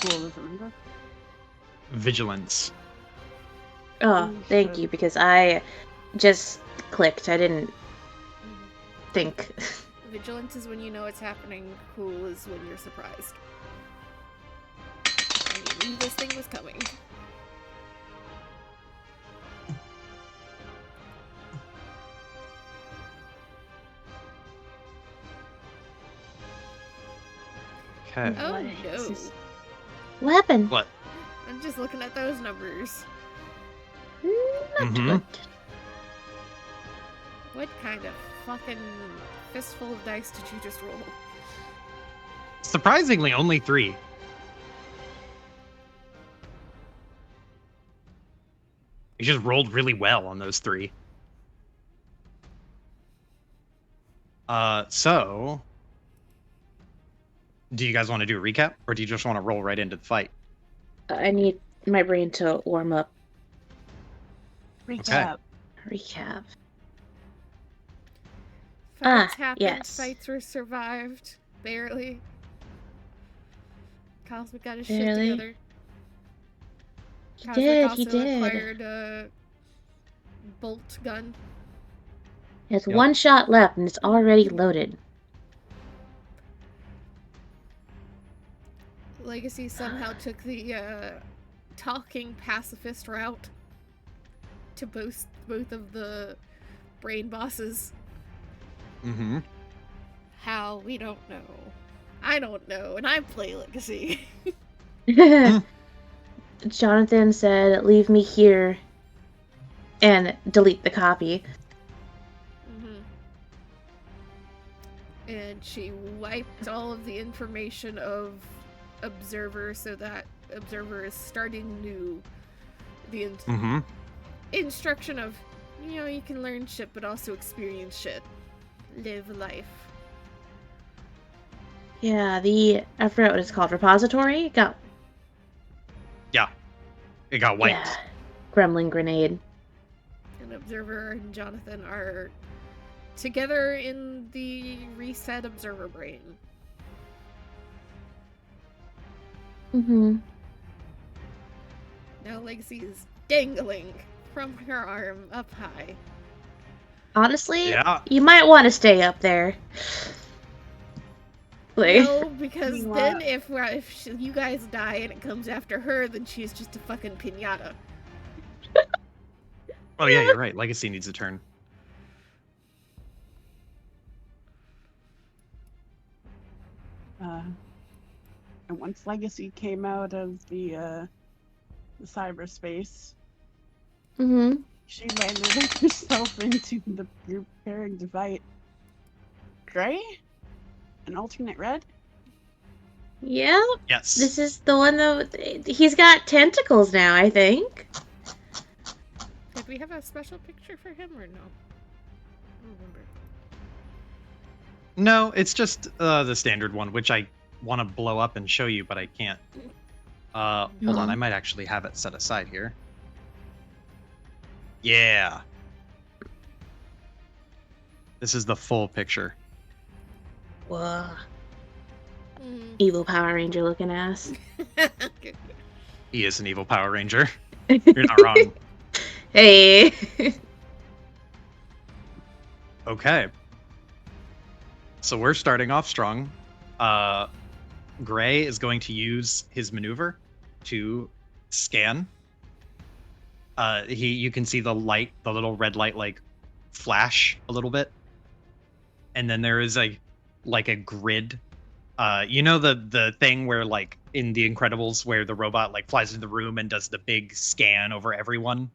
What was it, remember? Vigilance. Oh, thank you, because I just clicked. I didn't think. Vigilance is when you know it's happening. Cool is when you're surprised. I knew this thing was coming. Okay. Oh What no. is this? What happened? What? I'm just looking at those numbers. Not Mhm. good. What kind of fucking fistful of dice did you just roll? Surprisingly, only 3. You just rolled really well on those 3. So... Do you guys want to do a recap? Or do you just want to roll right into the fight? I need my brain to warm up. Recap. Recap. Fights happened, yes. fights were survived. Barely. Cosmic got his Barely. shit together. He Cosmic did, also he did. acquired a bolt gun. There's Yep. 1 shot left, and it's already loaded. Legacy somehow took the talking pacifist route to both of the brain bosses. Mm-hmm. How? We don't know. I don't know, and I play Legacy. Jonathan said, "Leave me here," and delete the copy. And she wiped all of the information of Observer so that Observer is starting new. The Mm-hmm. instruction of, you can learn shit but also experience shit. Live life. Yeah, I forgot what it's called. Repository? Got Yeah. It got wiped. Yeah. Gremlin grenade. And Observer and Jonathan are together in the reset Observer brain. Mm-hmm. Now Legacy is dangling from her arm up high. Honestly, Yeah. you might want to stay up there. Like, No, because Meanwhile- then if you guys die and it comes after her, then she's just a fucking pinata. Oh, yeah, you're right. Legacy needs a turn. And once Legacy came out of the cyberspace, mm-hmm. she landed herself into the preparing to fight Gray? An alternate red? Yeah, Yes. this is the one that he's got tentacles now, I think. Did we have a special picture for him or no? I don't remember. No, it's just the standard one, which I want to blow up and show you, but I can't. Hold on, I might actually have it set aside here. Yeah. This is the full picture. Whoa. Evil Power Ranger looking ass. He is an evil Power Ranger. You're not wrong. Hey. Okay. So we're starting off strong. Gray is going to use his maneuver to scan. You can see the light, the little red light, like flash a little bit, and then there is a grid. The thing where, like, in The Incredibles, where the robot like flies into the room and does the big scan over everyone.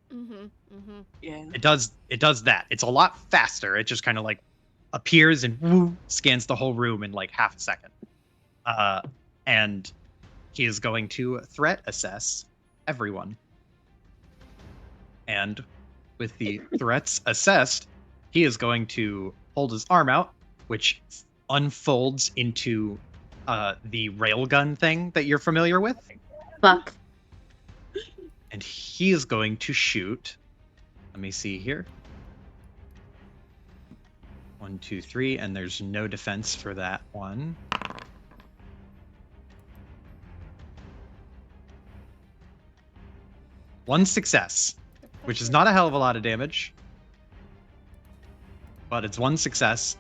Yeah. It does that. It's a lot faster. It just kind of like appears and woo, scans the whole room in like half a second. And he is going to threat assess everyone. And with the threats assessed, he is going to hold his arm out, which unfolds into the railgun thing that you're familiar with. Fuck. And he is going to shoot. Let me see here. 1, 2, 3, and there's no defense for that one. 1 success, which is not a hell of a lot of damage, but it's 1 success,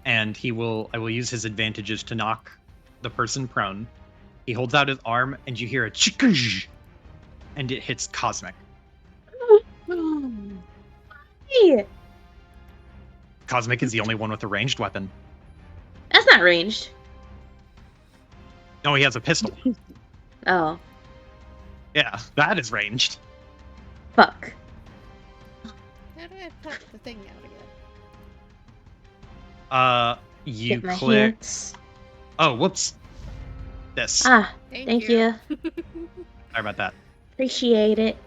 and I will use his advantages to knock the person prone. He holds out his arm, and you hear a chikazh, and it hits Cosmic. Hey, Cosmic is the only one with a ranged weapon. that's not ranged. No, he has a pistol. Oh, Yeah, that is ranged. fuck. How do I pop the thing out again? You Get my click. hints. Oh, whoops. This. Ah, thank you. Sorry about that. Appreciate it.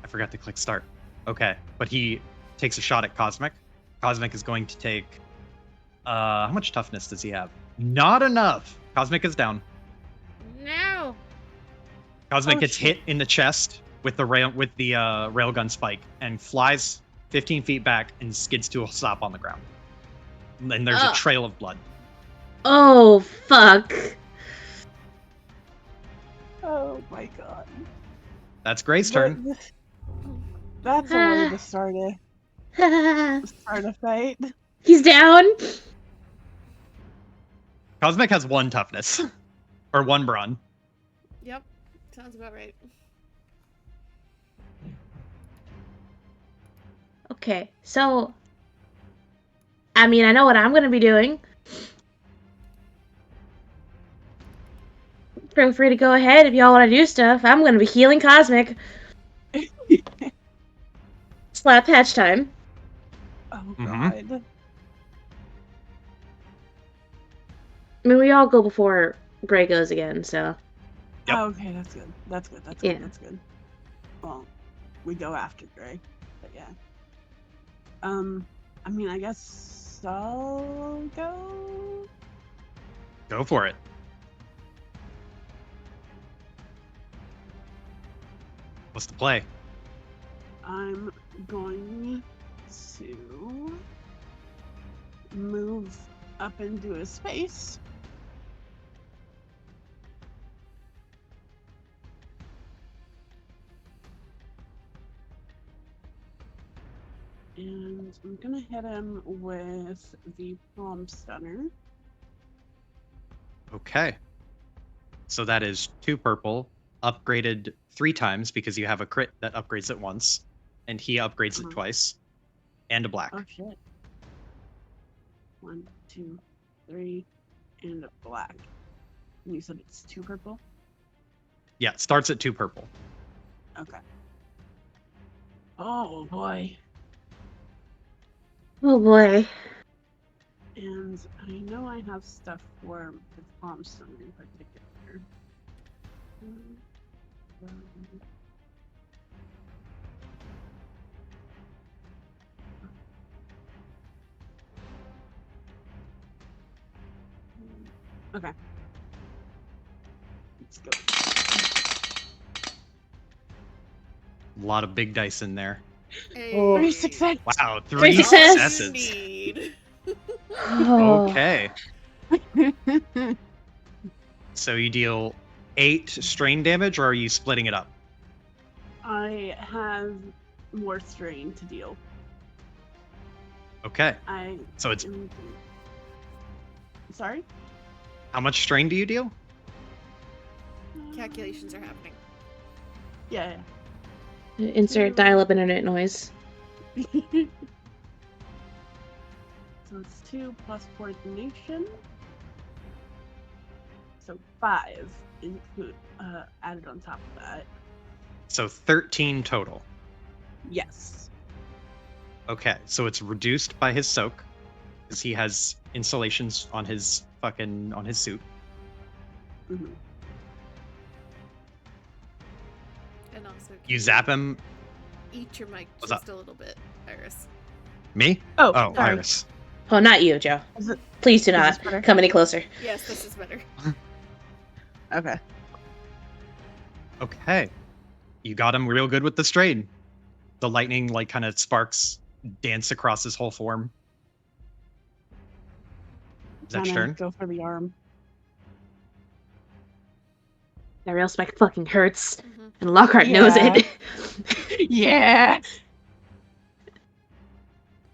I forgot to click start. Okay, but he takes a shot at Cosmic. Cosmic is going to take. How much toughness does he have? Not enough. Cosmic is down. No. Cosmic Oh, gets shit. hit in the chest with the railgun spike and flies 15 feet back and skids to a stop on the ground. And there's a Ugh. trail of blood. Oh, fuck. Oh my god. That's Gray's turn. That's a way to start a fight. He's down. Cosmic has 1 toughness. Or 1 brawn. Yep. Sounds about right. Okay, so I mean, I know what I'm gonna be doing. Feel free to go ahead if y'all want to do stuff. I'm gonna be healing Cosmic. Slap patch time. Oh Mhm. god. I mean, we all go before Gray goes again, so. Yep. Oh, okay, that's good. That's good. That's Yeah. good. That's good. Well, we go after Gray, but yeah. I mean, I guess I'll go. Go for it. What's the play? I'm going to move up into a space. And I'm gonna hit him with the palm stunner. Okay. So that is 2 purple, upgraded 3 times because you have a crit that upgrades it once, and he upgrades it twice, and a black. Oh shit. 1, 2, 3, and a black. And you said it's 2 purple? Yeah, it starts at 2 purple. Okay. Oh boy. Oh boy. And I know I have stuff for the palm stunner in particular. Okay. Let's go. A lot of big dice in there. Oh. 3 success. Wow, 3 Three success. successes. Need. Oh. Okay. So you deal 8 strain damage, or are you splitting it up? I have more strain to deal. Okay. I. So it's Sorry? how much strain do you deal? Calculations are happening. Yeah. Insert dial-up internet noise. So it's 2 plus coordination. So 5 include added on top of that. So 13 total. Yes. Okay, so it's reduced by his soak, because he has installations on his suit. Mm-hmm. And also, can You zap him. eat your mic What's just a little bit, Iris. Me? Oh, Oh, sorry. Iris. Oh, not you, Joe. Is it- Please do is this not better? come any closer. Yes, this is better. Okay. Okay. You got him real good with the strain. The lightning, like, kind of sparks dance across his whole form. Is that your Kinda turn? Go for the arm. That rail spike fucking hurts. Mhm. And Lockhart knows Yeah. it. Yeah.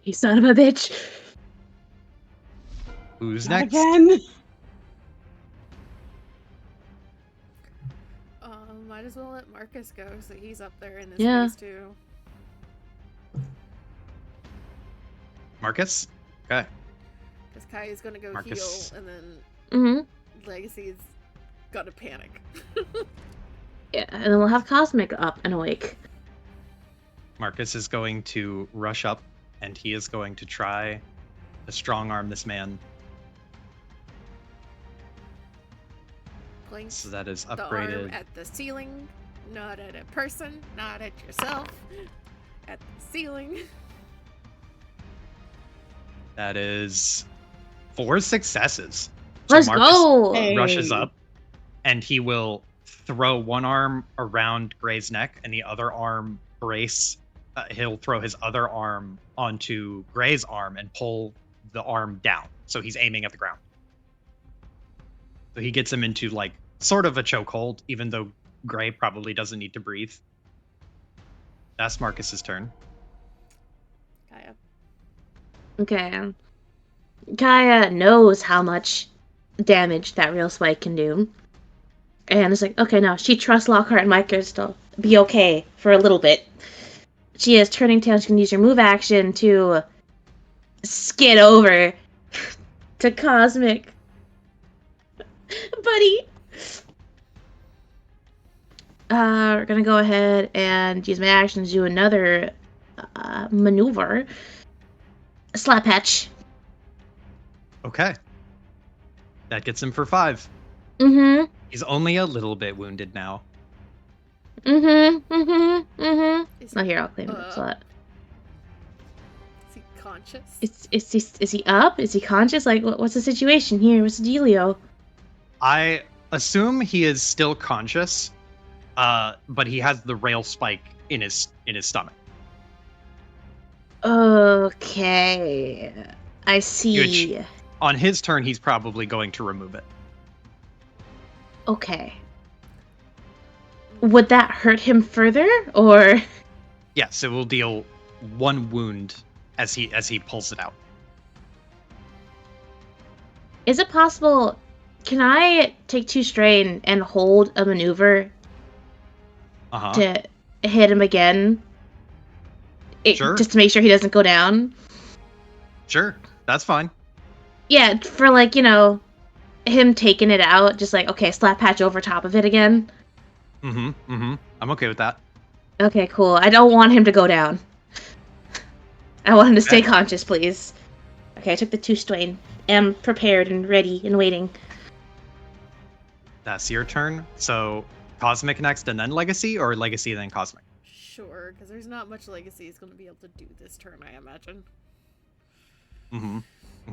You son of a bitch. Who's Not next? again. Might as well let Marcus go, so he's up there in this Yeah. space too. Marcus? Okay. Because Kai is gonna go Marcus. heal, and then Mm-hmm. Legacy's gonna panic. Yeah, and then we'll have Cosmic up and awake. Marcus is going to rush up, and he is going to try to strong arm this man. Blink So that is the arm upgraded. at the ceiling, not at a person, not at yourself. At the ceiling. That is 4 successes. Let's Marcus go! Hey. rushes up, and he will throw one arm around Gray's neck and the other arm brace. He'll throw his other arm onto Gray's arm and pull the arm down. So he's aiming at the ground. So he gets him into like sort of a chokehold, even though Gray probably doesn't need to breathe. That's Marcus's turn. Kaya. Okay. Kaya knows how much damage that real spike can do. And it's like, okay, no, she trusts Lockhart and Micah to be okay for a little bit. She is turning tail. She can use her move action to skid over to Cosmic. Buddy! We're gonna go ahead and use my action to do another maneuver. Slap hatch. Okay. That gets him for 5. Mm-hmm. He's only a little bit wounded now. Mm-hmm. Mm-hmm. Mm-hmm. Is Oh, he here, I'll claim the slot. Is he conscious? Is he up? Is he conscious? Like, what's the situation here? What's the dealio? I assume he is still conscious, but he has the rail spike in his stomach. Okay. I see. On his turn, he's probably going to remove it. Okay. Would that hurt him further, or? Yes, it will deal 1 wound as he pulls it out. Is it possible? Can I take 2 strain and hold a maneuver Uh-huh. to hit him again? Sure. Just to make sure he doesn't go down? Sure, that's fine. Yeah, for like, him taking it out, just like, okay, slap patch over top of it again. I'm okay with that. Okay, cool. I don't want him to go down. I want him to stay Okay. conscious, please. Okay, I took the 2 strain. Am prepared and ready and waiting. That's your turn. So Cosmic next and then Legacy, or Legacy then Cosmic? Sure, because there's not much Legacy is going to be able to do this turn, I imagine.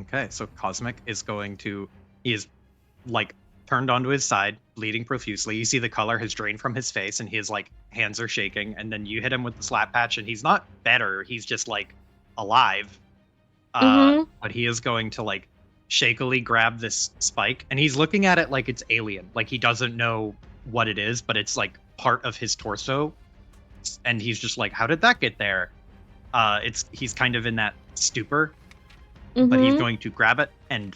Okay, so Cosmic is going to... He is, like, turned onto his side, bleeding profusely. You see the color has drained from his face, and his, like, hands are shaking. And then you hit him with the slap patch, and he's not better. He's just, like, alive. But he is going to, like, shakily grab this spike, and he's looking at it like it's alien. Like, he doesn't know what it is, but it's, like, part of his torso. And he's just like, how did that get there? He's kind of in that stupor. But he's going to grab it and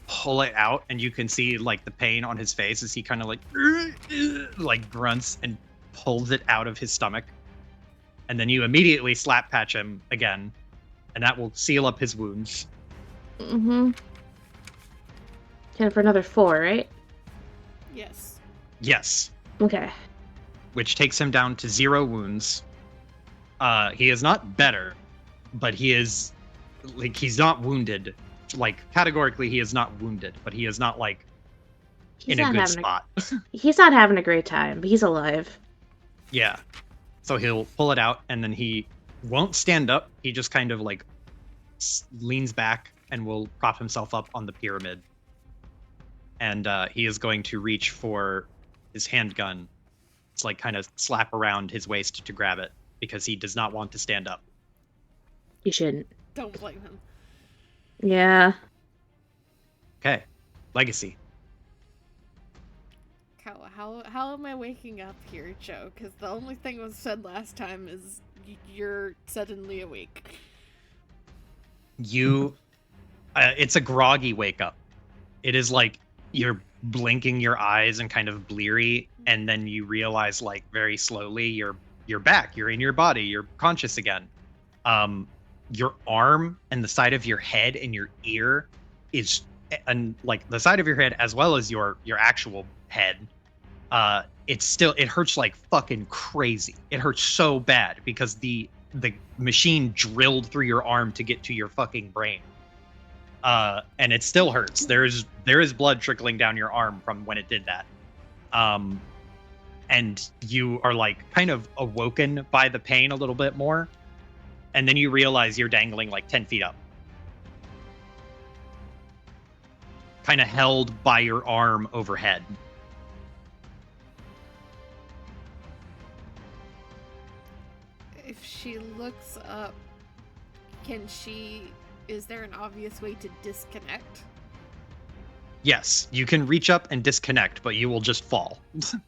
pull it out, and you can see like the pain on his face as he kind of like grunts and pulls it out of his stomach. And then you immediately slap patch him again, and that will seal up his wounds. And for another 4, right? Yes. Yes, Okay. which takes him down to 0 wounds. He is not better, but he is like, he's not wounded. Like, categorically, he is not wounded, but he is not like in a good spot. He's not having a great time, but he's alive. Yeah. So he'll pull it out, and then he won't stand up. He just kind of like leans back and will prop himself up on the pyramid. And he is going to reach for his handgun. It's like kind of slap around his waist to grab it because he does not want to stand up. You shouldn't. Don't blame him. Yeah. Okay. Legacy. how am I waking up here, Joe? Because the only thing was said last time is you're suddenly awake. You, it's a groggy wake up. It is like you're blinking your eyes and kind of bleary, and then you realize, like, very slowly you're back. You're in your body. You're conscious again. Your arm and the side of your head and your ear is, and like the side of your head as well as your actual head. It hurts like fucking crazy. It hurts so bad because the machine drilled through your arm to get to your fucking brain. And it still hurts. There is blood trickling down your arm from when it did that. And you are like kind of awoken by the pain a little bit more. And then you realize you're dangling like 10 feet up. Kind of held by your arm overhead. If she looks up, is there an obvious way to disconnect? Yes, you can reach up and disconnect, but you will just fall. I'm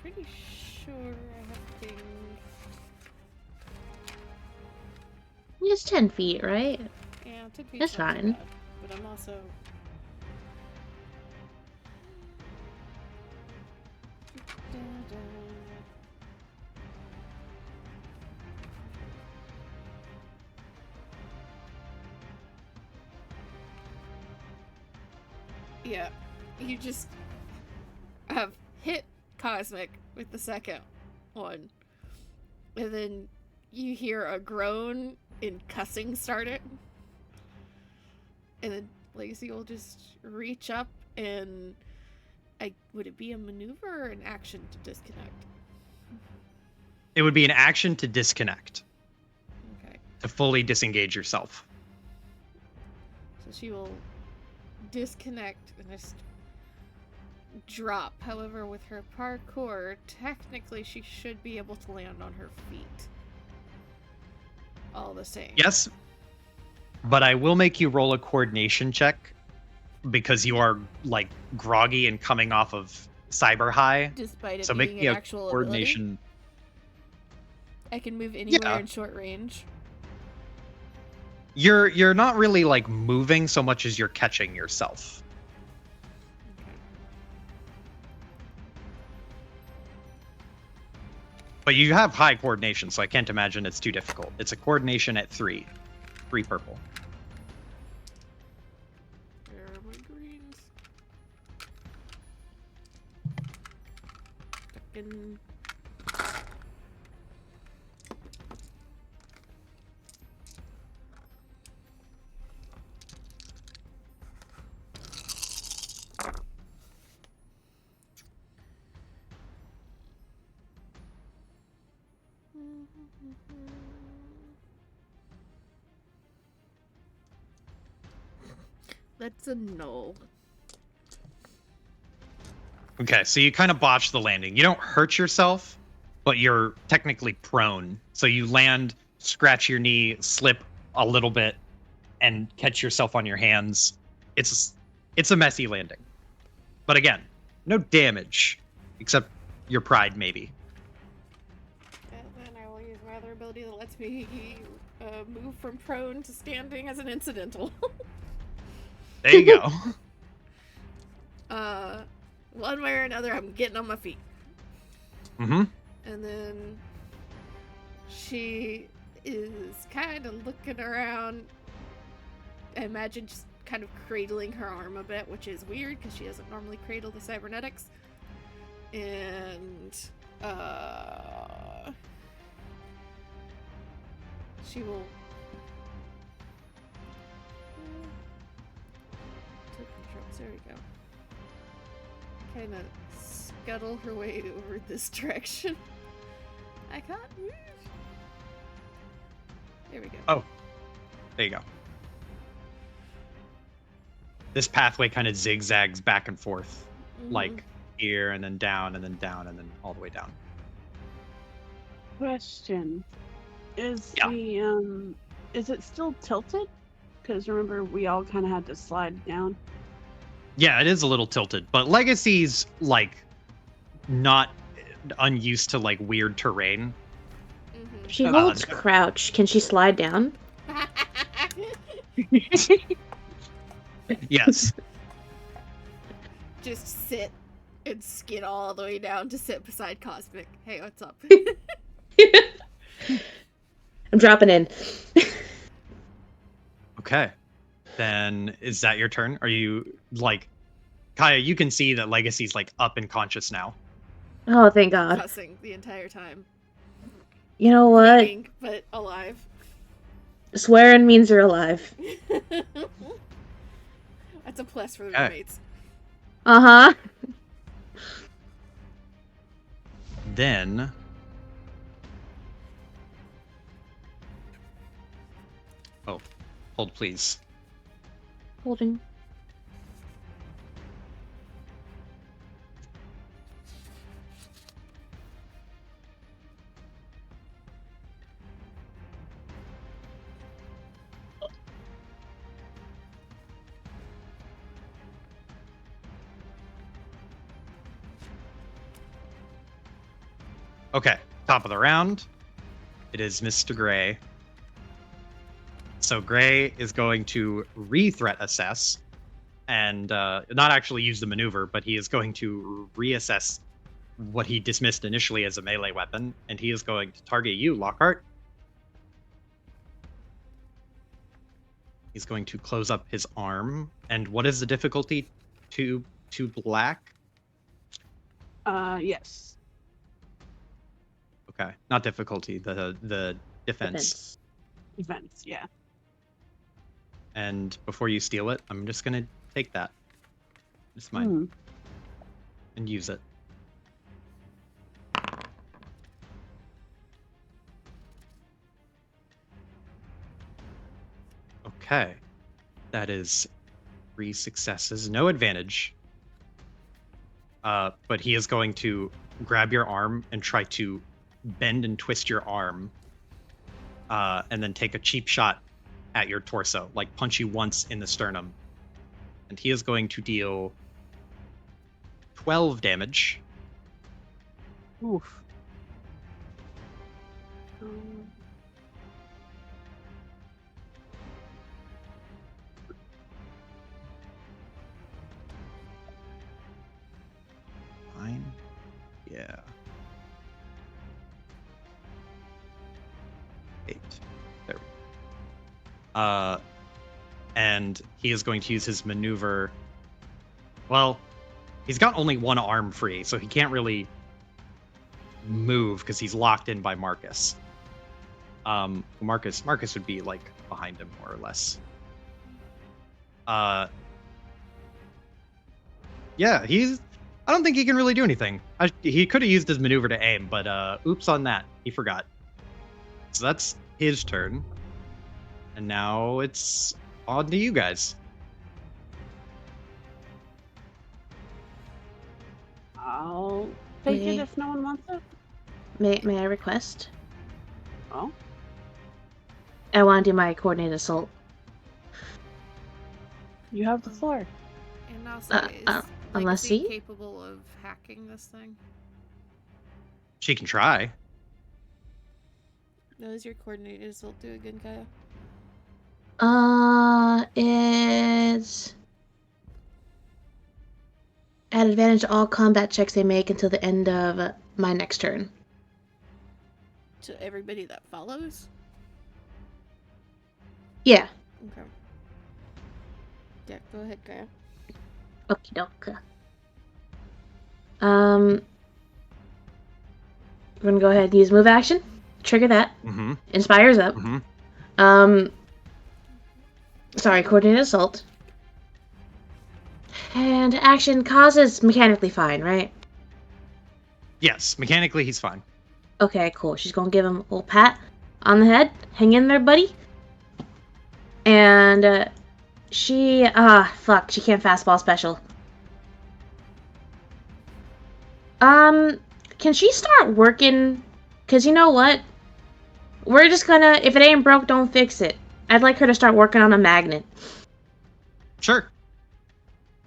pretty sure I have things. It's 10 feet, right? Yeah, 10 feet. That's fine. Bad, but I'm also. Yeah, you just have hit Cosmic with the second one, and then you hear a groan and cussing started, and then Lacey will just reach up and would it be a maneuver or an action to disconnect? It would be an action to disconnect. Okay. To fully disengage yourself. So she will disconnect and just drop. However, with her parkour, technically she should be able to land on her feet. All the same. Yes, but I will make you roll a coordination check because you are like groggy and coming off of cyber high. Despite it So being make me an a actual coordination. ability, I can move anywhere Yeah. in short range. You're not really like moving so much as you're catching yourself. Okay. But you have high coordination, so I can't imagine it's too difficult. It's a coordination at 3 purple. Where are my greens? Fucking. That's a no. Okay, so you kind of botched the landing. You don't hurt yourself, but you're technically prone. So you land, scratch your knee, slip a little bit, and catch yourself on your hands. It's a messy landing. But again, no damage, except your pride, maybe. And then I will use my other ability that lets me move from prone to standing as an incidental. There you go. One way or another, I'm getting on my feet. Mm-hmm. And then she is kind of looking around. I imagine just kind of cradling her arm a bit, which is weird because she doesn't normally cradle the cybernetics. And she will take controls. There we go. Kind of scuttle her way over this direction. I can't move. There we go. Oh, there you go. This pathway kind of zigzags back and forth, like here and then down and then down and then all the way down. Question: Is Yeah. is it still tilted? Because remember, we all kind of had to slide down. Yeah, it is a little tilted, but Legacy's like not unused to like weird terrain. If she Uh, holds crouch, can she slide down? Yes. Just sit and skid all the way down to sit beside Cosmic. Hey, what's up? I'm dropping in. Okay. Then is that your turn? Are you like Kaya, you can see that Legacy's like up and conscious now. Oh, thank God. Cussing the entire time. You know what? Bleeding, but alive. Swearing means you're alive. That's a plus for the Okay. roommates. Uh-huh. Then oh, hold please. Holding. Okay, top of the round. It is Mr. Gray. So Gray is going to re-threat assess and not actually use the maneuver, but he is going to reassess what he dismissed initially as a melee weapon, and he is going to target you, Lockhart. He's going to close up his arm. And what is the difficulty to black? Yes. Okay, not difficulty, the defense. Events, yeah. And before you steal it, I'm just gonna take that. It's mine. And use it. Okay. That is 3 successes. No advantage. But he is going to grab your arm and try to bend and twist your arm. And then take a cheap shot at your torso. Like punch you once in the sternum. And he is going to deal 12 damage. Oof. Fine. Yeah. 8. There we go. And he is going to use his maneuver. Well, he's got only one arm free, so he can't really move because he's locked in by Marcus. Marcus would be like behind him more or less. Yeah, I don't think he can really do anything. He could have used his maneuver to aim, but oops on that. He forgot. So that's his turn. And now it's on to you guys. I'll take it Okay. if no one wants it. May I request? Oh, I want to do my coordinated assault. you have the floor. And also, is unless Legacy he- capable of hacking this thing? She can try. No, is your coordinated assault do again, Kaya? It's at advantage to all combat checks they make until the end of my next turn. To everybody that follows? Yeah. Okay. Yeah, go ahead, Kaya. Okie doke. We're gonna go ahead and use move action. Trigger that. Mm-hmm. Inspires up. Mm-hmm. Sorry, coordinated assault. And action causes mechanically fine, right? Yes, mechanically he's fine. Okay, cool. She's gonna give him a little pat on the head. Hang in there, buddy. And she can't fastball special. Can she start working? Cause you know what? We're just gonna, if it ain't broke, don't fix it. I'd like her to start working on a magnet. Sure.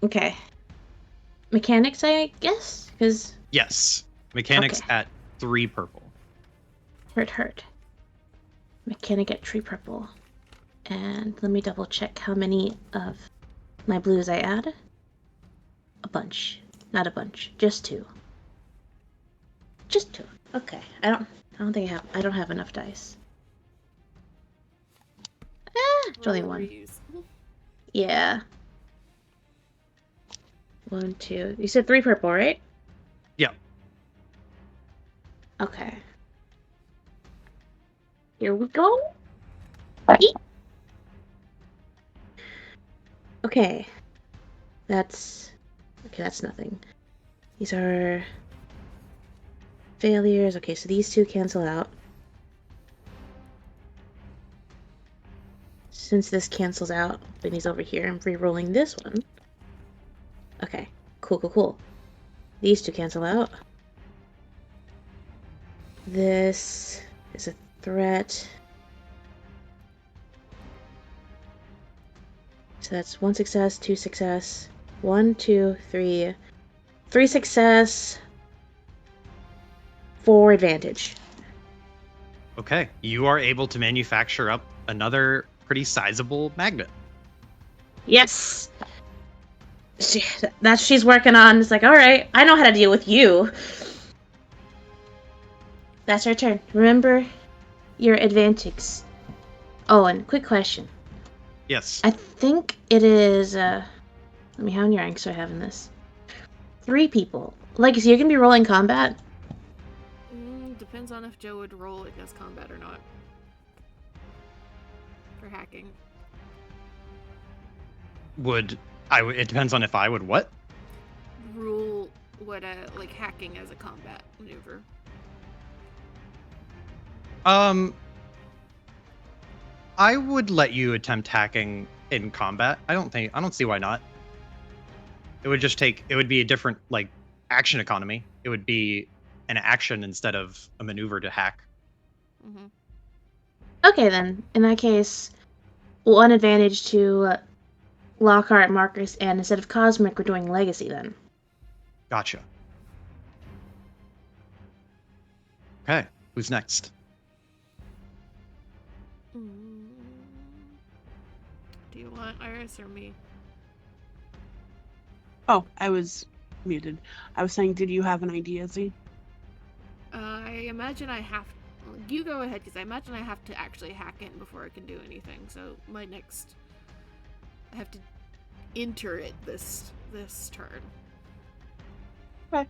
Okay. Mechanics, I guess? Because Yes. Mechanics Okay. at 3 purple. hurt. Mechanic at 3 purple. And let me double check how many of my blues I add. A bunch. Not a bunch. Just 2. Just 2. Okay. I don't think I don't have enough dice. It's only Roll 1. reuse. Yeah. 1, 2. You said 3 purple, right? Yeah. Okay. Here we go. Okay. That's nothing. These are failures. Okay, so these 2 cancel out. Since this cancels out, putting these over here, I'm re-rolling this one. Okay, cool. These 2 cancel out. This is a threat. So that's 1 success, 2 success, 1, 2, 3. 3 success, 4 advantage. Okay. You are able to manufacture up another pretty sizable magnet. Yes! That's she's working on. It's like, alright, I know how to deal with you. That's her turn. Remember your advantage. Oh, and quick question. Yes. I think it is, how many ranks do I have in this? 3 people. Legacy, you're gonna be rolling combat? Depends on if Joe would roll against combat or not. For hacking. It depends on if I would what? Rule what like hacking as a combat maneuver. I would let you attempt hacking in combat. I don't see why not. It would be a different like action economy. It would be an action instead of a maneuver to hack. Mm-hmm. Okay, then. In that case, 1 advantage to Lockhart, Marcus, and instead of Cosmic, we're doing Legacy then. Gotcha. Okay, who's next? Do you want Iris or me? Oh, I was muted. I was saying, did you have an idea, Z? I imagine I have. You go ahead, because I imagine I have to actually hack in before I can do anything. So my next, I have to enter it this turn. Okay.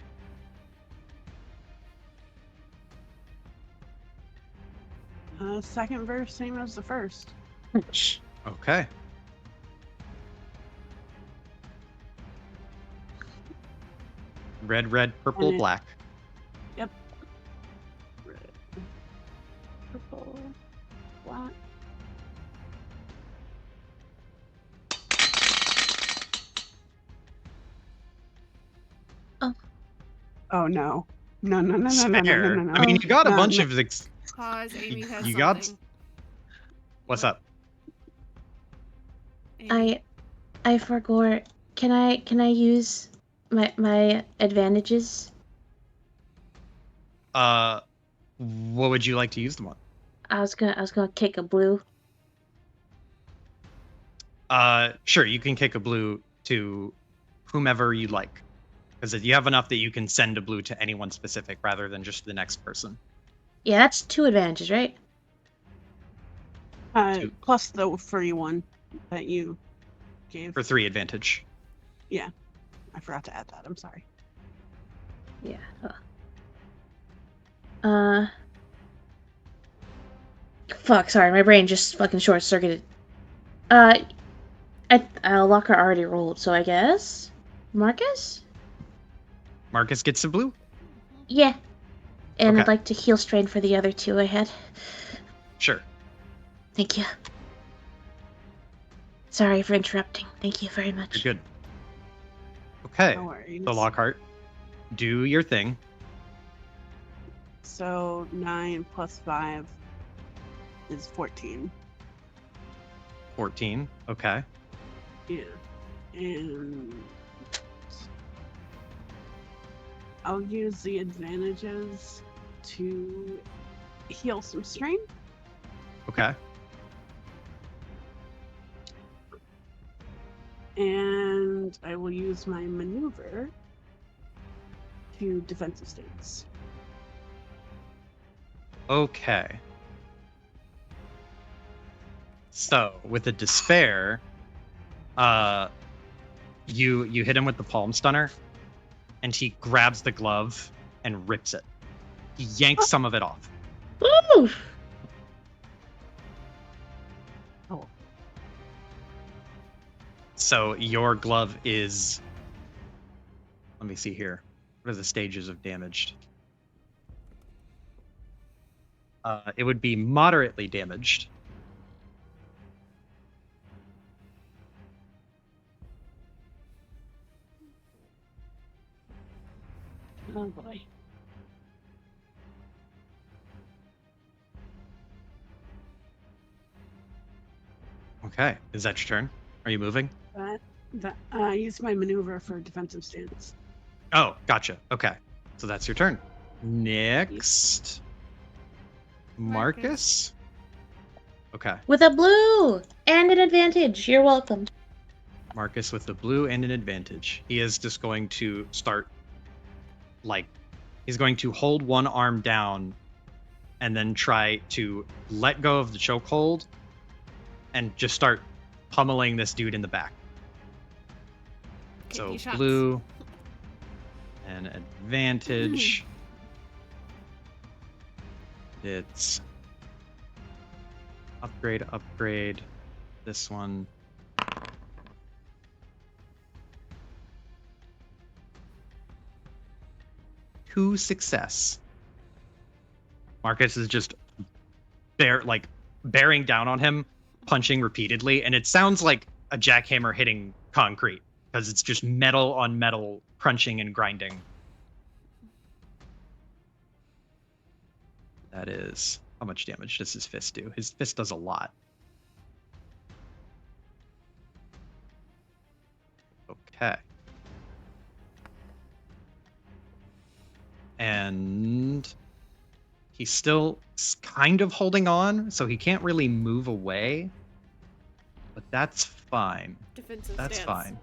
Second verse, same as the first. Okay. Red, purple, black. Yep. Red, purple, black. Oh no. No. Fair. I mean, you got a bunch of Pause. Amy has you something. got. What's up? Amy. I forgot. Can I use my advantages? What would you like to use them on? I was gonna kick a blue. Sure, you can kick a blue to whomever you like. Because you have enough that you can send a blue to anyone specific rather than just the next person. Yeah, that's 2 advantages, right? Plus the free one that you gave. For 3 advantage. Yeah. I forgot to add that. I'm sorry. Yeah. Fuck, sorry, my brain just fucking short-circuited. Lockhart already rolled, so I guess? Marcus? Marcus gets a blue? Yeah. And Okay. I'd like to heal strain for the other 2 I had. Sure. Thank you. Sorry for interrupting. Thank you very much. You're good. Okay. No worries. So Lockhart, do your thing. So 9 plus 5 is 14. 14. Okay. Yeah. And I'll use the advantages to heal some strain. Okay. And I will use my maneuver to defensive stance. Okay. So with the despair, you hit him with the palm stunner, and he grabs the glove and rips it. He yanks some of it off. Ooh! Oh, So your glove is. Let me see here. What are the stages of damaged? It would be moderately damaged. oh boy. Okay. Is that your turn? Are you moving? I use my maneuver for defensive stance. Oh, gotcha. Okay. So that's your turn. Next. Marcus? Okay. With a blue and an advantage. You're welcome. Marcus with the blue and an advantage. He is just going to start, he's going to hold one arm down and then try to let go of the chokehold and just start pummeling this dude in the back. So Kidney shots. blue and advantage. It's upgrade. This one. Two success. Marcus is just bearing down on him, punching repeatedly, and it sounds like a jackhammer hitting concrete because it's just metal on metal crunching and grinding. That is how much damage does his fist do? His fist does a lot. Okay. And he's still kind of holding on, so he can't really move away. But that's fine. Defensive That's stance. fine.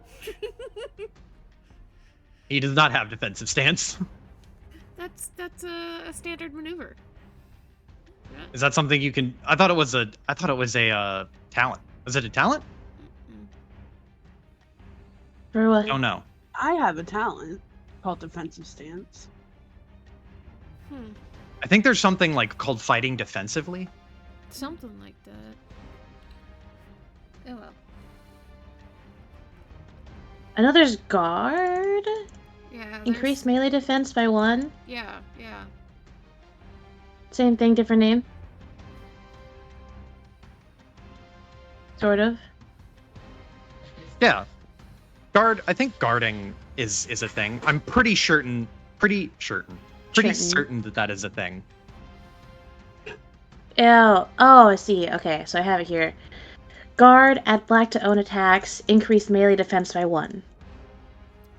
He does not have defensive stance. That's a standard maneuver. Yeah. Is that something you can? I thought it was a talent. Was it a talent? Mm-mm. For what? Oh no. I have a talent called defensive stance. I think there's something called fighting defensively. Something like that. Oh well. I know there's guard. Yeah. Increase there's- melee defense by 1. Yeah. Same thing, different name. Sort of. Yeah. I think guarding is a thing. I'm pretty certain that is a thing. Oh, I see. Okay, so I have it here. Guard, add black to own attacks, increase melee defense by 1.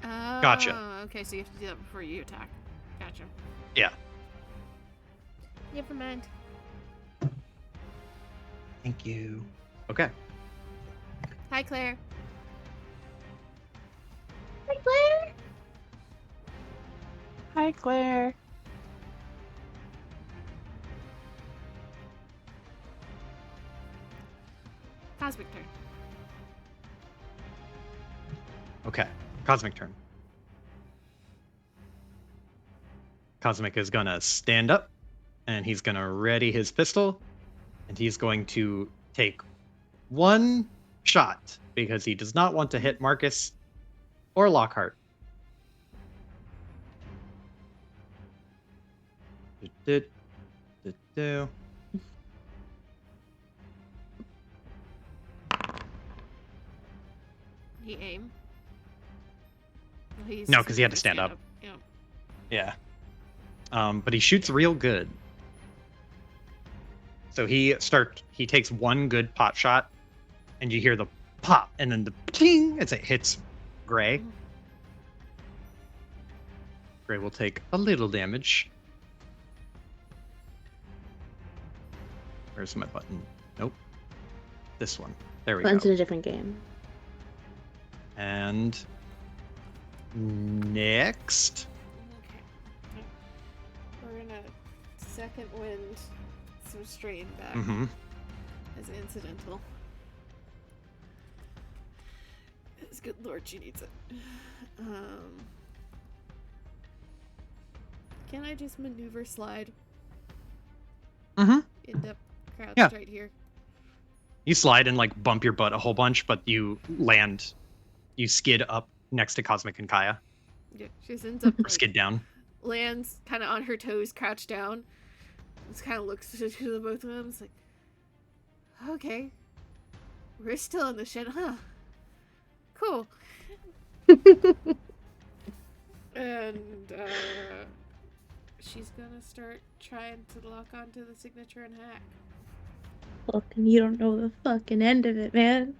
Gotcha. Okay, so you have to do that before you attack. Gotcha. Yeah. Never mind. Thank you. Okay. Hi, Claire. Hi, Claire. Hi, Claire. Cosmic turn. Okay. Cosmic turn. Cosmic is gonna stand up, and he's gonna ready his pistol, and he's going to take one shot because he does not want to hit Marcus or Lockhart. Do. He aim. Well, No, 'cause he had to stand up. Yeah. Yeah. But he shoots real good. So he takes one good pot shot, and you hear the pop, and then the ting as it hits Gray. Gray will take a little damage. Where's my button? Nope. This one. There we Button's go. in a different game. And next. Okay. We're gonna second wind some strain back Mm-hmm. as incidental. It's good lord, she needs it. Can I just maneuver slide? Mm-hmm. End up crouched Yeah. right here. You slide and like bump your butt a whole bunch, but you land. You skid up next to Cosmic and Kaya. Yeah, she just ends up like, Skid down. lands kind of on her toes, crouched down. Just kind of looks to the both of them. It's like, okay, we're still in the shed, huh? Cool. And she's gonna start trying to lock onto the signature and hack. Fucking, you don't know the fucking end of it, man.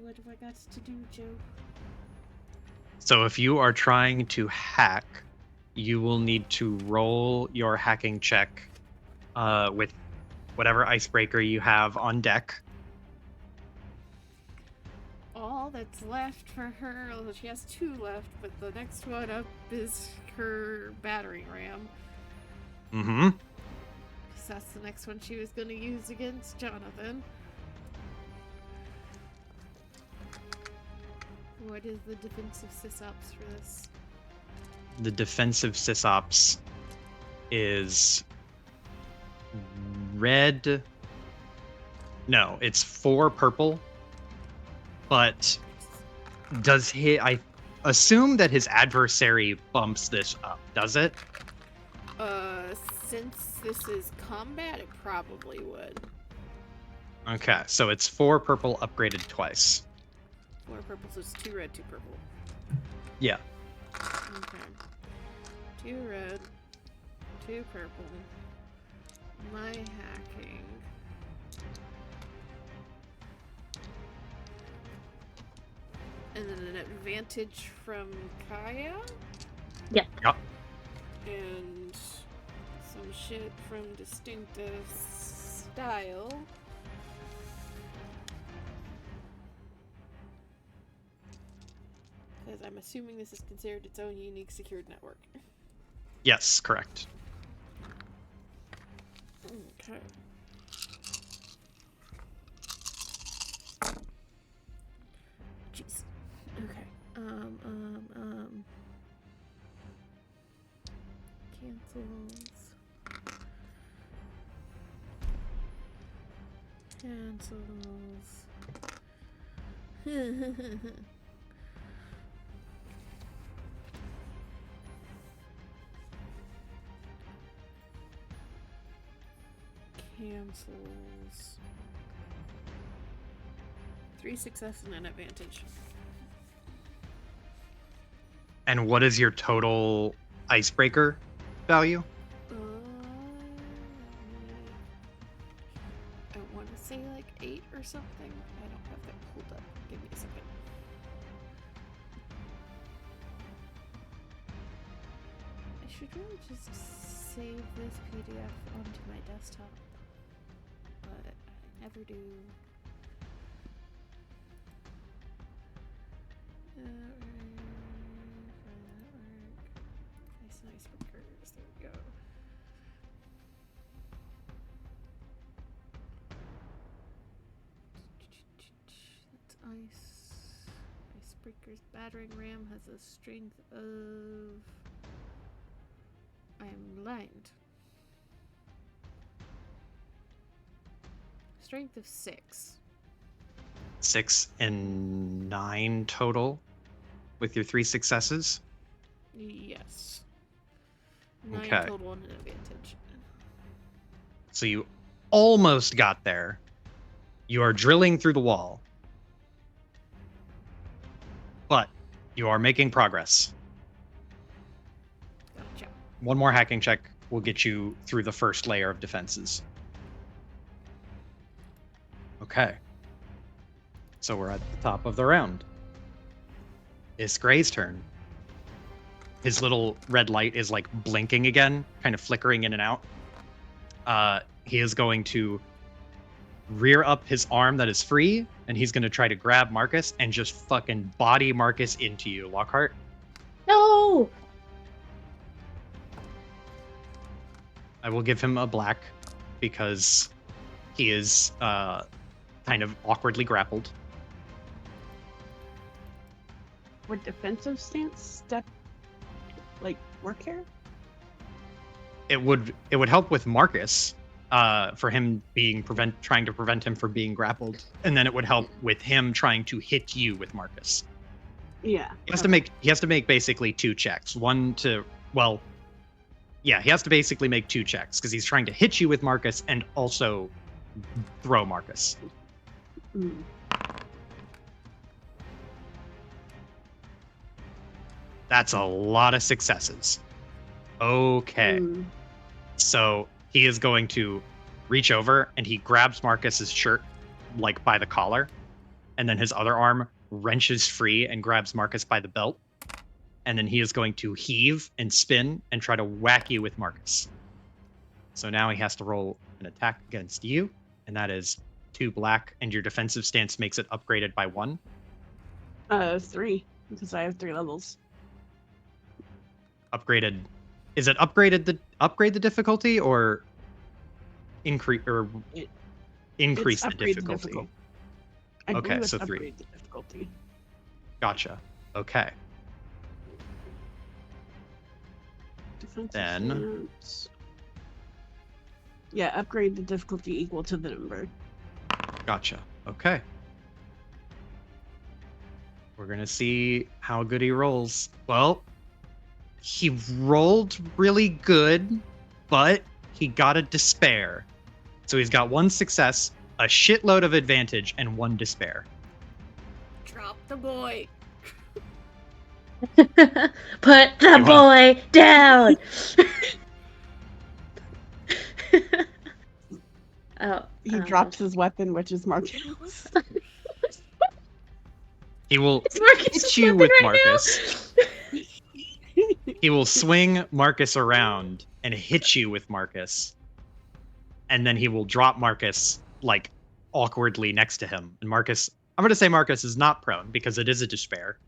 What have I got to do, Joe? So if you are trying to hack, you will need to roll your hacking check with whatever icebreaker you have on deck. All that's left for her, although she has 2 left, but the next one up is her battering ram. Mm-hmm. Because that's the next one she was going to use against Jonathan. What is the defensive sysops for this? The defensive sysops is red. No, it's 4 purple. But does I assume that his adversary bumps this up, does it? Since this is combat, it probably would. Okay, so it's 4 purple upgraded twice. 4 purple, so it's 2 red, 2 purple. Yeah. Okay. 2 red, 2 purple. My hacking. And then an advantage from Kaya. Yeah. Yep. And some shit from Distinctive Style. Because I'm assuming this is considered its own unique secured network. Yes, correct. Okay. Jeez. Okay. Cancels. Cancels. 3 success and an advantage. And what is your total icebreaker value? I want to say like 8 or something. I don't have that pulled up. Give me a second. I should really just save this PDF onto my desktop, but I never do. Nice workers. There we go. That's ice. Icebreaker's battering ram has a strength of. I am blind. Strength of 6. 6 and 9 total with your 3 successes. Yes. 9 Okay. total and an advantage. So you almost got there. You are drilling through the wall. But you are making progress. Gotcha. One more hacking check will get you through the first layer of defenses. Okay. So we're at the top of the round. It's Gray's turn. His little red light is like blinking again, kind of flickering in and out. He is going to rear up his arm that is free, and he's going to try to grab Marcus and just fucking body Marcus into you, Lockhart. No! I will give him a black because he is kind of awkwardly grappled. Would defensive stance work here? It would help with Marcus for him being trying to prevent him from being grappled, and then it would help with him trying to hit you with Marcus. Yeah. He has to make basically 2 checks. He has to basically make 2 checks because he's trying to hit you with Marcus and also throw Marcus. Mm. That's a lot of successes. Okay. Mm. So he is going to reach over and he grabs Marcus's shirt like by the collar, and then his other arm wrenches free and grabs Marcus by the belt. And then he is going to heave and spin and try to whack you with Marcus. So now he has to roll an attack against you, and that is 2 black, and your defensive stance makes it upgraded by 1. 3, because I have 3 levels. Upgraded. Is it upgraded upgrade the difficulty or increase increase the difficulty? I Okay, believe it's so 3. upgrade the difficulty. Gotcha. Okay. Defensive Then- stance. Yeah, upgrade the difficulty equal to the number. Gotcha. Okay. We're going to see how good he rolls. Well, he rolled really good, but he got a despair. So he's got 1 success, a shitload of advantage, and 1 despair. Drop the boy. Put the boy down! He drops his weapon, which is Marcus. He will It's Marcus' hit you weapon with right Marcus. He will swing Marcus around and hit you with Marcus. And then he will drop Marcus, like, awkwardly next to him. And Marcus, I'm going to say Marcus is not prone because it is a despair.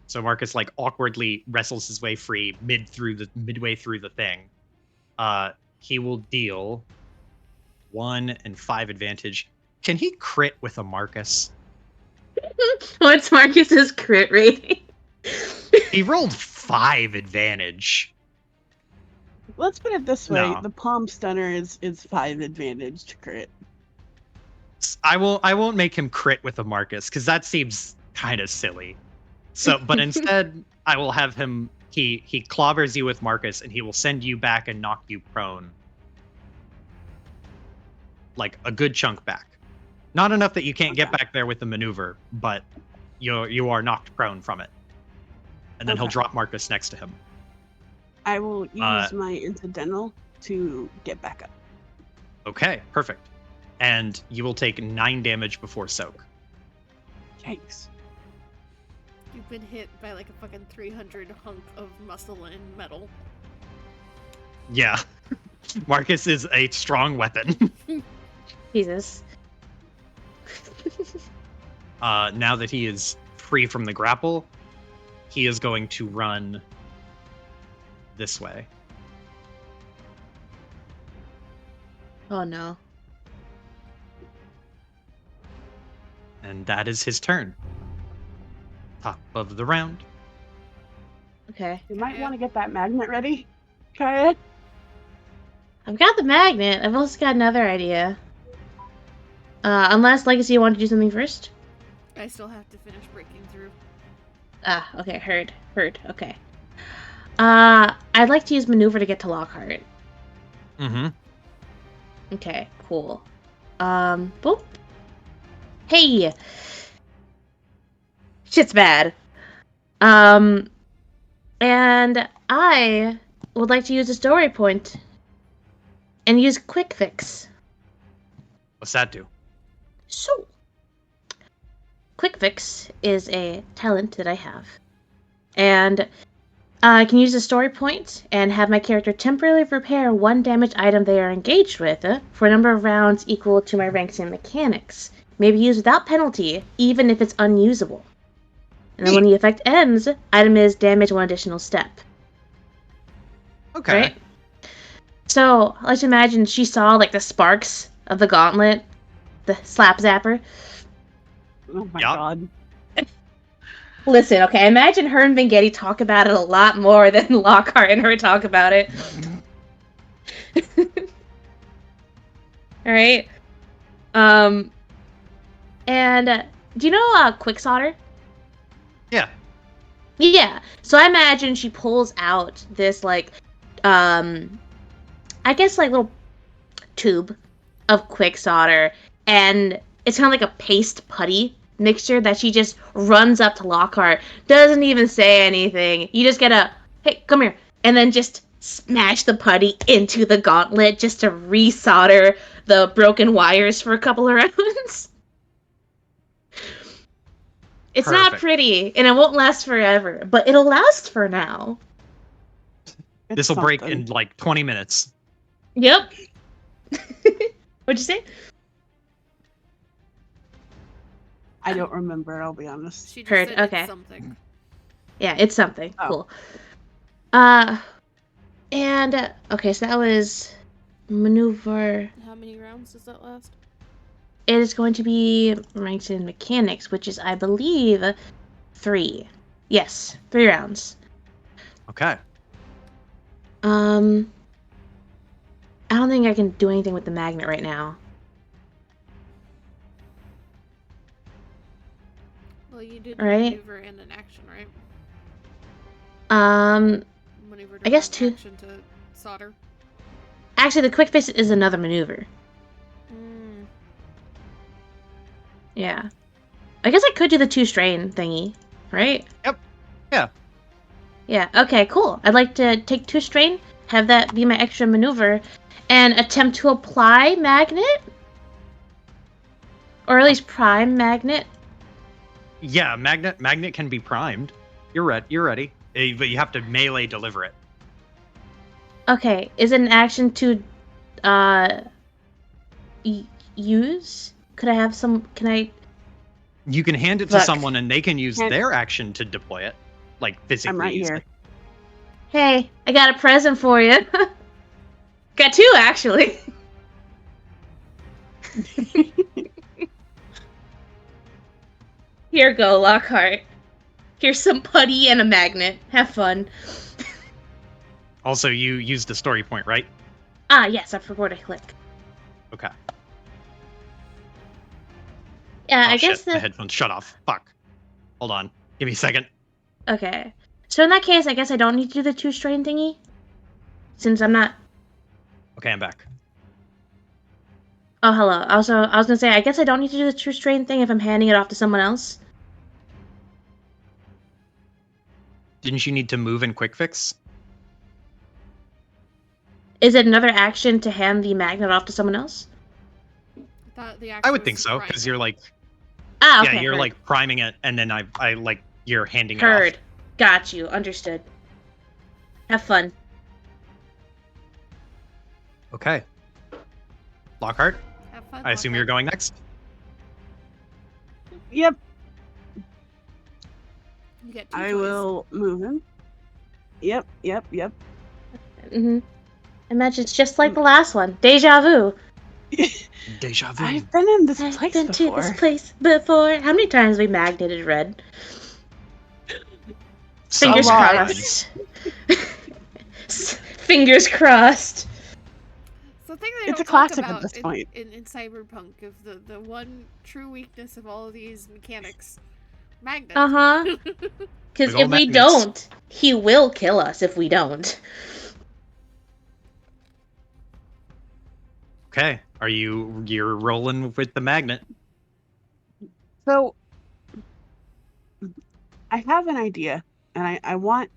So Marcus, like, awkwardly wrestles his way free midway through the thing. He will deal 1 and 5 advantage. Can he crit with a Marcus? What's Marcus's crit rating? He rolled 5 advantage. Let's put it this way: No. the palm stunner is 5 advantage to crit. I won't make him crit with a Marcus because that seems kind of silly. So, but instead, I will have him. He clobbers you with Marcus, and he will send you back and knock you prone, like a good chunk back. Not enough that you can't get back there with the maneuver, but you are knocked prone from it. And then he'll Okay. drop Marcus next to him. I will use my incidental to get back up. Okay, perfect. And you will take 9 damage before soak. Yikes. You've been hit by like a fucking 300 hunk of muscle and metal. Yeah. Marcus is a strong weapon. Jesus. Now that he is free from the grapple, he is going to run this way. Oh no. And that is his turn. Top of the round. Okay. You might want to get that magnet ready, Kaya. I've got the magnet. I've also got another idea. Unless Legacy, you want to do something first? I still have to finish breaking through. Ah, okay, heard. Okay. I'd like to use maneuver to get to Lockhart. Mm-hmm. Okay, cool. Boop. Hey! Shit's bad. And I would like to use a story point and use quick fix. What's that do? So, quick fix is a talent that I have. And I can use a story point and have my character temporarily repair one damaged item they are engaged with for a number of rounds equal to my ranks and mechanics. May be used without penalty, even if it's unusable. And then when the effect ends, item is damaged one additional step. Okay. Right? So, let's imagine she saw like the sparks of the gauntlet, the slap zapper. Oh my Yup. god. Listen, okay, imagine her and Vengetti talk about it a lot more than Lockhart and her talk about it. Alright. And do you know quick solder? Yeah. Yeah. So I imagine she pulls out this like I guess like little tube of quick solder, and it's kind of like a paste putty mixture that she just runs up to Lockhart, doesn't even say anything. You just get a, hey, come here, and then just smash the putty into the gauntlet just to resolder the broken wires for a couple of rounds. It's not Perfect. pretty, and it won't last forever, but it'll last for now. It's This will break something. in like 20 minutes. Yep. What'd you say? I don't remember, I'll be honest. She just Heard, said okay. it's something. Yeah, it's something. Oh. Cool. And okay, so that was maneuver. How many rounds does that last? It is going to be ranks in mechanics, which is, I believe, 3. Yes, 3 rounds. Okay. I don't think I can do anything with the magnet right now. Well, you did Right. maneuver and an action, right? Maneuver I guess an 2. action to solder. Actually, the quick fix is another maneuver. Mm. Yeah. I guess I could do the 2 strain thingy, right? Yep. Yeah. Yeah, okay, cool. I'd like to take 2 strain, have that be my extra maneuver, and attempt to apply magnet? Or at least prime magnet? Yeah, magnet can be primed. You're ready. But you have to melee deliver it. Okay, is it an action to, use? Could I have some, can I... You can hand it to Look. someone and they can use Can't- their action to deploy it. Like physically I'm right use here. it. Hey, I got a present for you. Got 2, actually. Here go, Lockhart. Here's some putty and a magnet. Have fun. Also, you used the story point, right? Ah, yes, I forgot to click. Okay. Yeah, Oh, I guess shit, the headphones shut off. Fuck. Hold on. Give me a second. Okay. So in that case, I guess I don't need to do the 2 strain thingy? Since I'm not... Okay, I'm back. Oh, hello. Also, I was gonna say, I guess I don't need to do the 2 strain thing if I'm handing it off to someone else. Didn't you need to move in quick fix? Is it another action to hand the magnet off to someone else? I would think so, because you're like, Ah, okay. yeah, you're heard. like priming it, and then I like you're handing Heard. it off. Got you. Understood. Have fun. Okay. Lockhart, Have fun. I assume you're going next. Yep, You get 2 I choices. will move him. Yep. Mm-hmm. Imagine it's just like the last one. Deja vu. Deja vu. I've been in this I've place been before. to this place before. How many times have we magneted red? Fingers A lot. crossed. Fingers crossed. So the thing they It's a don't talk classic at about this point. in Cyberpunk of the one true weakness of all of these mechanics. Magnets. Uh-huh. Because Big ol' if we magnets. don't, he will kill us if we don't. Okay. You're rolling with the magnet? So, I have an idea, and I want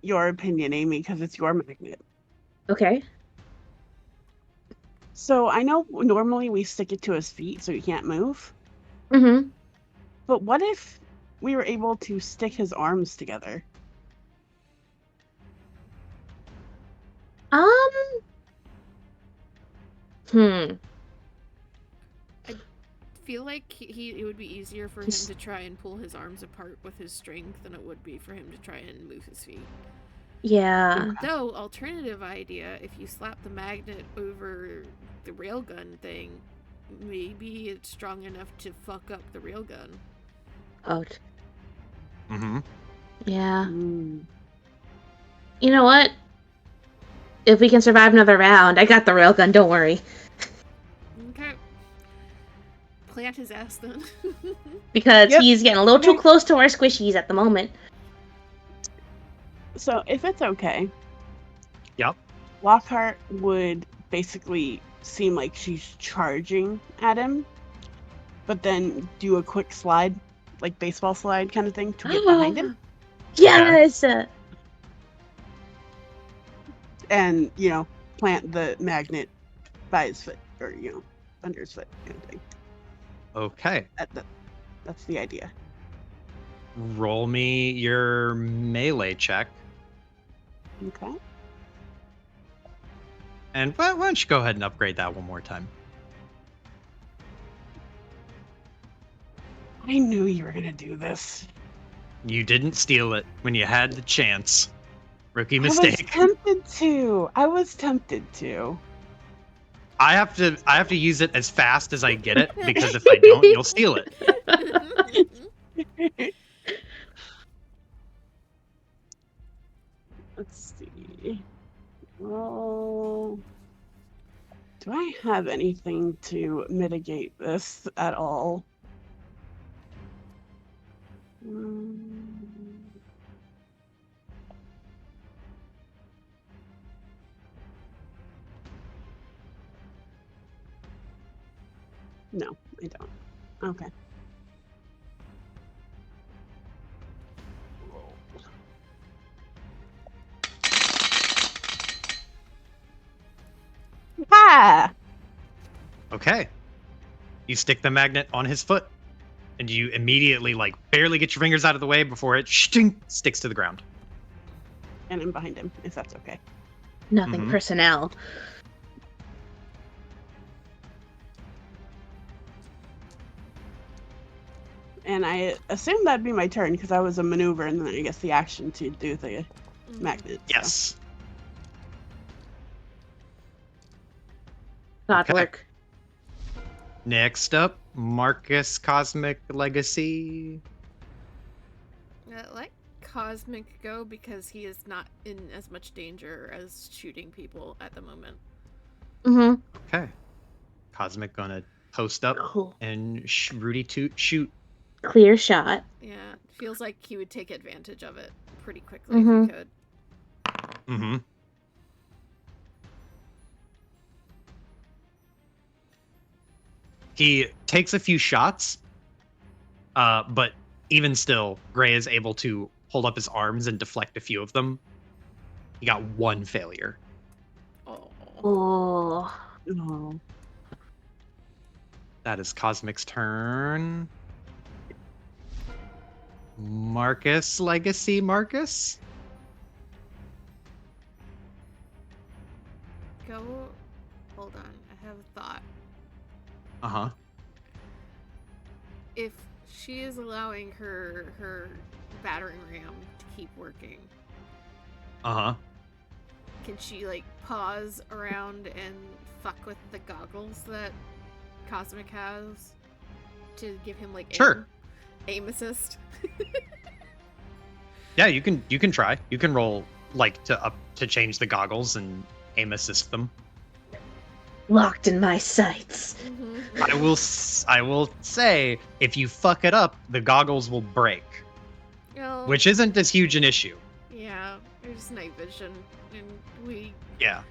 your opinion, Amy, because it's your magnet. Okay. So, I know normally we stick it to his feet so he can't move, Mm-hmm. but what if we were able to stick his arms together. Hmm. Feel like it would be easier for him to try and pull his arms apart with his strength than it would be for him to try and move his feet. Yeah. Though, alternative idea, if you slap the magnet over the railgun thing, maybe it's strong enough to fuck up the railgun. Oh. Mm-hmm. Yeah. Mm. You know what? If we can survive another round, I got the railgun, don't worry. Okay. Plant his ass then. Because Yep. he's getting a little too Okay. close to our squishies at the moment. So if it's okay, Yep. Lockhart would basically seem like she's charging at him, but then do a quick slide, like baseball slide kind of thing, to get behind him. Yes! And, plant the magnet by his foot, or, under his foot kind of thing. Okay. That's the idea. Roll me your melee check. Okay. And why don't you go ahead and upgrade that one more time? I knew you were going to do this. You didn't steal it when you had the chance. Rookie I was mistake. tempted to. I have to use it as fast as I get it, because if I don't, you'll steal it. Let's see. Well, do I have anything to mitigate this at all? No, I don't. Okay. Ha! Okay. You stick the magnet on his foot, and you immediately, barely get your fingers out of the way before it sticks to the ground. And I'm behind him, if that's okay. Nothing Mhm. personnel. And I assume that'd be my turn, because I was a maneuver, and then I guess the action to do the magnet. so. Yes. God Okay. work. Next up, Marcus Cosmic Legacy. Let Cosmic go because he is not in as much danger as shooting people at the moment. Mm-hmm. Okay. Cosmic gonna post up Cool. and Rudy Toot shoot. Clear shot. Yeah, feels like he would take advantage of it pretty quickly if Mhm. he could. Mm-hmm. He takes a few shots, but even still, Gray is able to hold up his arms and deflect a few of them. He got one failure. Oh. Oh. Oh. That is Cosmic's turn. Marcus Legacy, Marcus? Go. Hold on, I have a thought. Uh-huh. If she is allowing her battering ram to keep working, Uh-huh. can she pause around and fuck with the goggles that Cosmic has to give him Sure. aim assist? Yeah, you can try. You can roll to change the goggles and aim assist them. Locked in my sights. Mm-hmm. I will say, if you fuck it up, the goggles will break, Well, which isn't as huge an issue. yeah, there's night vision, and we Yeah.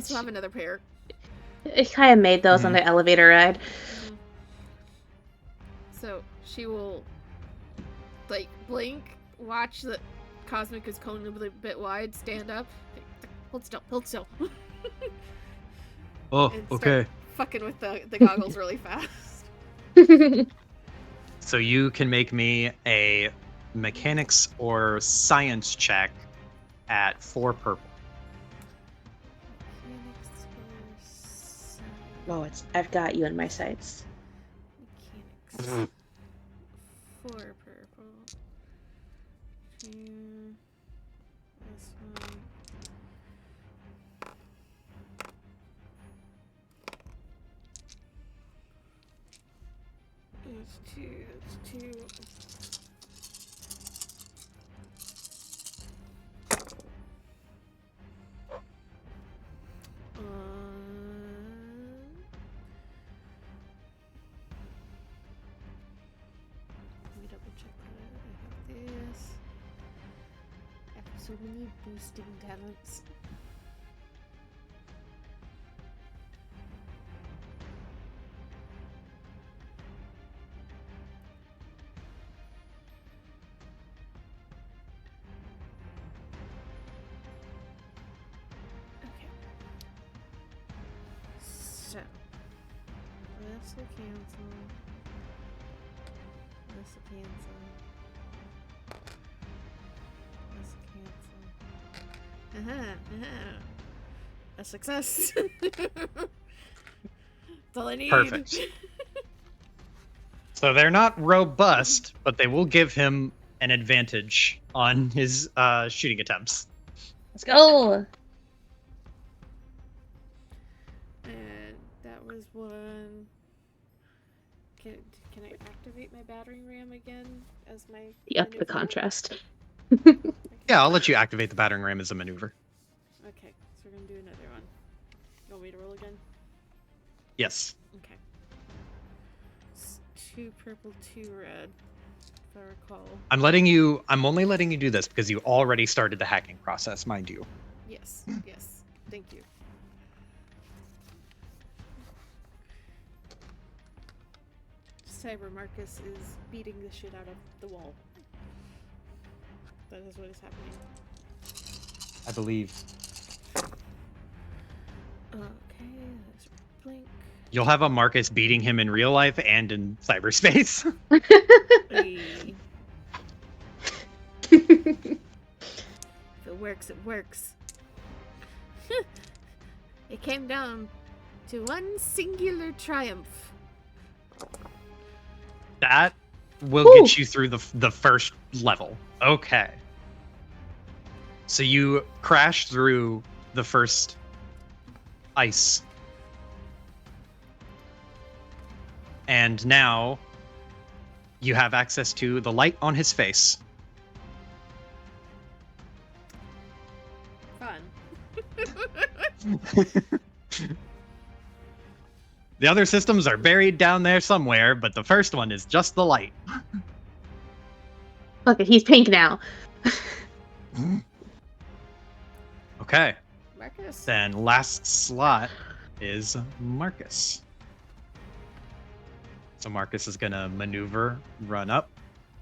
still have another pair. I kind of made those on the elevator ride. Mhm. So she will blink, watch that Cosmic is going a bit wide, stand up, hold still, Oh, and start fucking with the goggles really fast. So you can make me a mechanics or science check at 4 purple. Mechanics or science? Oh, I've got you in my sights. Mechanics. 4 purple. Here. This one. It's 2. It's 2. Let me double check that I have this. I have so many boosting talents. Okay. So, this will cancel. This will cancel. This will cancel. A success. That's all I need. Perfect. So they're not robust, but they will give him an advantage on his shooting attempts. Let's go. And that was one. Can I activate my battering ram again as my Yep, the maneuver? contrast. Yeah, I'll let you activate the battering ram as a maneuver. Okay, so we're gonna do another one. You want me to roll again? Yes. Okay. It's 2 purple, 2 red, if I recall. I'm only letting you do this because you already started the hacking process, mind you. Yes, yes. Thank you. Cyber Marcus is beating the shit out of the wall. That is what is happening. I believe. Okay, let's blink. You'll have a Marcus beating him in real life and in cyberspace. Hey. If it works, it works. It came down to one singular triumph. That will Ooh. get you through the first level. Okay. So you crash through the first ice. And now you have access to the light on his face. Fun. The other systems are buried down there somewhere, but the first one is just the light. Look, he's pink now. Okay. Marcus. Then last slot is Marcus. So Marcus is going to maneuver, run up,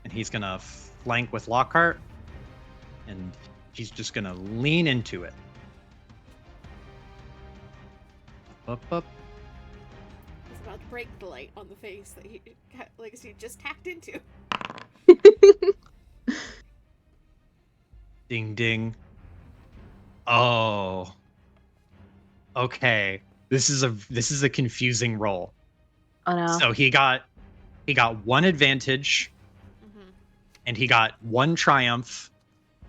and he's going to flank with Lockhart, and he's just going to lean into it. Up. He's about to break the light on the face that he just hacked into. Ding ding. Oh. Okay. This is a confusing roll. Oh no. So he got 1 advantage, Mm-hmm. and he got 1 triumph,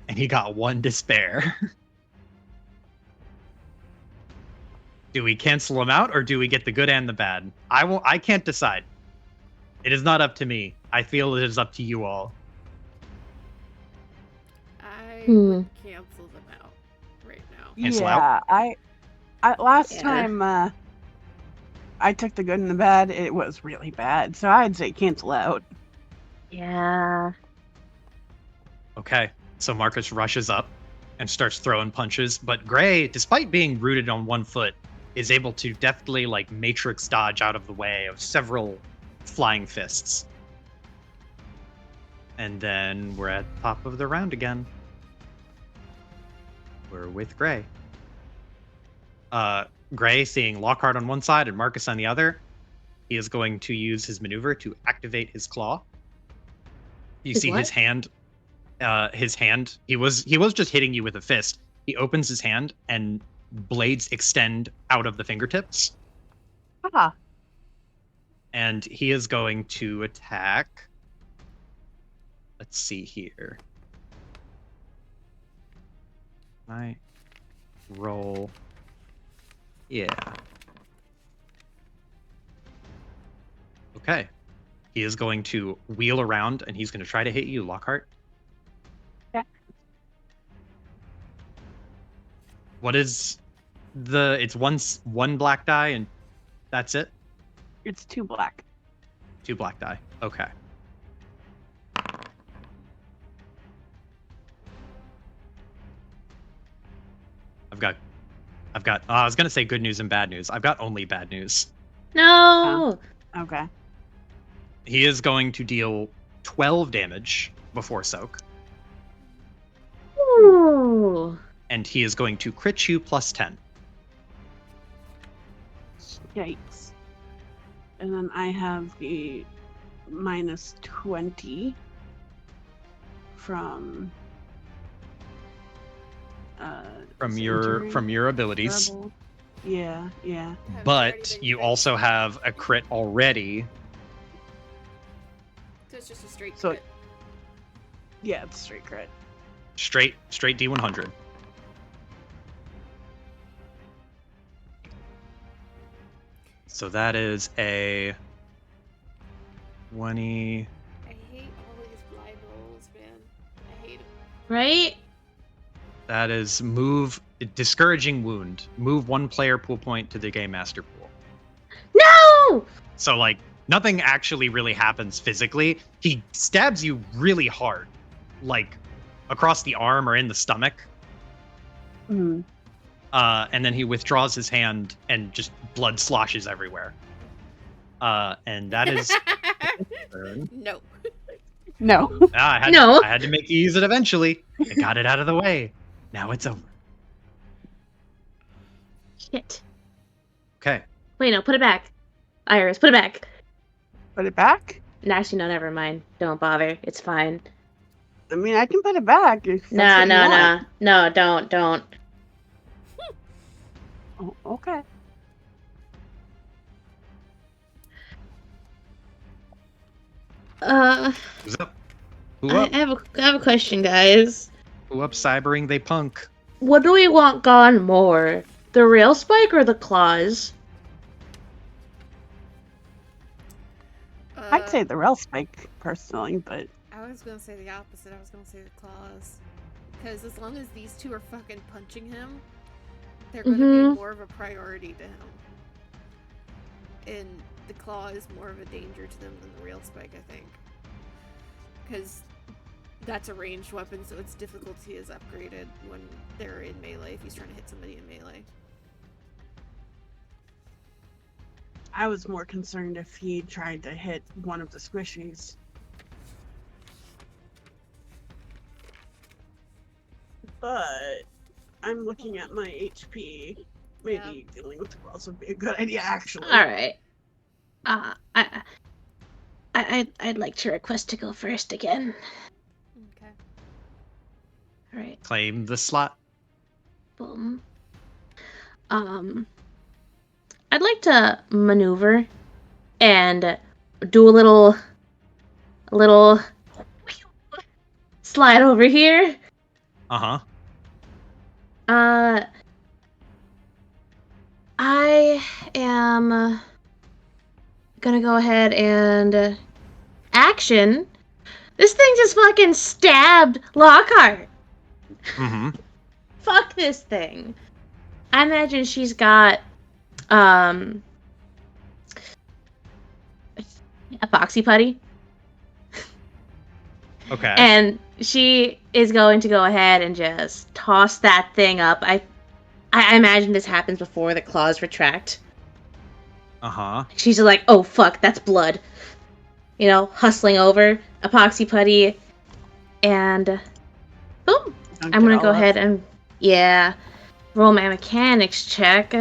and he got 1 despair. Do we cancel him out, or do we get the good and the bad? I can't decide. It is not up to me. I feel it is up to you all. I Hmm. would cancel them out right now. Cancel yeah, I last Yeah. time I took the good and the bad. It was really bad, so I'd say cancel out. Yeah. Okay, so Marcus rushes up and starts throwing punches, but Gray, despite being rooted on 1 foot, is able to deftly matrix dodge out of the way of several flying fists. And then we're at the top of the round again. We're with Gray. Gray, seeing Lockhart on one side and Marcus on the other, he is going to use his maneuver to activate his claw. You His see what? his hand. He was just hitting you with a fist. He opens his hand and blades extend out of the fingertips. Ah, And he is going to attack. Let's see here. I roll. Yeah. Okay. He is going to wheel around and he's going to try to hit you, Lockhart. Yeah. What is it's one black die and that's it? it's 2 black. 2 black die. Okay. I've got I was going to say good news and bad news. I've got only bad news. No. Okay. He is going to deal 12 damage before soak, Ooh. and he is going to crit you plus 10. Yikes. And then I have the minus 20 from From injury, your abilities. terrible. Yeah. But you also have a crit already. So it's just a straight So- crit. Yeah, it's straight crit. Straight D100. So that is a 20. I hate all these blind rolls, man. I hate them. Right? That is discouraging wound. Move 1 player pool point to the game master pool. No. So like nothing actually really happens physically. He stabs you really hard, like across the arm or in the stomach. Mm. And then he withdraws his hand and just blood sloshes everywhere. And that is turn. No. No. No. I had to make you use it eventually. I got it out of the way. Now it's over. Shit. Okay. Wait, no, put it back. Iris, put it back. Put it back? Actually, no, never mind. Don't bother. It's fine. I mean, I can put it back. If that's Nah, what you want. No, don't. Oh, okay. Who's up? Who I up? have a question, guys. Who up cybering they punk? What do we want gone more? The rail spike or the claws? I'd say the rail spike, personally, but I was gonna say the opposite. I was gonna say the claws. Because as long as these two are fucking punching him, they're gonna Mhm. be more of a priority to him. And the claw is more of a danger to them than the rail spike, I think. Because that's a ranged weapon, so its difficulty is upgraded when they're in melee, if he's trying to hit somebody in melee. I was more concerned if he tried to hit one of the squishies. But I'm looking at my HP. Maybe dealing with the claws would be a good idea, actually. All right. I'd like to request to go first again. Okay. All right. Claim the slot. Boom. I'd like to maneuver and do a little slide over here. Uh-huh. I am gonna go ahead and action. This thing just fucking stabbed Lockhart. Mm-hmm. Fuck this thing. I imagine she's got epoxy putty. Okay. And she is going to go ahead and just toss that thing up. I imagine this happens before the claws retract. Uh-huh. She's like, oh fuck, that's blood. You know, hustling over, epoxy putty, and boom. Don't I'm get gonna all go up. ahead and, yeah, roll my mechanics check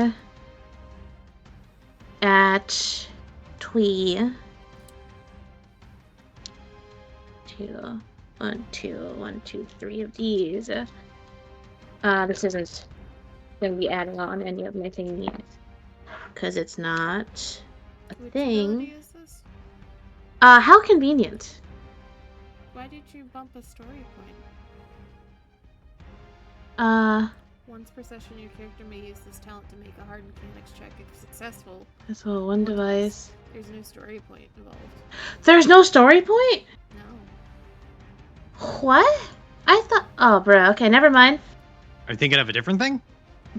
at Twee. three of these. This isn't going to be adding on any of my thingies. Because it's not a Which thing. ability is this? How convenient. Why did you bump a story point? Once per session, your character may use this talent to make a hard mechanics check if successful. That's all one device. There's no story point involved. There's no story point? No. What? I thought. Oh, bro. Okay, never mind. Are you thinking of a different thing?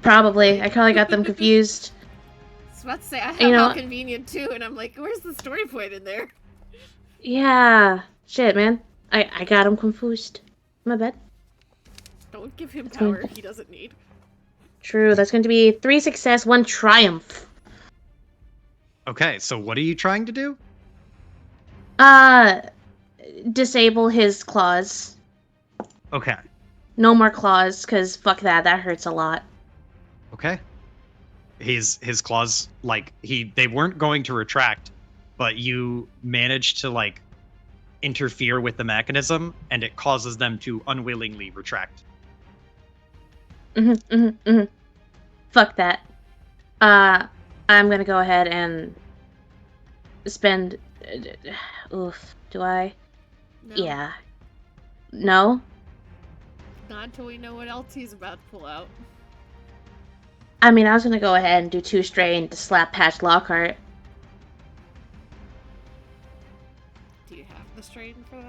Probably. I probably got them confused. I was about to say, I have You know how what? convenient too, and I'm like, where's the story point in there? Yeah. Shit, man. I got him confused. My bad. Don't give him That's power fine. he doesn't need. True. That's going to be 3 success, 1 triumph. Okay, so what are you trying to do? Disable his claws. Okay. No more claws, because fuck that. That hurts a lot. Okay. His claws, like, they weren't going to retract, but you managed to, like, interfere with the mechanism, and it causes them to unwillingly retract. Fuck that. I'm gonna go ahead and spend. Oof. Do I? No, Yeah. No? not until we know what else he's about to pull out. I mean, I was gonna go ahead and do 2 strain to slap patch Lockhart. Do you have the strain for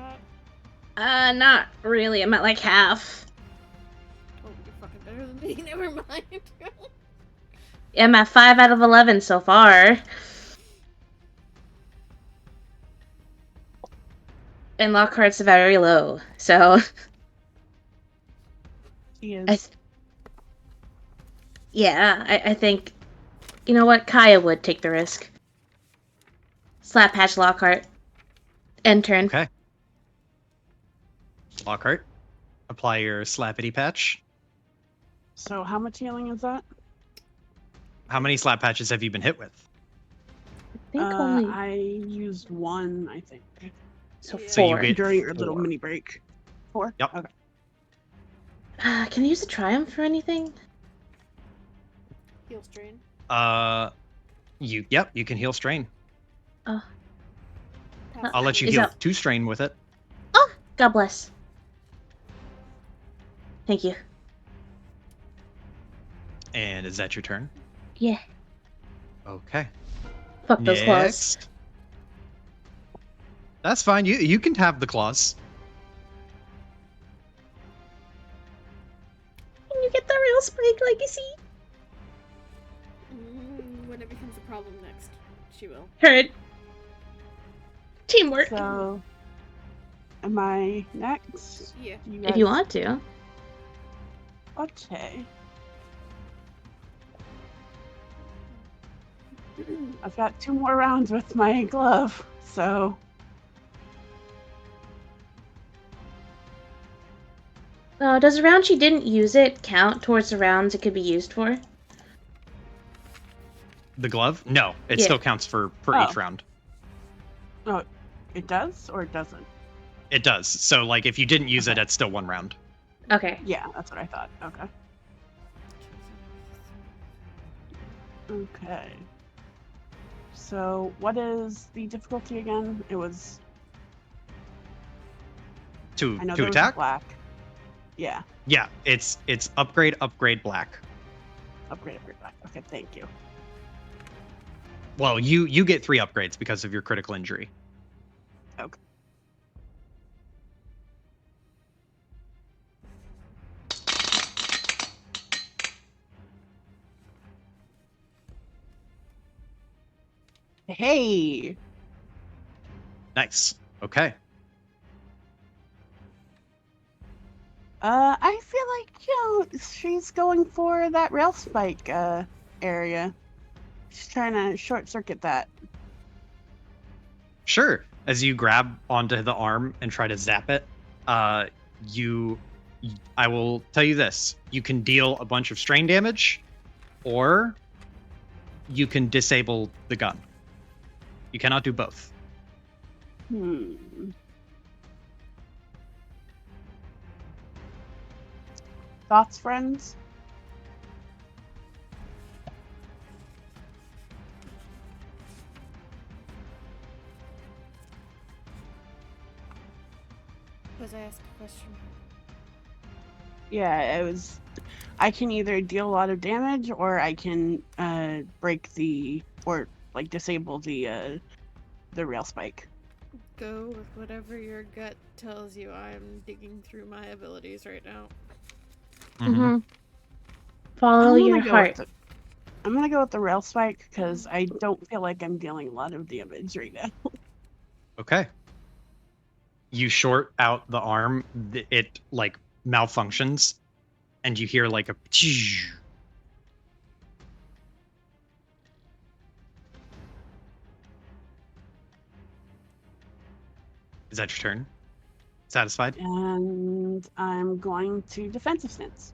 that? Not really. I'm at like half. Oh, you're fucking better than me. Never mind. I'm at 5 out of 11 so far. And Lockhart's very low, so. He is. I think. You know what? Kaya would take the risk. Slap patch Lockhart. End turn. Okay. Lockhart, apply your slappity patch. So how much healing is that? How many slap patches have you been hit with? I think only. I used 1, I think. So Yeah. 4. So you get- During our little 4. mini break. 4? Yep. Okay. Can I use a triumph for anything? Heal strain. You can heal strain. Pass I'll let you Is heal that- 2 strain with it. God bless. Thank you. And is that your turn? Yeah. Okay. Fuck those claws. Next. That's fine. You can have the claws. Can you get the real Spike Legacy? When it becomes a problem next, she will. Heard. Teamwork. So, am I next? Yeah. If you want to. Okay. I've got 2 more rounds with my glove, so Does the round she didn't use it count towards the rounds it could be used for? The glove? No, it Yeah. still counts for Oh. each round. it does or it doesn't? It does. So, like, if you didn't use it, it's still 1 round. Okay. Yeah, that's what I thought. Okay. Okay. So, what is the difficulty again? It was. To I know to there was attack? black. Yeah. Yeah, it's upgrade, black. Upgrade black. Okay, thank you. Well, you get 3 upgrades because of your critical injury. Okay. Hey. Nice. Okay. I feel like, she's going for that rail spike area. She's trying to short circuit that. Sure. As you grab onto the arm and try to zap it, I will tell you this. You can deal a bunch of strain damage, or you can disable the gun. You cannot do both. thoughts, friends? Was I asked a question? Yeah, it was. I can either deal a lot of damage, or I can break the or like disable the rail spike. Go with whatever your gut tells you. I'm digging through my abilities right now. Mm-hmm. Follow your heart. I'm gonna go with the rail spike because I don't feel like I'm dealing a lot of damage right now. Okay. You short out the arm, it like malfunctions, and you hear like a. Is that your turn? Satisfied? And I'm going to defensive stance.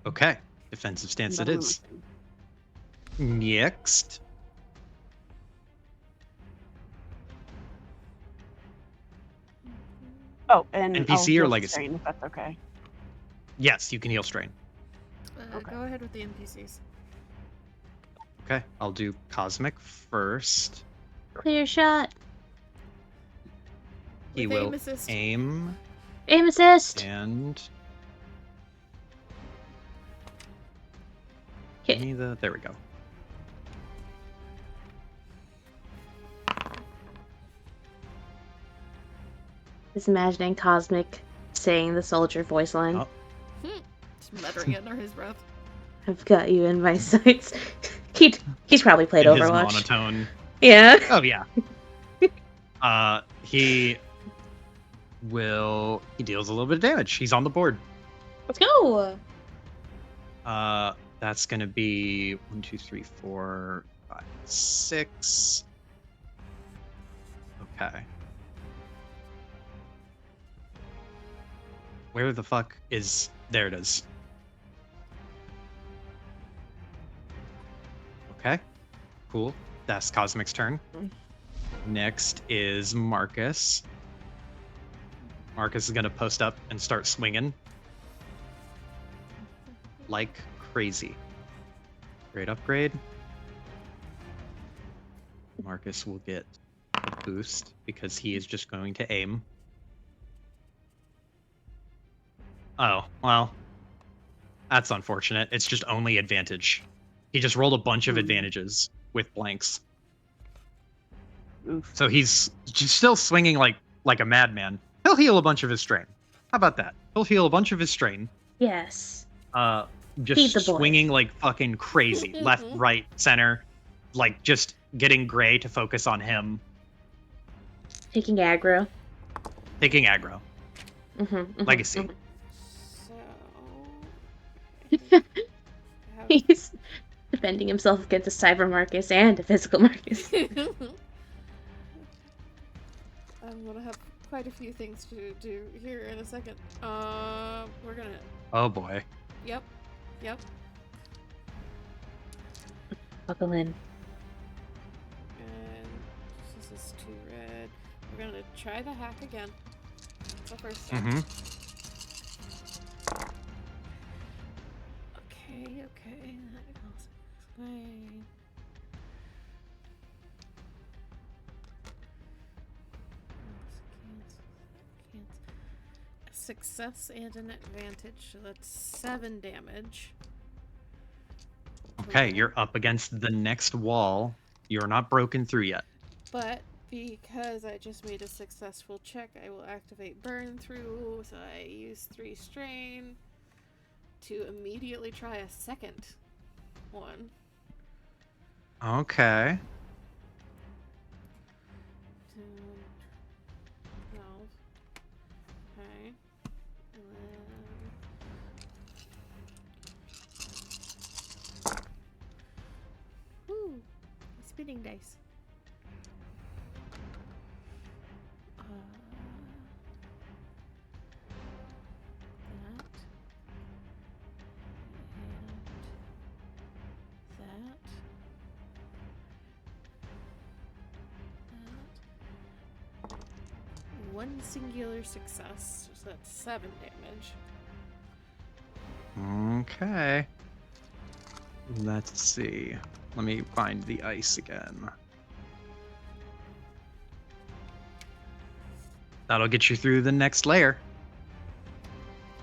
Okay. Defensive stance it is. Next. Oh, and I'll NPC or heal legacy? strain if that's okay. Yes, you can heal strain. Okay. Go ahead with the NPCs. Okay, I'll do cosmic first. Clear shot. He With will aim assist. aim Aim assist. and Hit. give me the. There we go. Just imagining Cosmic saying the soldier voice line. Oh. Just muttering it under his breath. I've got you in my sights. He's probably played In Overwatch. his monotone. Yeah. Oh yeah. He deals a little bit of damage. He's on the board. Let's go. That's gonna be 1, 2, 3, 4, 5, 6. Okay. Where the fuck is... There it is. Okay. Cool. That's Cosmic's turn. Next is Marcus. Marcus is gonna post up and start swinging. Like crazy. Great upgrade. Marcus will get a boost because he is just going to aim. Oh, well. That's unfortunate. It's just only advantage. He just rolled a bunch of advantages with blanks. Oof. So he's just still swinging like a madman. He'll heal a bunch of his strain. How about that? He'll heal a bunch of his strain. Yes. Feed the Just boy. swinging like fucking crazy. Left, right, center. Like just getting Gray to focus on him. Taking aggro. Taking aggro. Legacy. So. I think I have- He's defending himself against a cyber Marcus and a physical Marcus. I'm gonna have quite a few things to do here in a second. We're gonna. Oh boy. Yep. Buckle in. And this is 2 red. We're gonna try the hack again. That's the first time. Mm-hmm. Okay. That goes this way. A success and an advantage, so that's 7 damage. Okay, you're up against the next wall. You're not broken through yet. But because I just made a successful check, I will activate burn through. So I use 3 strain to immediately try a second one. Okay. 10, 12. Okay. And then. Woo! Spinning dice. One singular success, so that's 7 damage. Okay. Let's see. Let me find the ice again. That'll get you through the next layer.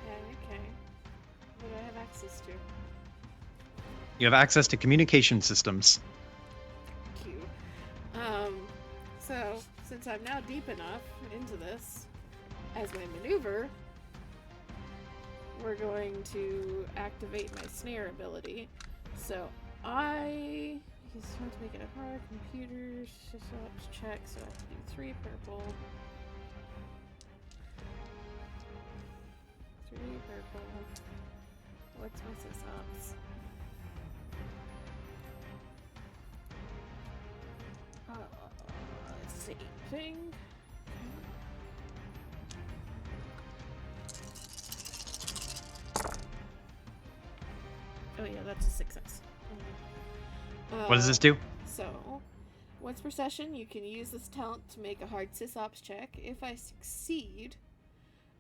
Okay. What do I have access to? You have access to communication systems. Cute. So since I'm now deep enough into this, as my maneuver, we're going to activate my snare ability. So he's trying to make it a hard computer sysops check, so I have to do 3 purple. 3 purple. What's my sysops? Same thing. Oh yeah, that's a success. What does this do? So, once per session, you can use this talent to make a hard sysops check. If I succeed,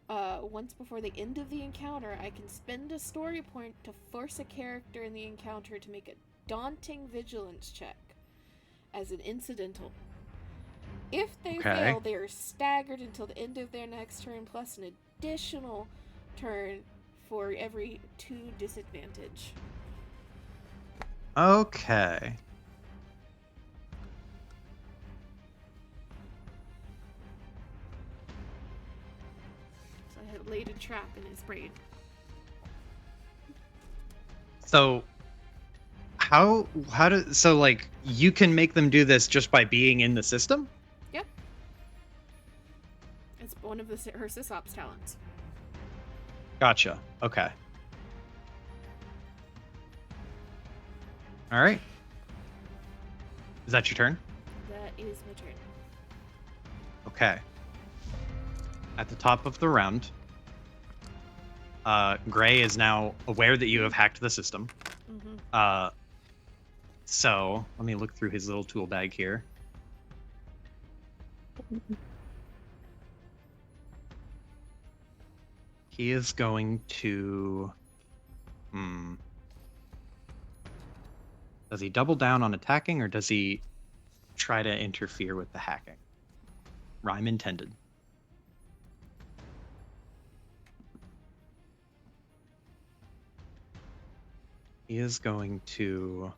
once before the end of the encounter, I can spend a story point to force a character in the encounter to make a daunting vigilance check as an incidental. If they fail, they are staggered until the end of their next turn, plus an additional turn for every 2 disadvantage. Okay. So I had laid a trap in his brain. So how so like you can make them do this just by being in the system? Yep. It's one of her sysops talents. Gotcha. Okay. All right. Is that your turn? That is my turn. Okay. At the top of the round, Gray is now aware that you have hacked the system. Mm-hmm. So let me look through his little tool bag here. He is going to... Does he double down on attacking, or does he try to interfere with the hacking? Rhyme intended. He is going to...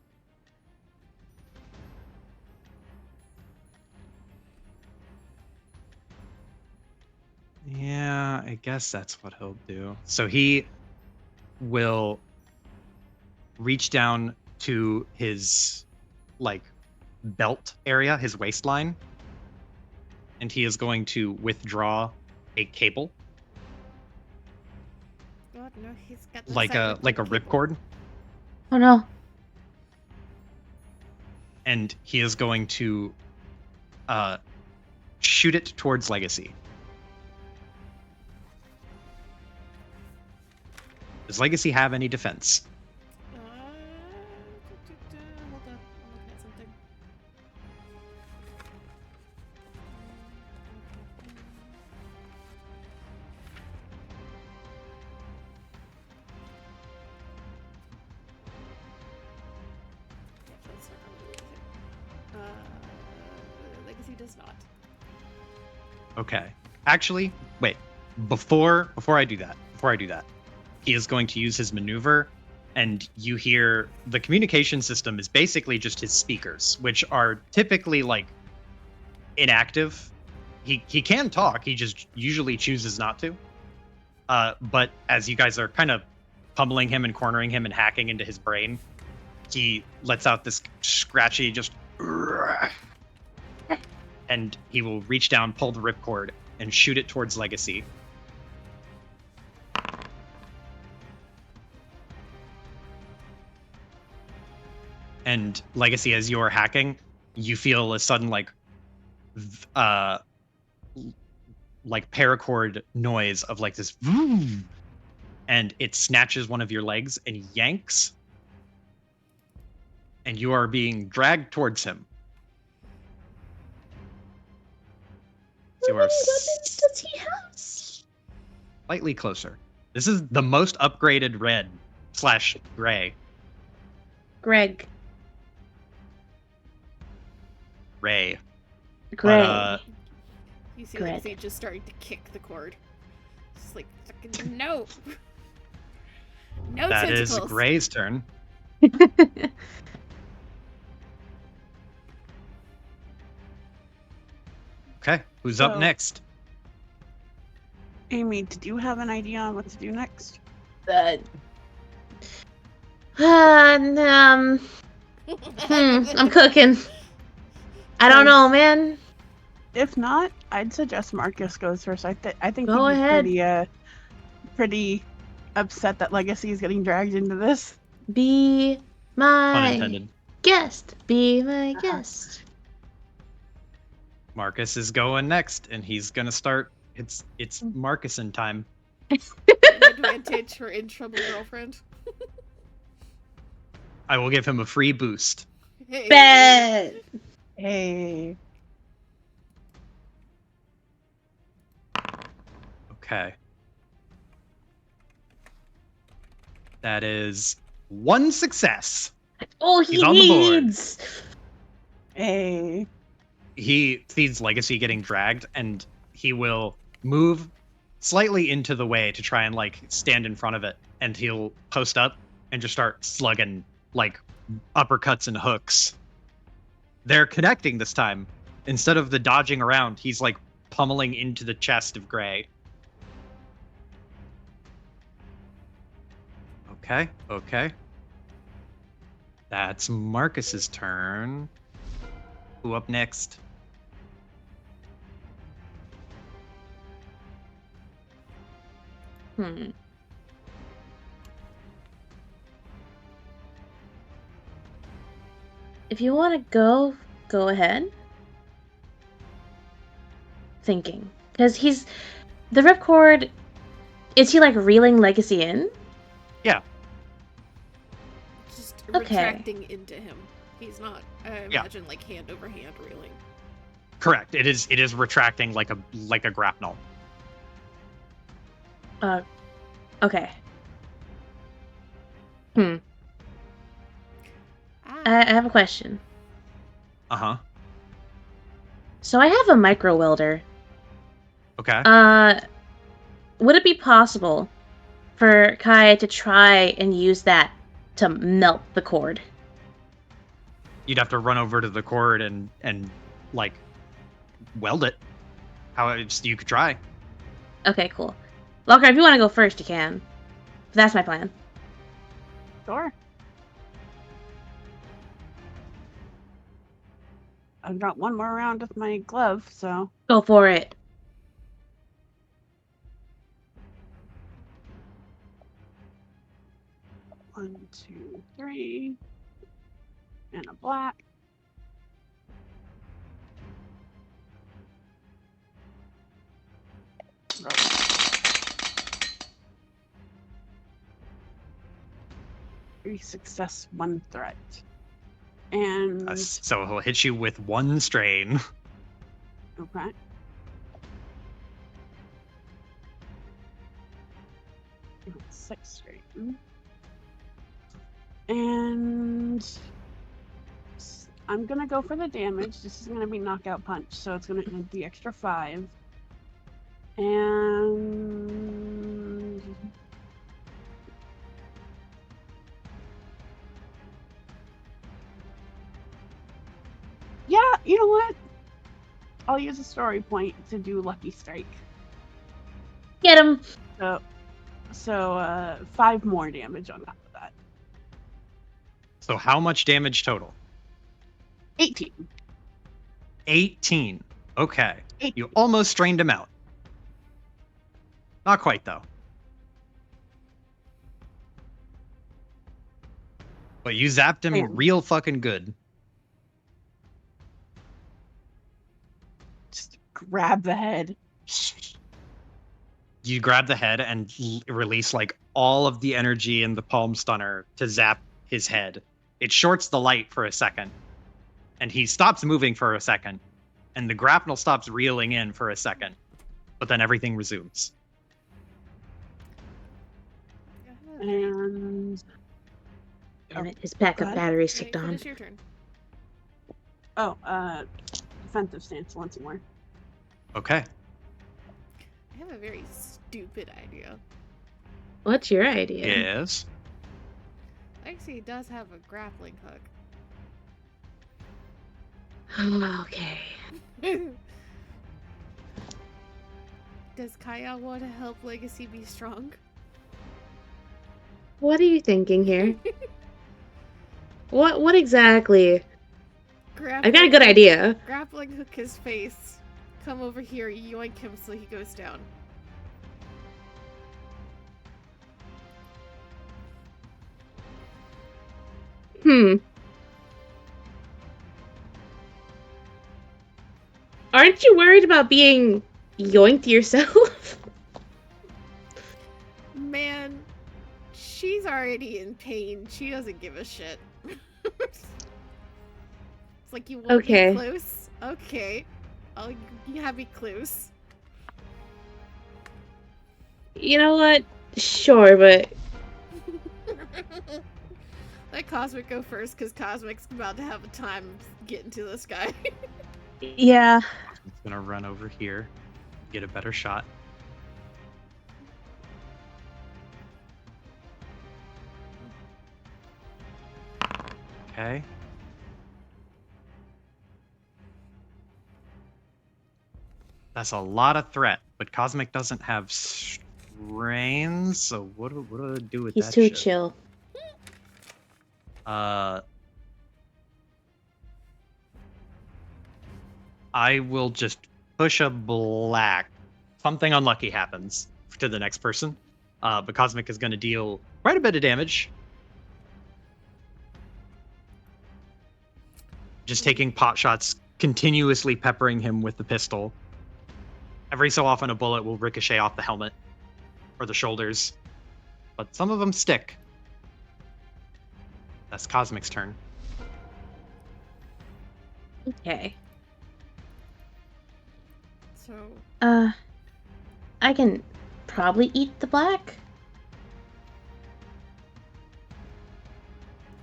Yeah, I guess that's what he'll do. So he will reach down to his, like, belt area, his waistline, and he is going to withdraw a cable, God, no, he's got the like a ripcord, Oh no. and he is going to shoot it towards Legacy. Does Legacy have any defense? Hold on, I'm looking at something. Yeah, that's not gonna do anything. Legacy does not. Okay. Actually, wait. Before I do that, he is going to use his maneuver, and you hear the communication system is basically just his speakers, which are typically like inactive. He can talk, he just usually chooses not to. But as you guys are kind of pummeling him and cornering him and hacking into his brain, he lets out this scratchy just, and he will reach down, pull the ripcord, and shoot it towards Legacy. And Legacy, as you're hacking, you feel a sudden like paracord noise of like this, and it snatches one of your legs and yanks, and you are being dragged towards him. So you are How many weapons does he have? slightly closer. This is the most upgraded red / gray. Greg. Ray. Greg. You see Greg. Legacy just starting to kick the cord. Just like, fucking no. No That tentacles. is Gray's turn. Okay, who's up So- next? Amy, did you have an idea on what to do next? I'm cooking. I don't know, man. If not, I'd suggest Marcus goes first. I think Go he'd be ahead. pretty upset that Legacy is getting dragged into this. Be my Unintended. guest. Be my guest. Marcus is going next, and he's gonna start. It's Marcus in time. Advantage for in trouble girlfriend. I will give him a free boost. Hey. Bet. Hey. Okay. That is 1 success. Oh, he He's on the board. needs. Hey. He sees Legacy getting dragged, and he will move slightly into the way to try and like stand in front of it, and he'll post up and just start slugging like uppercuts and hooks. They're connecting this time. Instead of the dodging around, he's like pummeling into the chest of Gray. Okay. That's Marcus's turn. Who up next? If you want to go ahead. Thinking. Because the ripcord, is he like reeling Legacy in? Yeah. Just Okay. retracting into him. He's not, I imagine, like hand over hand reeling. Correct. It is retracting like a grapnel. Okay. Ah, I have a question. Uh-huh. So I have a micro welder. Okay. Would it be possible for Kai to try and use that to melt the cord? You'd have to run over to the cord and like weld it. You could try. Okay, cool. Locker, if you want to go first, you can. That's my plan. Sure. I've got one more round with my glove, so Go for it. one, two, three, and a black. Three success, one threat. And So he'll hit you with 1 strain. okay. Six straight. And I'm gonna go for the damage. This is gonna be knockout punch, so it's gonna add the extra 5. And yeah, you know what? I'll use a story point to do Lucky Strike. Get him. So 5 more damage on top of that. So how much damage total? 18. 18. Okay. 18. You almost strained him out. Not quite, though. But you zapped him Damn. real fucking good. Just grab the head. You grab the head and release like all of the energy in the palm stunner to zap his head. It shorts the light for a second, and he stops moving for a second, and the grapnel stops reeling in for a second, but then everything resumes. And Damn it, his backup ahead. battery's Alright, kicked on. finish your turn. defensive stance once more. Okay. I have a very stupid idea. What's your idea? Yes. Lexi does have a grappling hook. Okay. Does Kaya want to help Legacy be strong? What are you thinking here? What exactly? I got a good idea. Grappling hook his face. Come over here, yoink him so he goes down. Aren't you worried about being yoinked yourself? Man, she's already in pain. She doesn't give a shit. It's like, you want Okay. me close? Okay. You have me close. You know what? Sure, but Let Cosmic go first, because Cosmic's about to have a time getting to this guy. yeah. I'm gonna run over here, get a better shot. Okay. That's a lot of threat, but Cosmic doesn't have strains, so what do I do with He's that too shit? chill. I will just push a black. Something unlucky happens to the next person, but Cosmic is going to deal quite a bit of damage. Just taking pot shots, continuously peppering him with the pistol. Every so often, a bullet will ricochet off the helmet or the shoulders, but some of them stick. That's Cosmic's turn. Okay. So, I can probably eat the black.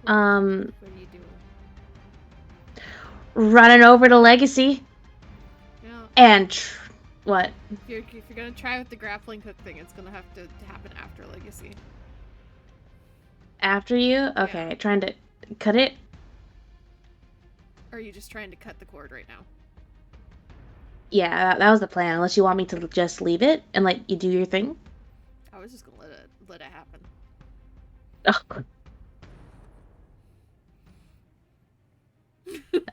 what are you doing? Running over to Legacy Yeah, and what? if you're gonna try with the grappling hook thing, it's gonna have to happen after Legacy. After you? Okay, trying to cut it. Or are you just trying to cut the cord right now? Yeah, that was the plan. Unless you want me to just leave it and let you do your thing. I was just gonna let it happen. Oh.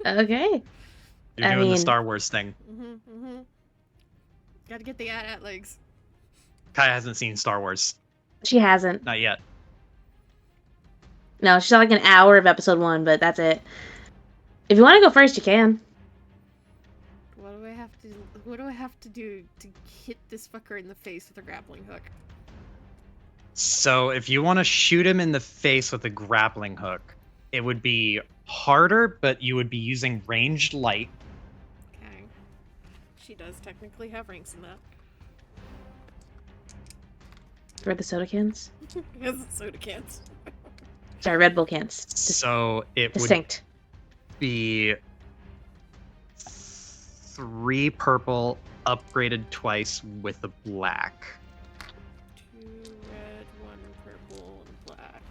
Okay. You're I doing the mean- Star Wars thing. Gotta get the at legs. Kaya hasn't seen Star Wars. She hasn't. Not yet. No, she's like an hour of episode 1, but that's it. If you want to go first, you can. What do I have to do to hit this fucker in the face with a grappling hook? So if you want to shoot him in the face with a grappling hook, it would be harder, but you would be using ranged light. Okay. She does technically have ranks in that. For the soda cans. Because it's soda cans. Sorry, Red Bull cans. So it would Distinct. be 3 purple upgraded twice with a black. 2 red, 1 purple, and black.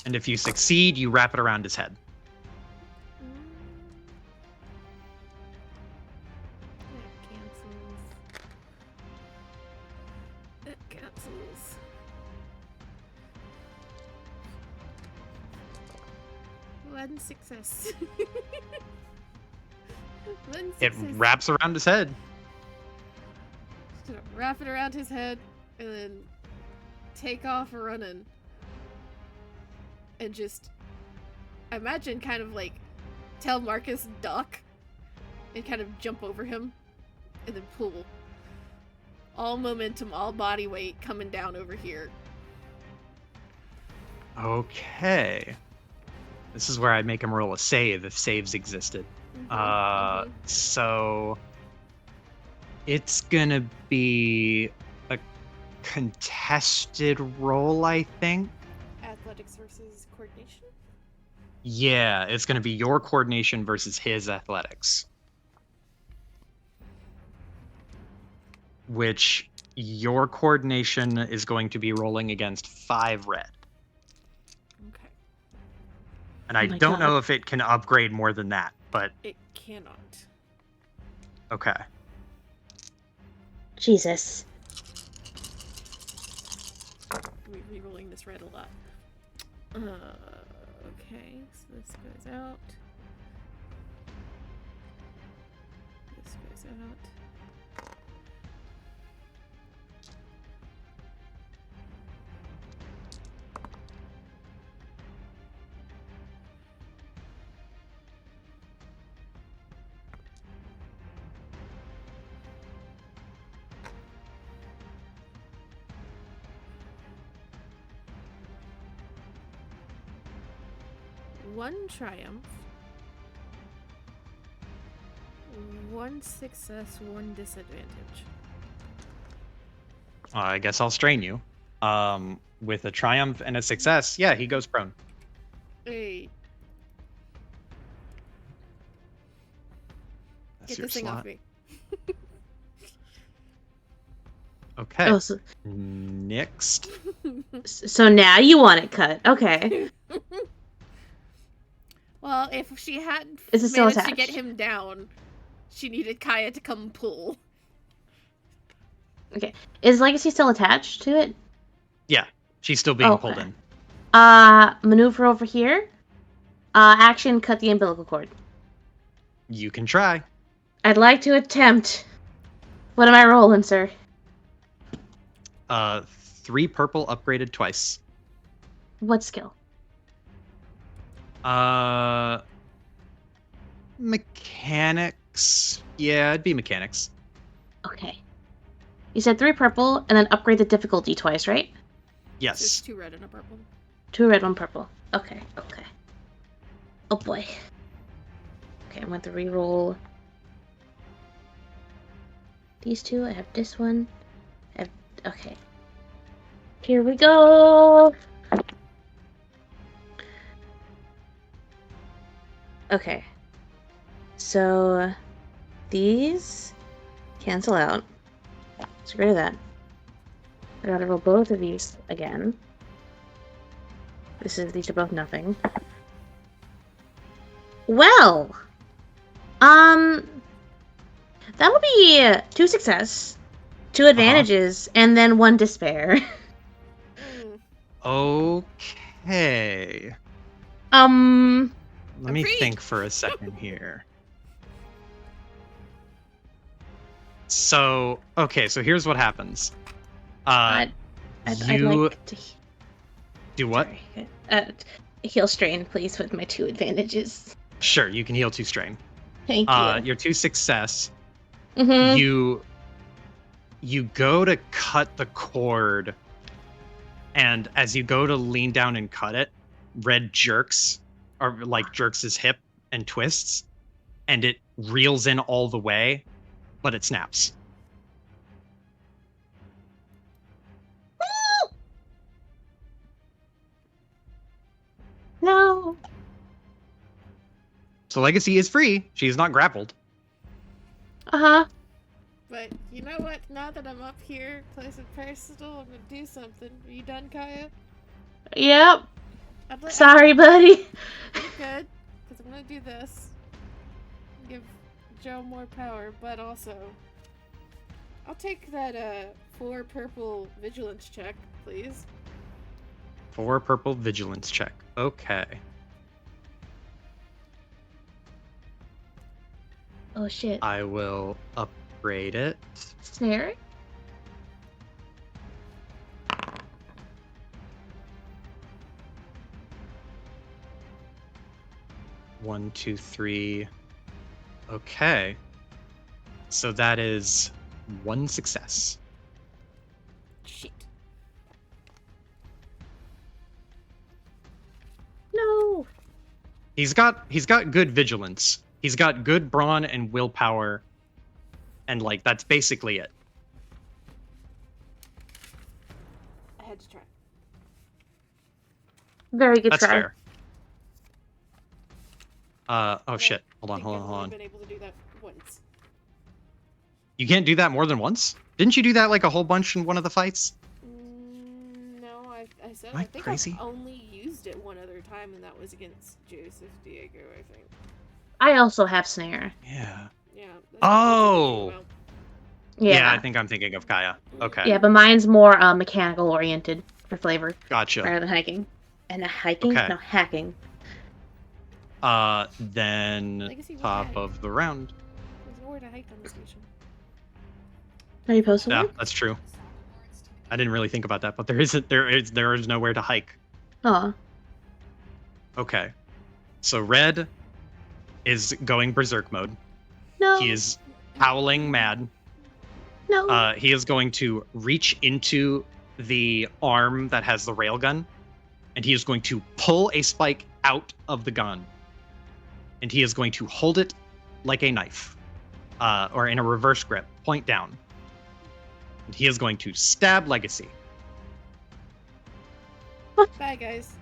And if you succeed, you wrap it around his head. That cancels. 1 success. One It success. wraps around his head. Just gonna wrap it around his head and then take off running. And just imagine kind of like tell Marcus duck and kind of jump over him and then pull. All momentum, all body weight coming down over here. Okay. This is where I make him roll a save if saves existed. So it's gonna be a contested roll, I think. Athletics versus coordination? Yeah, it's going to be your coordination versus his athletics. Which your coordination is going to be rolling against 5 red. Okay. And Oh I my don't God. know if it can upgrade more than that, but It cannot. okay. Jesus. We're re-rolling this red a lot. Okay, so this goes out. This goes out. One triumph, 1 success, 1 disadvantage. I guess I'll strain you. With a triumph and a success, yeah, he goes prone. Hey, That's get your this thing slot. off me. Okay. Oh, so, Next. so now you want it cut. Okay. Well, if she hadn't Is it still managed to get attached? him down, she needed Kaya to come pull. Okay. Is Legacy still attached to it? Yeah, she's still being Okay. pulled in. Maneuver over here. Action, cut the umbilical cord. You can try. I'd like to attempt. What am I rolling, sir? 3 purple upgraded twice. What skill? Mechanics. Yeah, it'd be mechanics. Okay. You said 3 purple, and then upgrade the difficulty twice, right? Yes. There's 2 red and a purple. 2 red, 1 purple. Okay, okay. Oh boy. Okay, I'm going to reroll these 2. I have this one. Okay. Here we go! Okay. So, these cancel out. Let's get rid of that. I gotta roll both of these again. These are both nothing. Well! That would be 2 success, 2 advantages, and then 1 despair. Okay. Let me Agreed. think for a second here. So, okay, so here's what happens. I'd You like to do what? sorry. Heal strain, please, with my 2 advantages. Sure, you can heal 2 strain. Thank you. Your 2 success. Mm-hmm. You go to cut the cord, and as you go to lean down and cut it, Red jerks his hip and twists, and it reels in all the way, but it snaps. No. So Legacy is free. She's not grappled. Uh-huh. But you know what? Now that I'm up here, close and personal, I'm gonna do something. Are you done, Kaya? Yep. I'd Sorry, buddy. You're good, because I'm gonna do this. Give Joe more power, but also... I'll take that, 4 purple vigilance check, please. 4 purple vigilance check. Okay. Oh, shit. I will upgrade it. Snare? One, two, three. Okay. So that is 1 success. Shit. No. He's got good vigilance. He's got good brawn and willpower. And like that's basically it. had to try. Very good That's try. fair. Oh shit. Hold on, I think hold I've on, only hold on. been able to do that once. You can't do that more than once? Didn't you do that like a whole bunch in one of the fights? No, I said Am I I think crazy? I've only used it one other time, and that was against Joseph Diego, I think. I also have snare. Yeah. Yeah. That's Oh! Yeah, I Yeah. think I'm thinking of Kaya. Okay. Yeah, but mine's more mechanical oriented for flavor Gotcha. rather than hiking. And hiking? Okay. No, hacking. Then Legacy, what the top heck? of the round. There's nowhere to hike on this mission. Are you posting Yeah, one? that's true. I didn't really think about that, but there is nowhere to hike. Oh. Okay. So Red is going berserk mode. No. He is howling mad. No. He is going to reach into the arm that has the railgun, and he is going to pull a spike out of the gun. And he is going to hold it like a knife, or in a reverse grip, point down. And he is going to stab Legacy. Bye, guys.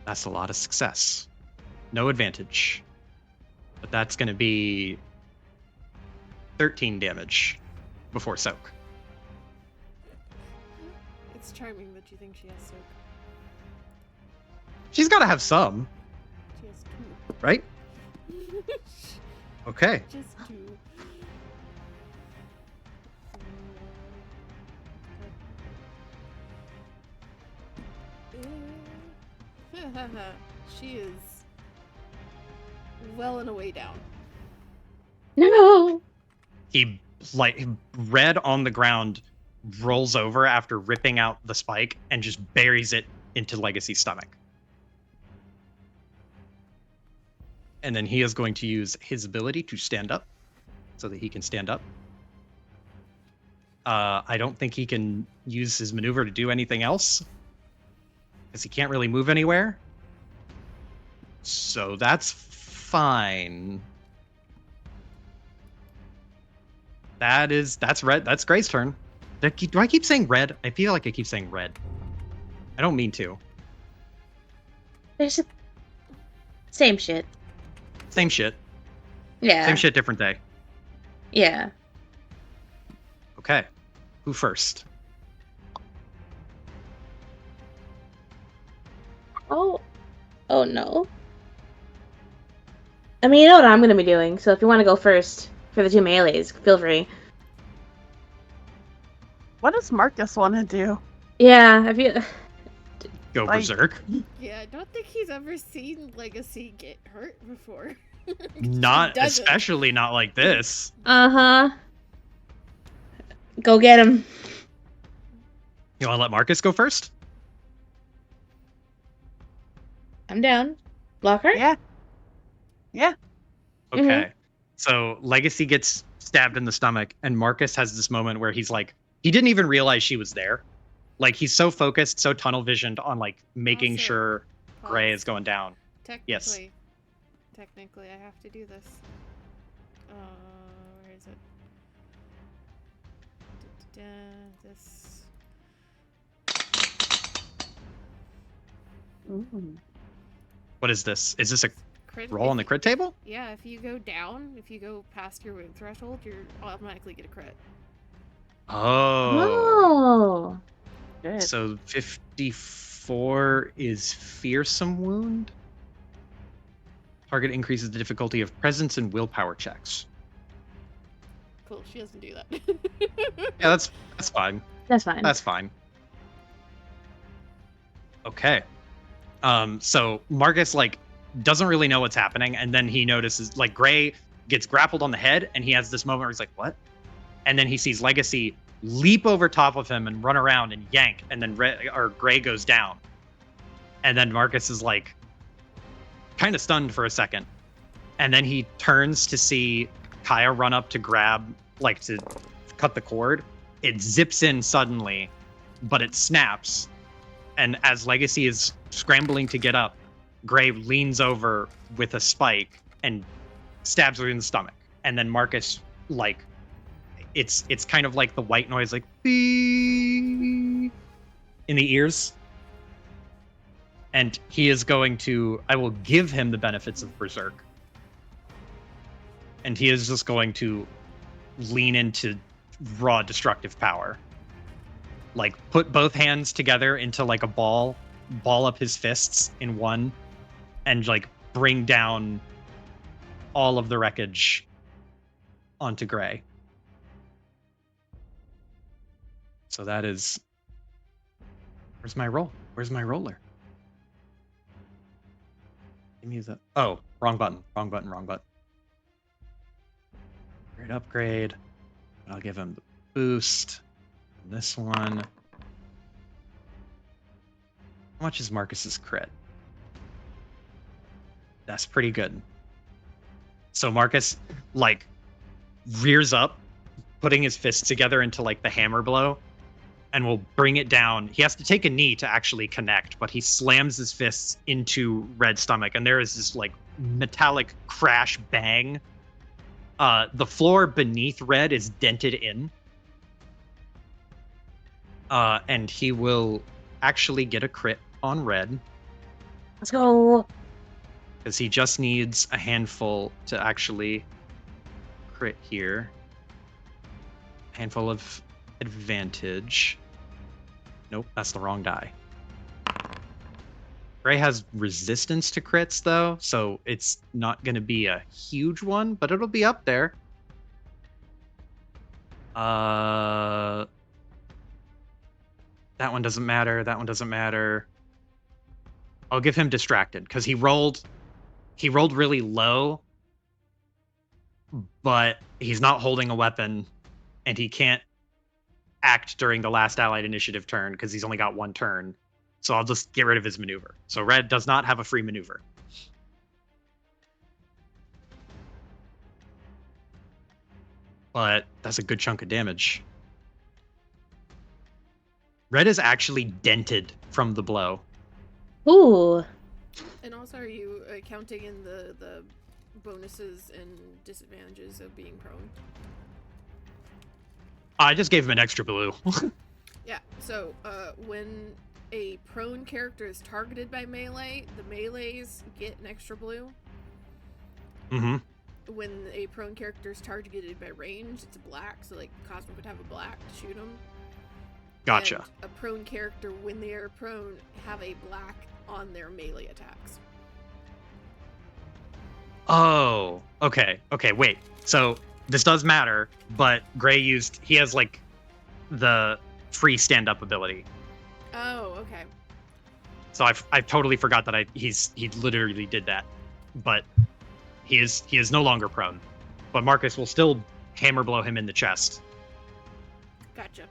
That's a lot of success. No advantage. But that's going to be 13 damage before soak. It's charming that you think she has soak. She's got to have some, She has right? 2. Okay. Just 2. She is well and away down. No. He, like, Red on the ground rolls over after ripping out the spike and just buries it into Legacy's stomach. And then he is going to use his ability to stand up so that he can stand up. I don't think he can use his maneuver to do anything else because he can't really move anywhere. So that's fine. That's Red. That's Gray's turn. Do I keep saying Red? I feel like I keep saying Red. I don't mean to. There's a... Same shit. Same shit. Yeah. Same shit, different day. Yeah. Okay. Who first? Oh. Oh no. I mean, you know what I'm gonna be doing, so if you want to go first for the 2 melees, feel free. What does Marcus want to do? Yeah, if you... Go Like- berserk. Yeah, I don't think he's ever seen Legacy get hurt before. Not She doesn't. especially not like this. Uh-huh. Go get him. You want to let Marcus go first? I'm down. Lockhart? Yeah. Yeah. Okay. Mhm. So Legacy gets stabbed in the stomach, and Marcus has this moment where he's like, he didn't even realize she was there. Like, he's so focused, so tunnel visioned on like making Also, sure Gray Pause. is going down. Technically, technically, I have to do this. Where is it? This. Ooh. What is this? Is this a Crit, roll on the crit table? Yeah, if you go down, if you go past your wound threshold, you automatically get a crit. Oh. Oh. Good. So 54 is fearsome wound. Target increases the difficulty of presence and willpower checks. Cool, she doesn't do that. Yeah, that's fine. That's fine. That's fine. Okay. So Marcus like doesn't really know what's happening, and then he notices like Gray gets grappled on the head, and he has this moment where he's like, "What?" And then he sees Legacy leap over top of him and run around and yank, and then Gray goes down. And then Marcus is like kind of stunned for a second. And then he turns to see Kaya run up to grab, like to cut the cord. It zips in suddenly, but it snaps. And as Legacy is scrambling to get up, Gray leans over with a spike and stabs her in the stomach. And then Marcus, like, it's kind of like the white noise, like, beep in the ears. And he is going to, I will give him the benefits of Berserk. And he is just going to lean into raw destructive power. Like, put both hands together into like a ball up his fists in one, and like bring down all of the wreckage onto Gray. So that is... Where's my roll? Where's my roller? Give me the... Oh, wrong button. Wrong button. Wrong button. Great upgrade. I'll give him the boost. And this one. How much is Marcus's crit? That's pretty good. So Marcus, like, rears up, putting his fists together into, like, the hammer blow, and will bring it down. He has to take a knee to actually connect, but he slams his fists into Red's stomach, and there is this, like, metallic crash bang. The floor beneath Red is dented in. And he will actually get a crit on Red. Let's go. Because he just needs a handful to actually crit here. Handful of advantage. Nope, that's the wrong die. Gray has resistance to crits, though, so it's not going to be a huge one, but it'll be up there. That one doesn't matter. That one doesn't matter. I'll give him distracted, because he rolled really low, but he's not holding a weapon, and he can't act during the last allied initiative turn because he's only got one turn. So I'll just get rid of his maneuver. So Red does not have a free maneuver. But that's a good chunk of damage. Red is actually dented from the blow. Ooh. And also, are you counting in the bonuses and disadvantages of being prone? I just gave him an extra blue. Yeah, so when a prone character is targeted by melee, the melees get an extra blue. Mm-hmm. When a prone character is targeted by range, it's a black, so like Cosmo could have a black to shoot him. Gotcha. And a prone character, when they are prone, have a black on their melee attacks. Oh, okay. Okay, wait. So this does matter, but Gray he has like the free stand-up ability. Oh, okay. So I totally forgot that he literally did that. But he is no longer prone. But Marcus will still hammer blow him in the chest. Gotcha.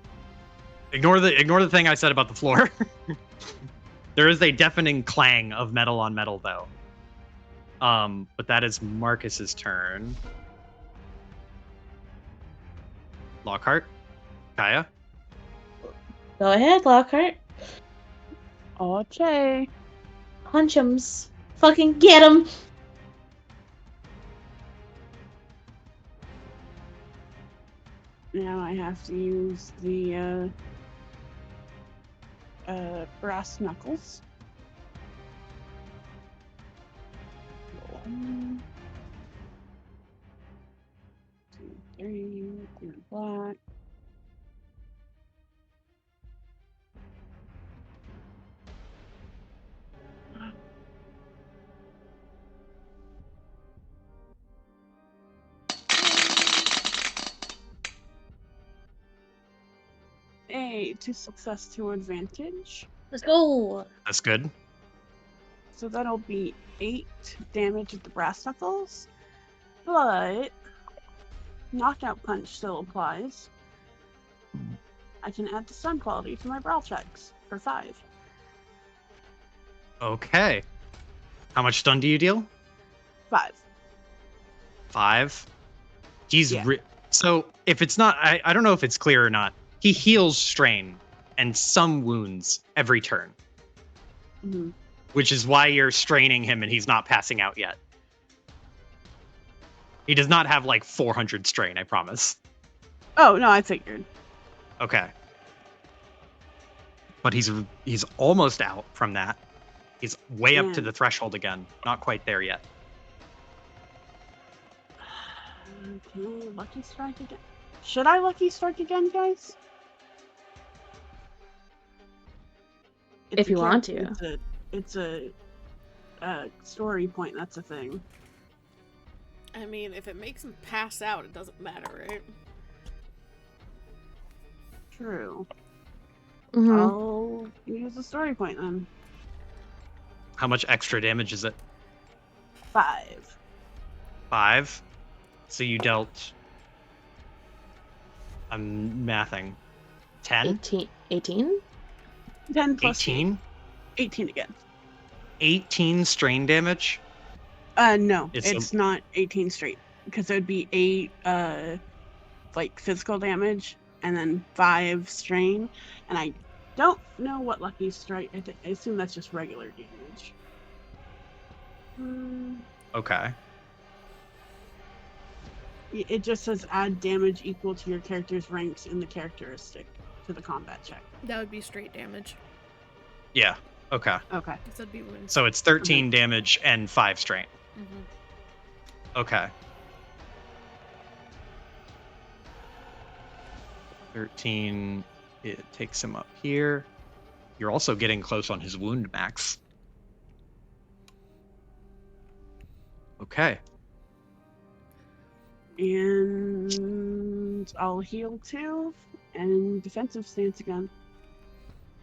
Ignore the thing I said about the floor. There is a deafening clang of metal on metal, though. But that is Marcus's turn. Lockhart? Kaya? Go ahead, Lockhart. Okay. Punch'ems. Fucking get him. Now I have to use the brass knuckles. 1, 2, 3, black. Hey, 2 success, 2 advantage. Let's go. That's good. So that'll be 8 damage with the brass knuckles. But knockout punch still applies. I can add the stun quality to my brawl checks for 5. Okay. How much stun do you deal? 5. 5? He's Yeah. So if it's not, I don't know if it's clear or not. He heals strain and some wounds every turn. Mm-hmm. Which is why you're straining him and he's not passing out yet. He does not have like 400 strain, I promise. Oh, no, I figured. Okay. But he's almost out from that. He's way up to Man. the threshold again. Not quite there yet. Okay, Lucky Strike again. Should I Lucky Strike again, guys? If a you want character- It's a story point, that's a thing. I mean, if it makes him pass out, it doesn't matter, right? True. Mm-hmm. I'll use a story point then. How much extra damage is it? 5. 5. So you dealt. I'm mathing. 10? 18? 10 plus 18? 18 again. 18 strain damage? No, It's it's not 18 straight. Because it would be 8, like, physical damage, and then 5 strain. And I don't know what Lucky Strike... I assume that's just regular damage. Okay. It just says add damage equal to your character's ranks in the characteristic to the combat check. That would be straight damage. Yeah. Okay. Okay. So that'd be wounds. So it's 13 damage and 5 strain. Mm-hmm. Okay. 13. It takes him up here. You're also getting close on his wound max. Okay. And I'll heal 2 and defensive stance again.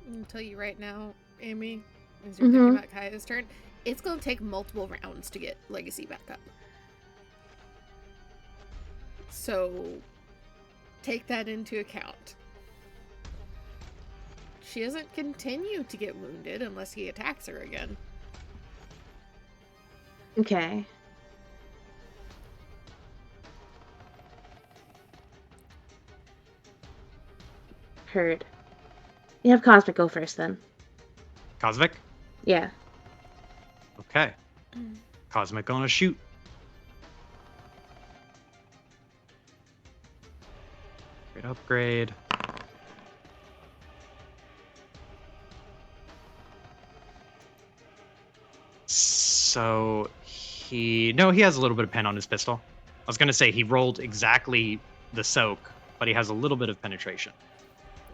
I'm gonna tell you right now, Amy, as you're thinking about Kaya's turn, it's gonna take multiple rounds to get Legacy back up. So take that into account. She doesn't continue to get wounded unless he attacks her again. Okay. Heard. You have Cosmic go first then. Cosmic? Yeah. Okay. Cosmic gonna shoot. Great upgrade. So he has a little bit of pen on his pistol. I was gonna say he rolled exactly the soak, but he has a little bit of penetration.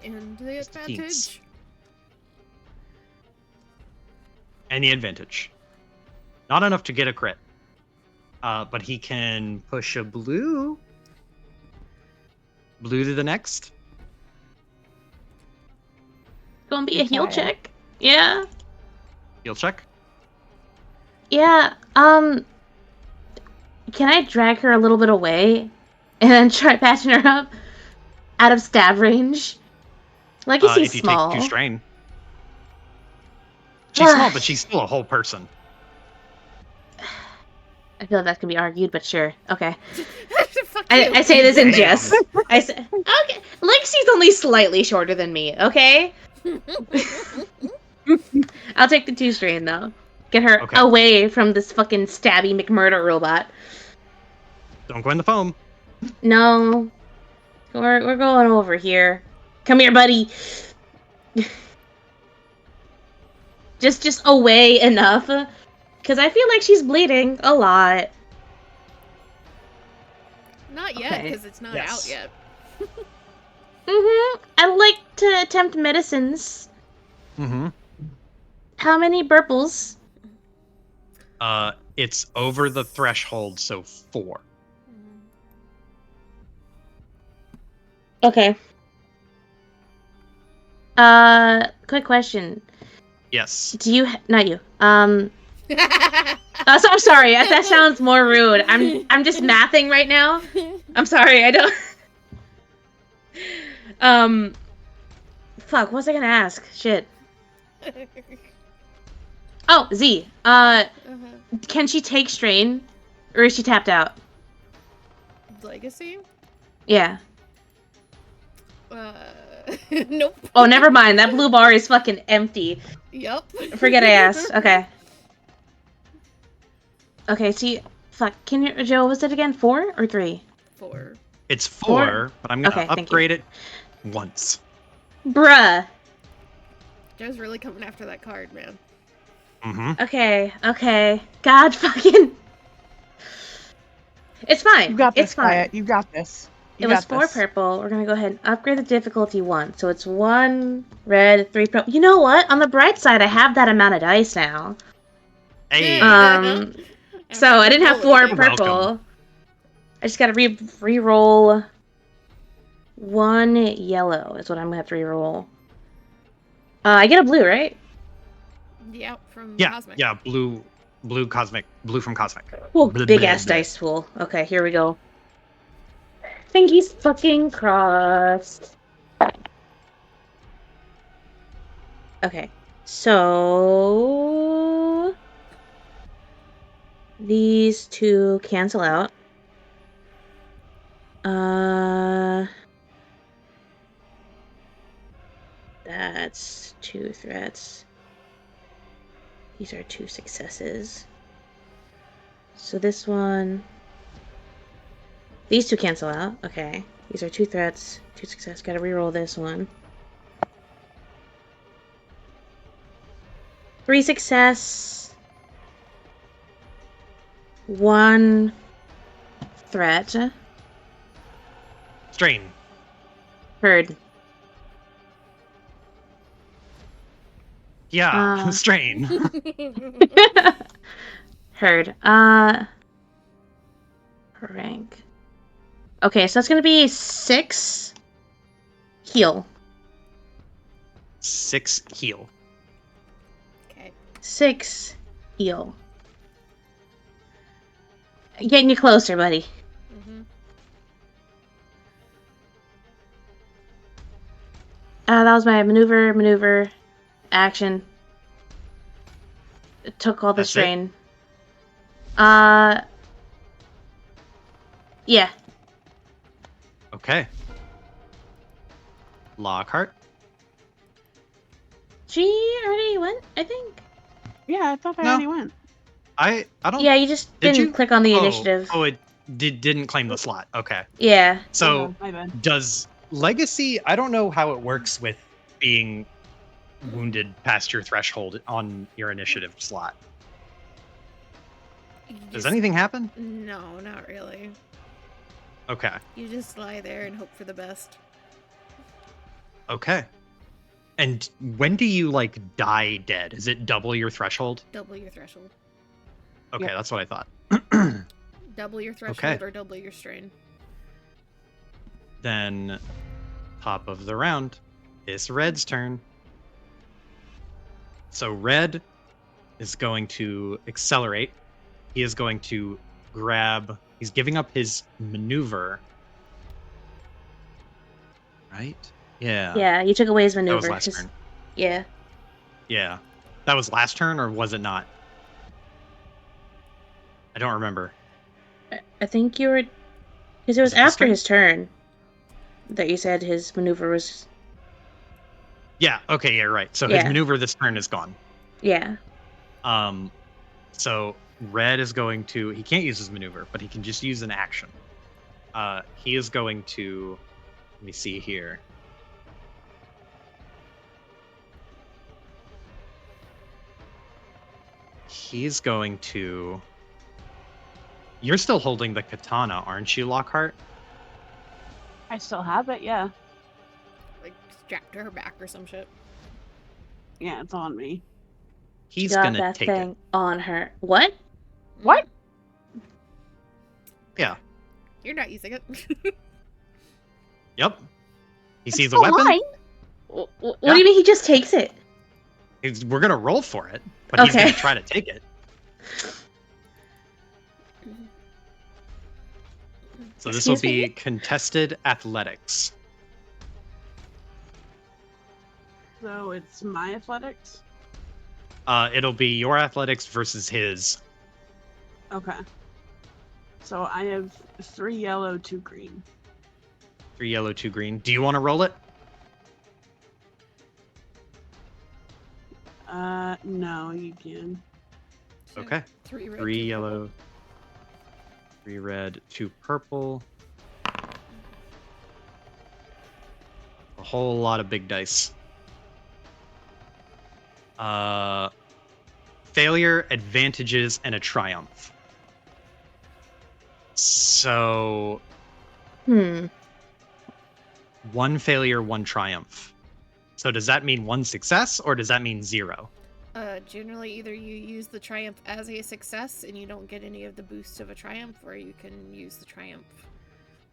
And the Just advantage. keeps. And the advantage. Not enough to get a crit. But he can push a blue. Blue to the next. Gonna be a heal Okay. check. Yeah. Heal check. Yeah. Can I drag her a little bit away and then try patching her up out of stab range? Legacy's If you small. take 2 strain. She's small, but she's still a whole person. I feel like that can be argued, but sure. Okay. Fuck I you. say this in Damn. jest. I say, okay. Lexi's only slightly shorter than me, okay? I'll take the 2 strain, though. Get her Okay. away from this fucking stabby McMurder robot. Don't go in the foam. No. We're going over here. Come here, buddy. just away enough. Because I feel like she's bleeding a lot. Not yet, Okay. because it's not Yes. out yet. I'd like to attempt medicines. Mm-hmm. How many burples? It's over the threshold, so 4. Okay. Quick question. Yes. Do you not you? So I'm sorry. That sounds more rude. I'm just mathing right now. I'm sorry. I don't. Fuck. What was I gonna ask? Shit. Oh, Z. Can she take strain, or is she tapped out? Legacy? Yeah. Nope. Oh, never mind. That blue bar is fucking empty. Yup. Forget I asked. Okay. Okay. See, fuck. Can you, Joe, was it again 4 or 3? 4. It's 4, but I'm gonna Okay, thank upgrade it once. Bruh. Joe's really coming after that card, man. Mm-hmm. Okay. God fucking. It's fine. You got this, It's fine. Wyatt. You got this. It was 4 purple. We're gonna go ahead and upgrade the difficulty 1. So it's 1 red, 3 purple. You know what? On the bright side, I have that amount of dice now. Hey. So I didn't have 4 You're purple. welcome. I just gotta re-roll 1 yellow is what I'm gonna have to re-roll. I get a blue, right? Yeah, from Yeah, Cosmic. yeah, blue from Cosmic. Oh, Blah, big blah, ass blah. dice pool. Okay, here we go. Fingies fucking crossed. Okay, so these 2 cancel out. That's 2 threats. These are 2 successes. So this one... These 2 cancel out. Okay. These are 2 threats, 2 success. Gotta reroll this one. 3 success. 1 threat. Strain. Heard. Yeah, strain. Heard. Rank. Okay, so that's gonna be 6 heal. 6 heal. Okay. 6 heal. Getting you closer, buddy. Mm-hmm. That was my maneuver, action. It took all the That's it? strain. Yeah. Okay. Lockhart. She already went, I think. Yeah, I thought I No. already went. I don't. Yeah, you just Did didn't you? click on the initiative. Oh, it didn't claim the slot. Okay. Yeah. So Okay, my bad. does Legacy? I don't know how it works with being wounded past your threshold on your initiative slot. Does anything happen? No, not really. Okay. You just lie there and hope for the best. Okay. And when do you like die dead? Is it double your threshold? Double your threshold. Okay, Yep. that's what I thought. Double your threshold Okay. or double your strain. Then, top of the round, it's Red's turn. So Red is going to accelerate. He is going to grab. He's giving up his maneuver. Right? Yeah. Yeah, you took away his That maneuver. was last 'cause- turn. Yeah. Yeah. That was last turn, or was it not? I don't remember. I think you were... Because it was Was it this after turn? his turn that you said his maneuver was... Yeah. Okay. Yeah. Right. So his Yeah. maneuver this turn is gone. Yeah. So Red is going to. He can't use his maneuver, but he can just use an action. He is going to. Let me see here. He's going to. You're still holding the katana, aren't you, Lockhart? I still have it, yeah. Like strapped to her back or some shit. Yeah, it's on me. He's Got gonna that take thing it. on her. What? What? Yeah. You're not using it. Yep. He It's sees a still weapon. mine. What do Yeah. you mean he just takes it? We're gonna roll for it, but he's Okay. gonna try to take it. So this will Excuse me? be contested athletics. So it's my athletics? It'll be your athletics versus his. Okay. So I have 3 yellow, 2 green. 3 yellow, 2 green. Do you want to roll it? No, you can. So Okay. 3 red, 3 2 yellow. 3 red, 2 purple. A whole lot of big dice. Failure, advantages, and a triumph. So 1 failure, 1 triumph. So does that mean 1 success, or does that mean 0? Generally, either you use the triumph as a success and you don't get any of the boosts of a triumph, or you can use the triumph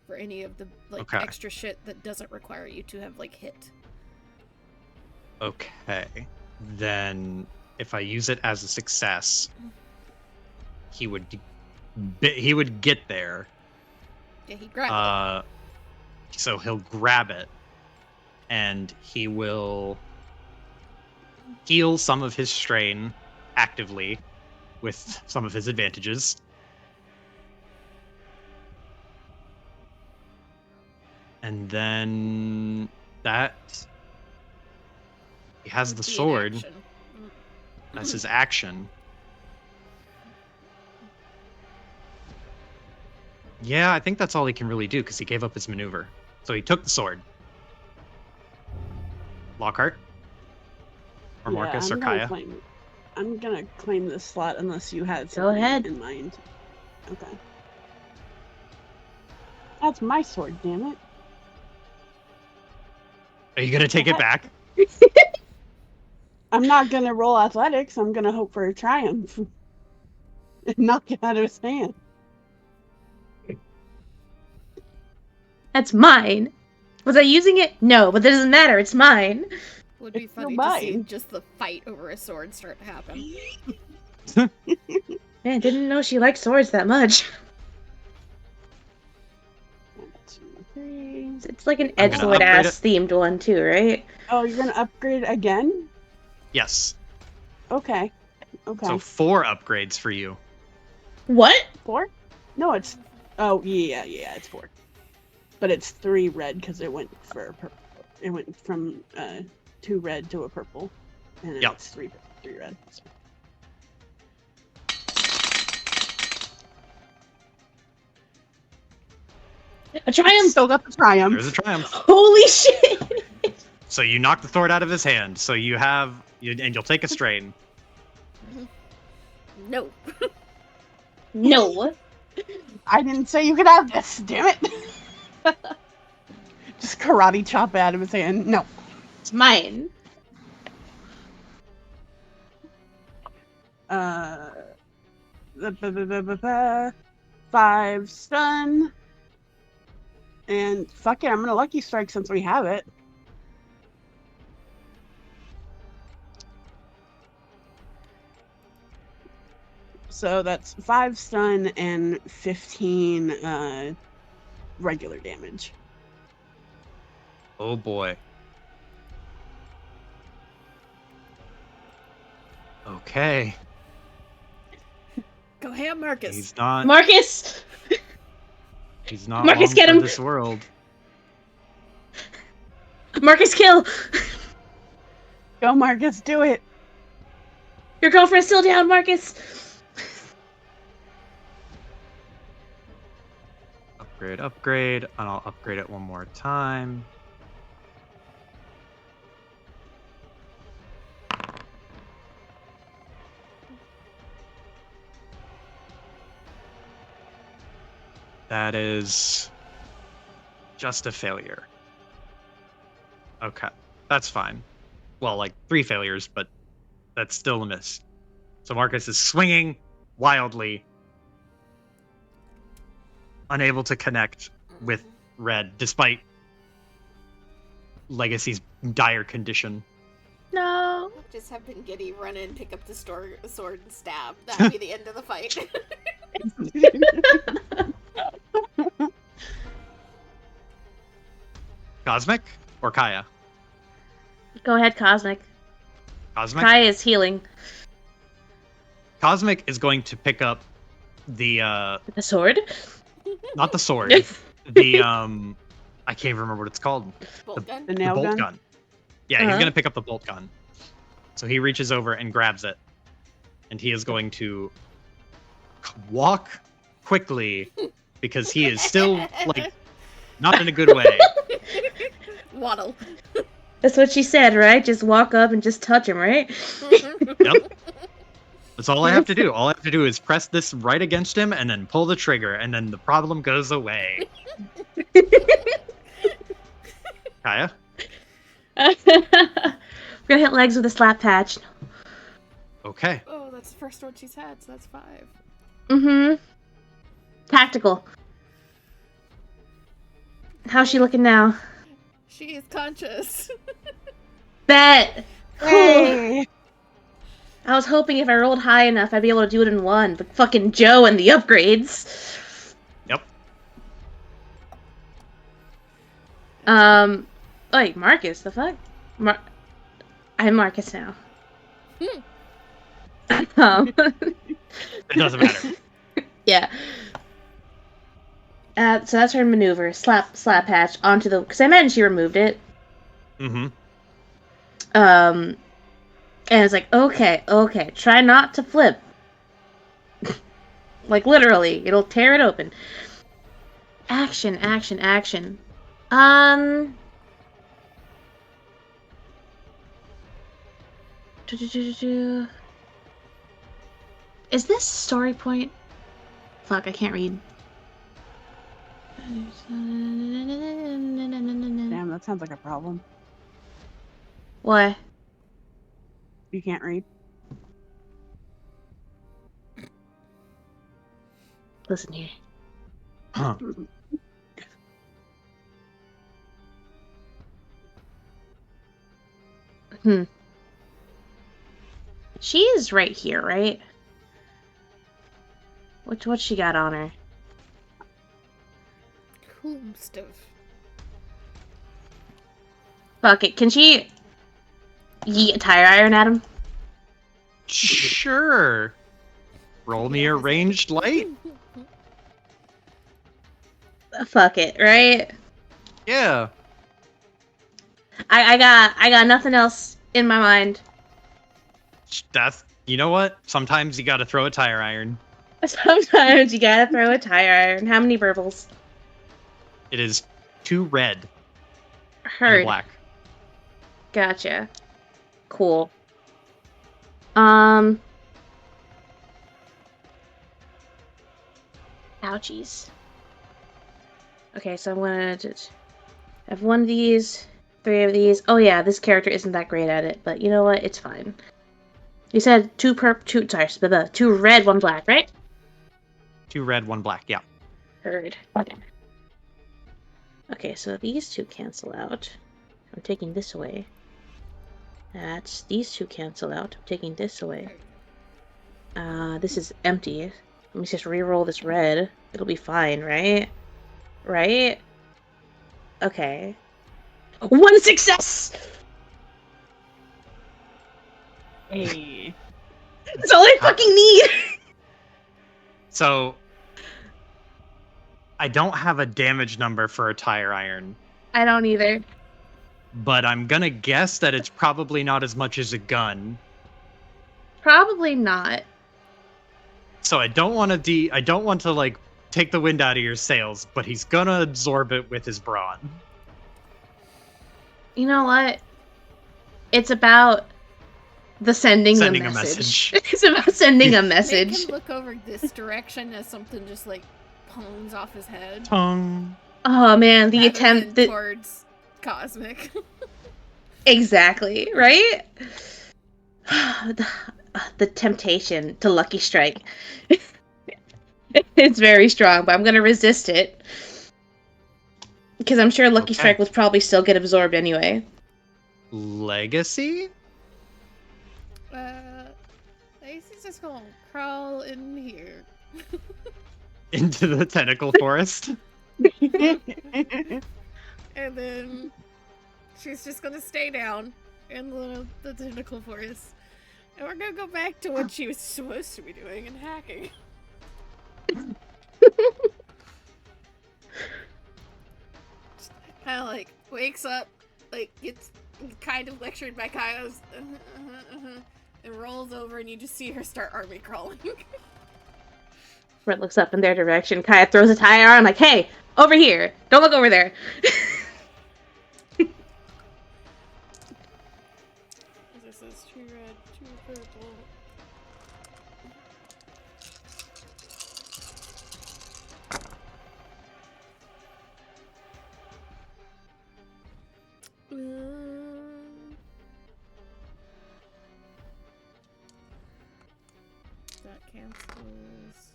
for any of the Okay. extra shit that doesn't require you to have hit. Okay. Then if I use it as a success, he would get there. Yeah, he grabbed it. So he'll grab it, and he will heal some of his strain actively with some of his advantages. And then that he has the Would be an sword. action. That's his action. Yeah, I think that's all he can really do because he gave up his maneuver. So he took the sword. Lockhart? Or Marcus or Kaya? I'm gonna claim this slot unless you had Go something ahead. in mind. Okay. That's my sword, damn it. Are you gonna take it back? I'm not gonna roll athletics, I'm gonna hope for a triumph. And knock it out of his hand. That's mine. Was I using it? No, but that doesn't matter. It's mine. Would be It's still funny to see mine. just the fight over a sword start to happen. Man, didn't know she liked swords that much. 1, 2, 3. It's like an I'm gonna edgelord upgrade ass themed one too, right? Oh, you're gonna upgrade again? Yes. Okay. Okay. So 4 upgrades for you. What? 4? No, it's. Oh, yeah, it's 4. But it's 3 red because it went for purple. It went from 2 red to a purple. And then Yep. it's 3 red. So. A triumph! Still got the triumph. There's a triumph. Holy shit! So you knock the sword out of his hand. So you have, and you'll take a strain. No. No. I didn't say you could have this, damn it. Just karate chop it out of his hand. No. It's mine. Uh, 5 stun. And fuck it, I'm gonna lucky strike since we have it. So that's 5 stun and 15 regular damage. Oh boy. Okay. Go ham, Marcus. He's not. Marcus! He's not Marcus, long get for him! this world. Marcus, kill! Go, Marcus, do it. Your girlfriend's still down, Marcus! Upgrade, and I'll upgrade it one more time. That is just a failure. Okay, that's fine. Well, like 3 failures, but that's still a miss. So Marcus is swinging wildly, unable to connect with Red, despite Legacy's dire condition. No. Just have Giddy run in, pick up the sword, and stab. That'd be the end of the fight. Cosmic or Kaya? Go ahead, Cosmic. Cosmic? Kai is healing. Cosmic is going to pick up the The sword? not the sword. The I can't even remember what it's called. Bolt gun. The The nail bolt gun. gun. Yeah, he's Uh-huh. gonna pick up the bolt gun. So he reaches over and grabs it. And he is going to walk quickly because he is still like not in a good way. Waddle. That's what she said, right? Just walk up and just touch him, right? Yep. That's all I have to do. All I have to do is press this right against him and then pull the trigger, and then the problem goes away. Kaya? We're gonna hit legs with a slap patch. Okay. Oh, that's the first one she's had, so that's 5. Mm-hmm. Tactical. How's she looking now? She is conscious. Bet! Hey. I was hoping if I rolled high enough, I'd be able to do it in one, but fucking Joe and the upgrades. Yep. Wait, Marcus, the fuck? I'm Marcus now. It doesn't matter. Yeah. So that's her maneuver. Slap patch onto the... Because I imagine she removed it. Mm-hmm. And it's like, okay, try not to flip. Like, literally, it'll tear it open. Action. Is this story point? Fuck, I can't read. Damn, that sounds like a problem. What? You can't read. Listen here. Huh. She is right here, right? What she got on her? Cool stuff. Fuck it. Can she yeet a tire iron at him? Sure. Roll me a ranged light. Fuck it, right? Yeah. I got nothing else in my mind. That's, you know what? Sometimes you gotta throw a tire iron. Sometimes you gotta throw a tire iron. How many verbals? It is 2 red and a Heard. black. Gotcha. Cool. Ouchies. Okay, so I'm gonna just have one of these, 3 of these. Oh yeah, this character isn't that great at it, but you know what? It's fine. You said 2 red, 1 black, right? 2 red, 1 black, yeah. Heard. Okay, so these 2 cancel out. I'm taking this away. These 2 cancel out. I'm taking this away. This is empty. Let me just re-roll this red. It'll be fine, right? Right? Okay. 1 success! Hey. That's all I fucking need! So, I don't have a damage number for a tire iron, I don't either. but I'm gonna guess that it's probably not as much as a gun. Probably not. So I don't want to like take the wind out of your sails, but he's gonna absorb it with his brawn. You know what? It's about the sending Sending a a message. message. It's about sending a Make message. him look over this direction as something just like phones off his head. Tongue. Oh man, the rather attempt than towards cosmic. Exactly, right? The temptation to Lucky Strike. It's very strong, but I'm gonna resist it. Because I'm sure Lucky Okay. Strike would probably still get absorbed anyway. Legacy? Lacey's just gonna crawl in here. Into the tentacle forest? And then she's just gonna stay down in the tentacle forest. And we're gonna go back to what she was supposed to be doing and hacking. Kind of like wakes up, like gets kind of lectured by Kaio's, and rolls over, and you just see her start army crawling. Red looks up in their direction. Kaya throws a tire on, like, hey, over here. Don't look over there. This is 2 red, 2 purple. That cancels.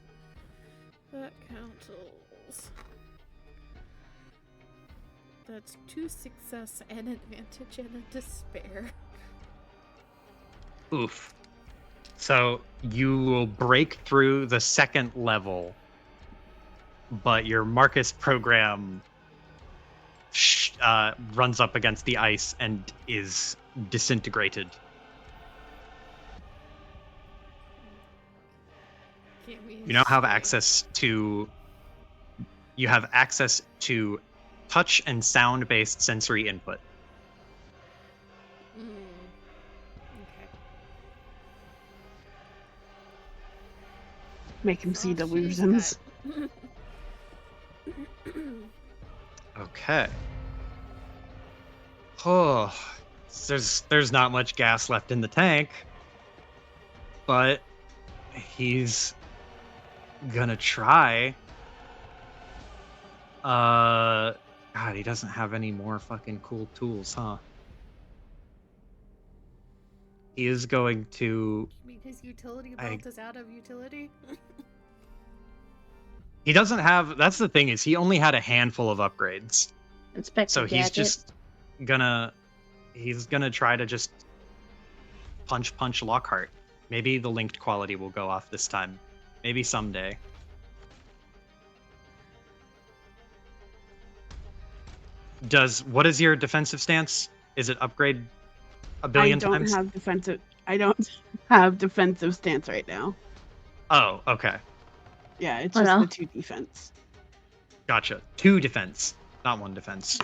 That cancels. That's 2 success, an advantage, and a despair. Oof. So you will break through the second level, but your Marcus program runs up against the ice and is disintegrated. Can't we You now have stay? access to touch and sound based sensory input. Okay. Make him see All she's delusions. got. Okay. Oh, there's not much gas left in the tank, but he's gonna try. God, he doesn't have any more fucking cool tools, huh? He is going to. You mean his utility I- belt is out of utility? He doesn't have. That's the thing, is he only had a handful of upgrades. Inspector So he's Gadget. just gonna try to just punch Lockhart. Maybe the linked quality will go off this time. Maybe someday. What is your defensive stance? Is it upgrade a billion times? I don't have defensive stance right now. Oh, okay. Yeah, it's Oh, just no? the 2 defense. Gotcha. 2 defense, not 1 defense.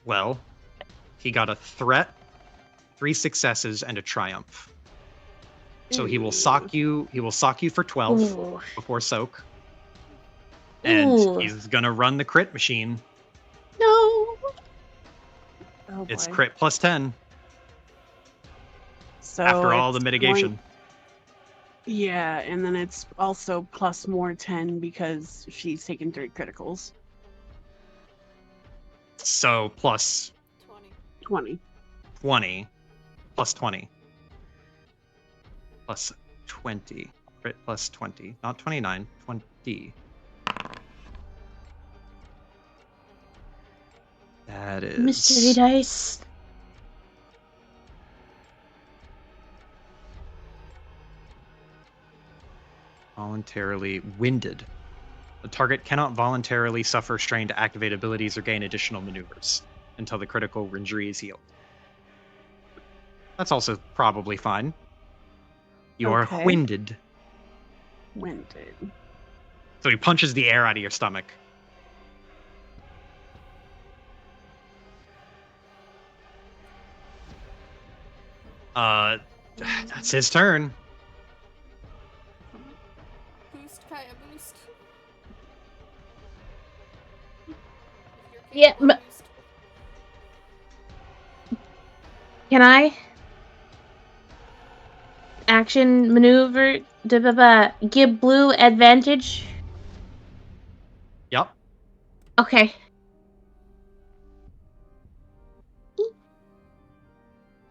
Well, he got a threat, 3 successes, and a triumph. So he will sock you. He will sock you for 12 Ooh. before soak, and Ooh. he's gonna run the crit machine. No. Oh, It's boy. crit plus 10 So after all it's the mitigation. Yeah, and then it's also plus more 10 because she's taken 3 criticals. So plus 20. 20. 20 plus 20 plus 20. Crit plus 20. Not 29, 20. That is Mystery dice. voluntarily winded. The target cannot voluntarily suffer strain to activate abilities or gain additional maneuvers until the critical injury is healed. That's also probably fine. You are Okay. winded. Winded. So he punches the air out of your stomach. That's his turn. Boost, Kaya, boost. If you're Yeah, capable, but- boost. Can I action maneuver? Give blue advantage? Yep. Okay.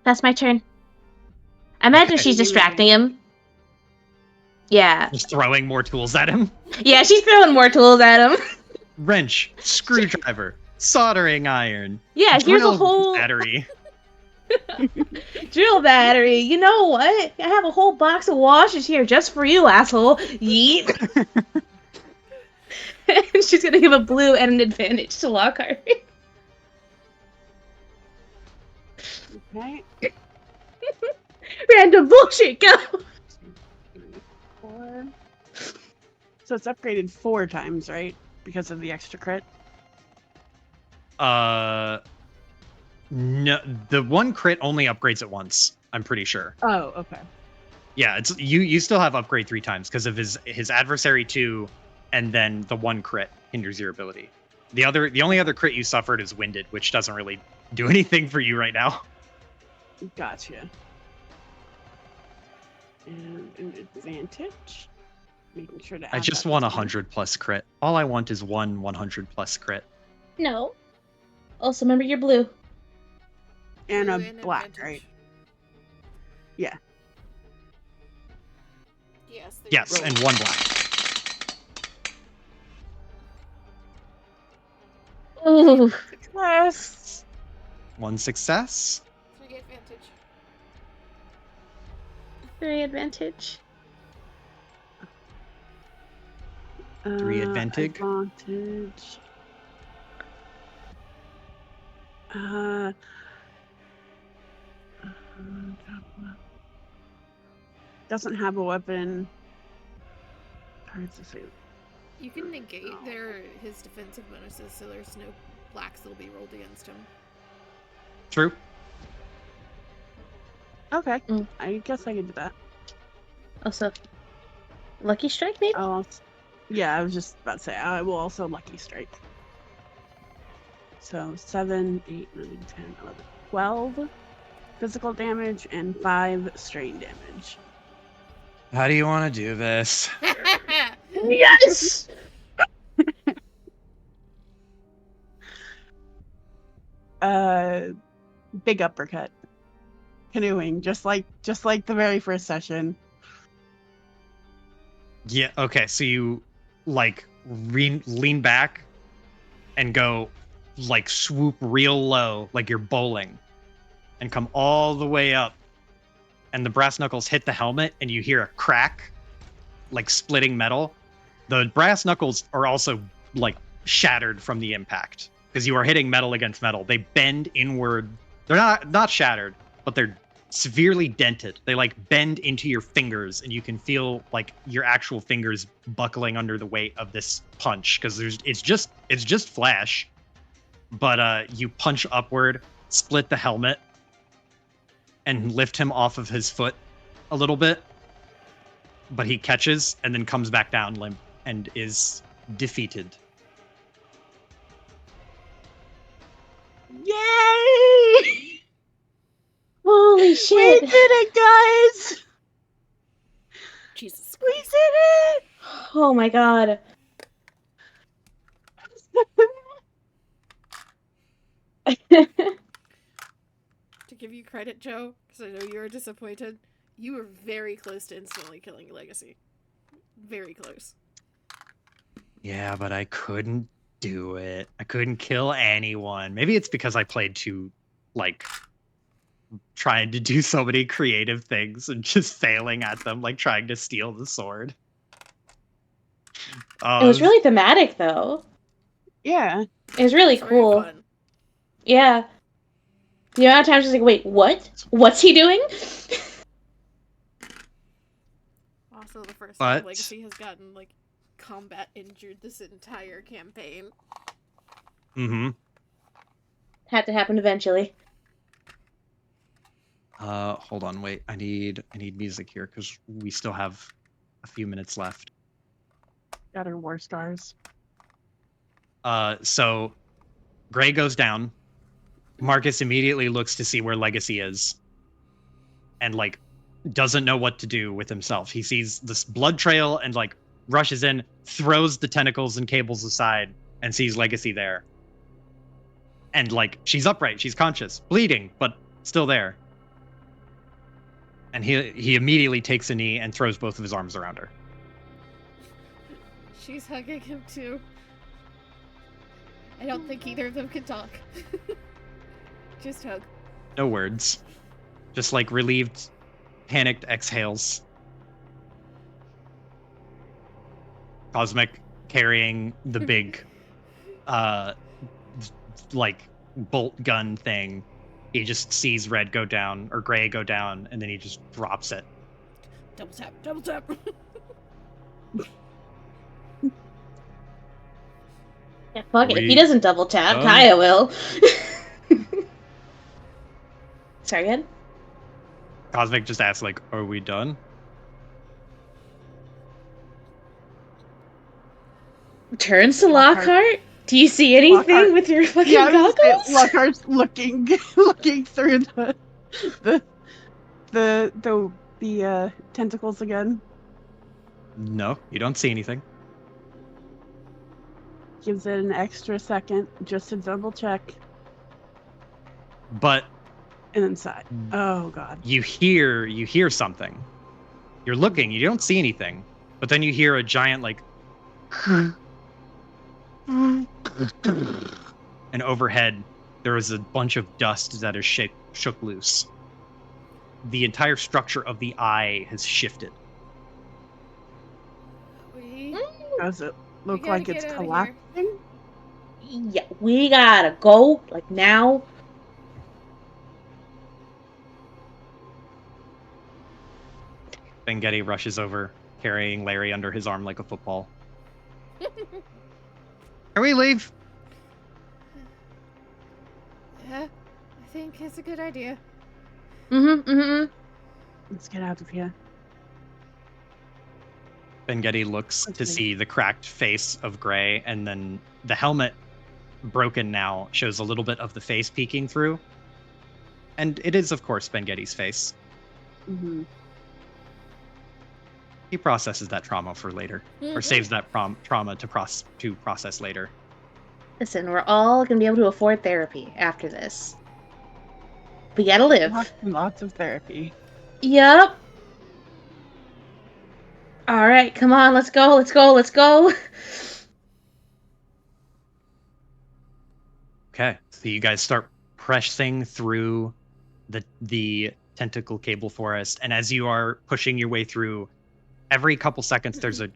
That's my turn. I imagine Okay. she's distracting him. Yeah. Just throwing more tools at him. Yeah, she's throwing more tools at him. Wrench, screwdriver, soldering iron. Yeah, here's a drill whole battery. drill battery. You know what? I have a whole box of washers here just for you, asshole. Yeet. And she's gonna give a blue and an advantage to Lockhart. Okay. Random bullshit, go! 4. So it's upgraded 4 times, right? Because of the extra crit? No, the 1 crit only upgrades it once. I'm pretty sure. Oh, okay. Yeah, it's you still have upgrade 3 times because of his adversary 2, and then the 1 crit hinders your ability. The only other crit you suffered is winded, which doesn't really do anything for you right now. Gotcha. And an advantage. Making sure to add I just that want as well. 100 plus crit. All I want is 100 plus crit. No. Also, remember you're blue. And Blue a and black, advantage. right? Yeah. Yes. Yes, and 1 black. Ooh. Success. 1 success. 3 advantage. 3 advantage. 3 advantage. Advantage. Doesn't have a weapon. Hard to say. You can negate his defensive bonuses, so there's no blacks that'll be rolled against him. True. Okay. Mm. I guess I can do that. Also, lucky strike, maybe? Yeah, I was just about to say, I will also lucky strike. So 7, 8, 9, 10, 11, 12 physical damage and 5 strain damage. How do you want to do this? Yes! Big uppercut. Canoeing, just like the very first session. Yeah, okay, so you, like, lean back and go, like, swoop real low, like you're bowling, and come all the way up, and the brass knuckles hit the helmet, and you hear a crack, like splitting metal. The brass knuckles are also, like, shattered from the impact, because you are hitting metal against metal. They bend inward. They're not shattered, but they're severely dented. They like bend into your fingers, and you can feel like your actual fingers buckling under the weight of this punch, because it's just flesh. But you punch upward, split the helmet, and lift him off of his foot a little bit. But he catches and then comes back down limp and is defeated. Yay! Holy We shit! did it, guys! Jesus We Christ. did Oh my god. it! To give you credit, Joe, because I know you were disappointed, you were very close to instantly killing Legacy. Very close. Yeah, but I couldn't do it. I couldn't kill anyone. Maybe it's because I played too, like, trying to do so many creative things and just failing at them, like trying to steal the sword. It was really thematic, though. Yeah. It was really It's very cool. fun. Yeah. The amount of times I was like, wait, what? What's he doing? Also, the first But- time Legacy has gotten, like, combat injured this entire campaign. Mm-hmm. Had to happen eventually. Hold on, wait. I need music here because we still have a few minutes left. Got her war stars. So Gray goes down. Marcus immediately looks to see where Legacy is, and like doesn't know what to do with himself. He sees this blood trail and like rushes in, throws the tentacles and cables aside, and sees Legacy there. And like she's upright, she's conscious, bleeding, but still there. And he immediately takes a knee and throws both of his arms around her. She's hugging him too. I don't think either of them can talk. Just hug. No words. Just like relieved, panicked exhales. Cosmic carrying the big, like bolt gun thing. He just sees Red go down, or Gray go down, and then he just drops it. Double tap, double tap. Yeah, fuck it. If he We- doesn't double tap, Kaya will. Sorry, again? Cosmic just asks, like, are we done? Turns to Lockhart. Lockhart. Do you see anything Lockhart. with your fucking Yeah, I was goggles? just saying, Lockhart's looking through the tentacles again. No, you don't see anything. Gives it an extra second just to double check, But and then sigh. Oh god. you hear something. You're looking, you don't see anything. But then you hear a giant, like, and overhead, there is a bunch of dust that is shook loose. The entire structure of the eye has shifted. Does it look gotta like get it's outta here. collapsing? Yeah, we gotta go, like, now. Bengetti rushes over, carrying Larry under his arm like a football. Can we leave? Yeah, I think it's a good idea. Let's get out of here. Bengetti looks to Okay. see the cracked face of Gray, and then the helmet, broken now, shows a little bit of the face peeking through. And it is, of course, Bengetti's face. Mm-hmm. He processes that trauma for later, or saves that trauma to process later. Listen, we're all gonna be able to afford therapy after this. We gotta live. Lots of therapy. Yep. Alright, come on, let's go, let's go, let's go. Okay, so you guys start pressing through the tentacle cable forest, and as you are pushing your way through, every couple seconds there's a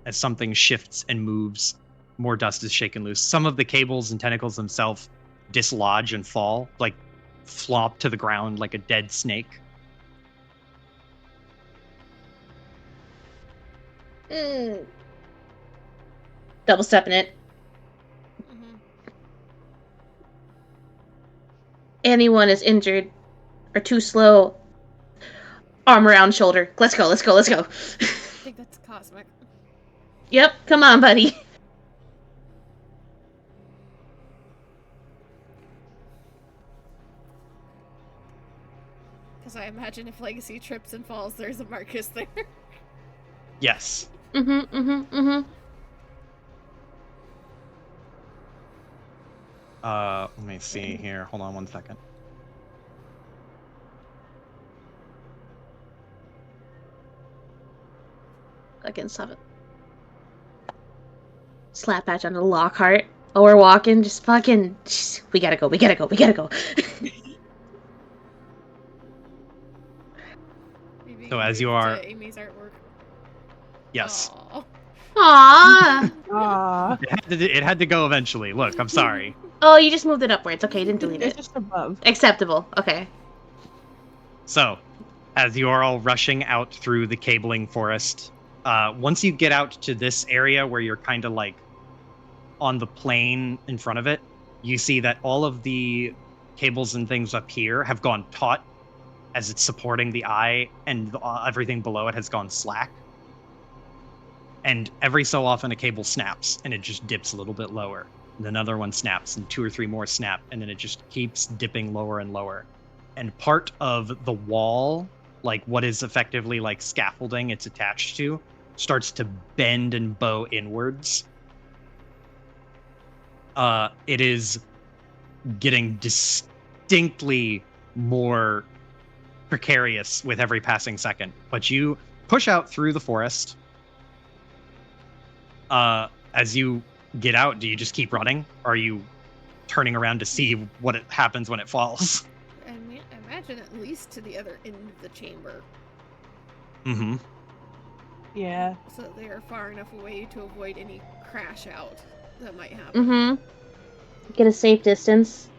as something shifts and moves. More dust is shaken loose. Some of the cables and tentacles themselves dislodge and fall, like flop to the ground like a dead snake. Double stepping it. Anyone is injured or too slow, arm around shoulder. Let's go, let's go, let's go. I think that's Cosmic. Yep, come on, buddy. Because I imagine if Legacy trips and falls, there's a Marcus there. Yes. Let me see here. Hold on one second. Fucking stop it. Slap badge on the Lockhart. Oh, we're walking. Just fucking. We gotta go. We gotta go. We gotta go. Maybe So as you move are- to Amy's artwork. Yes. Aw. Aww. Ah, It had to go eventually. Look, I'm sorry. Oh, you just moved it upwards. Okay, you didn't delete it's it. just above. Acceptable. Okay. So, as you are all rushing out through the cabling forest, once you get out to this area where you're kind of like on the plain in front of it, you see that all of the cables and things up here have gone taut as it's supporting the eye, and everything below it has gone slack. And every so often a cable snaps and it just dips a little bit lower. And another one snaps and 2 or 3 more snap, and then it just keeps dipping lower and lower. And part of the wall, like what is effectively like scaffolding it's attached to, starts to bend and bow inwards. It is getting distinctly more precarious with every passing second. But you push out through the forest. As you get out, do you just keep running? Or are you turning around to see what happens when it falls? I mean, imagine at least to the other end of the chamber. Mm-hmm. Yeah. So that they are far enough away to avoid any crash out that might happen. Mm-hmm. Get a safe distance.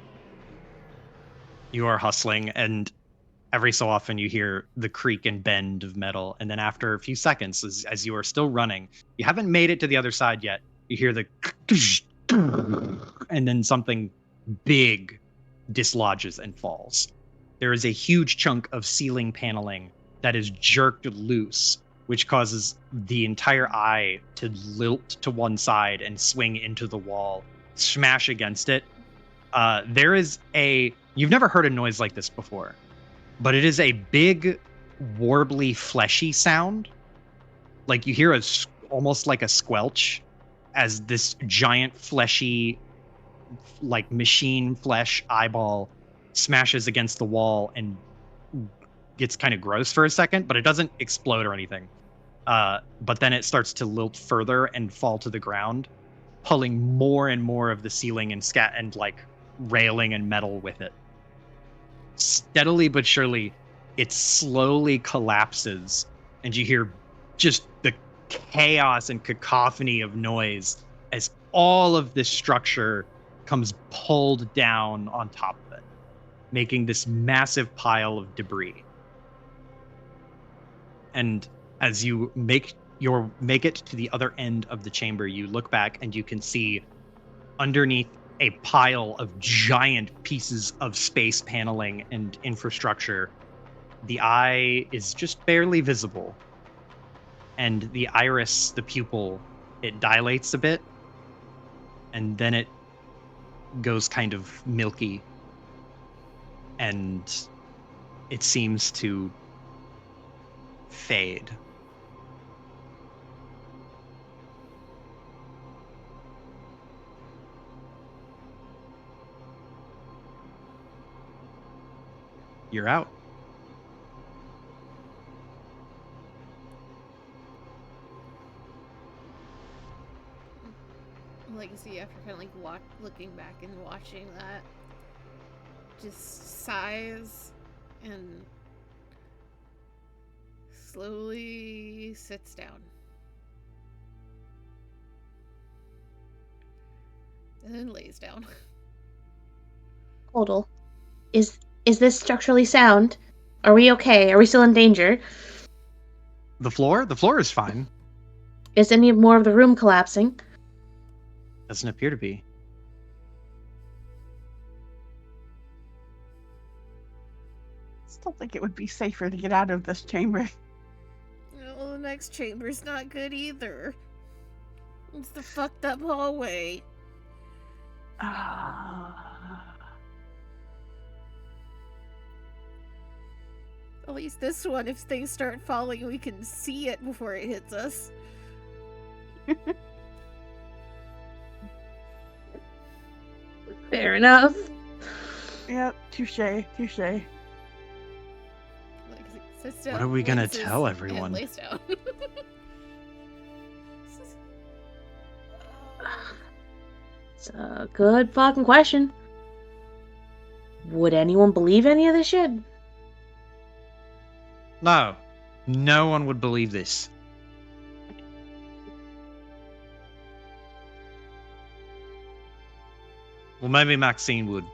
You are hustling, and every so often you hear the creak and bend of metal. And then after a few seconds, as you are still running, you haven't made it to the other side yet. You hear the and then something big dislodges and falls. There is a huge chunk of ceiling paneling that is jerked loose, which causes the entire eye to lilt to one side and swing into the wall, smash against it. There is you've never heard a noise like this before, but it is a big, warbly, fleshy sound. Like you hear almost like a squelch as this giant, fleshy, like machine flesh eyeball smashes against the wall and gets kind of gross for a second, but it doesn't explode or anything. But then it starts to lilt further and fall to the ground, pulling more and more of the ceiling and like railing and metal with it. Steadily but surely, it slowly collapses, and you hear just the chaos and cacophony of noise as all of this structure comes pulled down on top of it, making this massive pile of debris. And as you make it to the other end of the chamber, you look back and you can see underneath a pile of giant pieces of space paneling and infrastructure, the eye is just barely visible. And the iris, the pupil, it dilates a bit, and then it goes kind of milky, and it seems to fade. You're out. Legacy, after kind of like looking back and watching that, just sighs and slowly sits down. And then lays down. Total. Is this structurally sound? Are we okay? Are we still in danger? The floor is fine. Is any more of the room collapsing? Doesn't appear to be. Still think it would be safer to get out of this chamber. Oh, the next chamber's not good either. It's the fucked up hallway. At least this one, if things start falling, we can see it before it hits us. Fair enough. Yep, touche. What are we gonna tell everyone? Lays down. It's a good fucking question. Would anyone believe any of this shit? No. No one would believe this. Well, maybe Maxine would.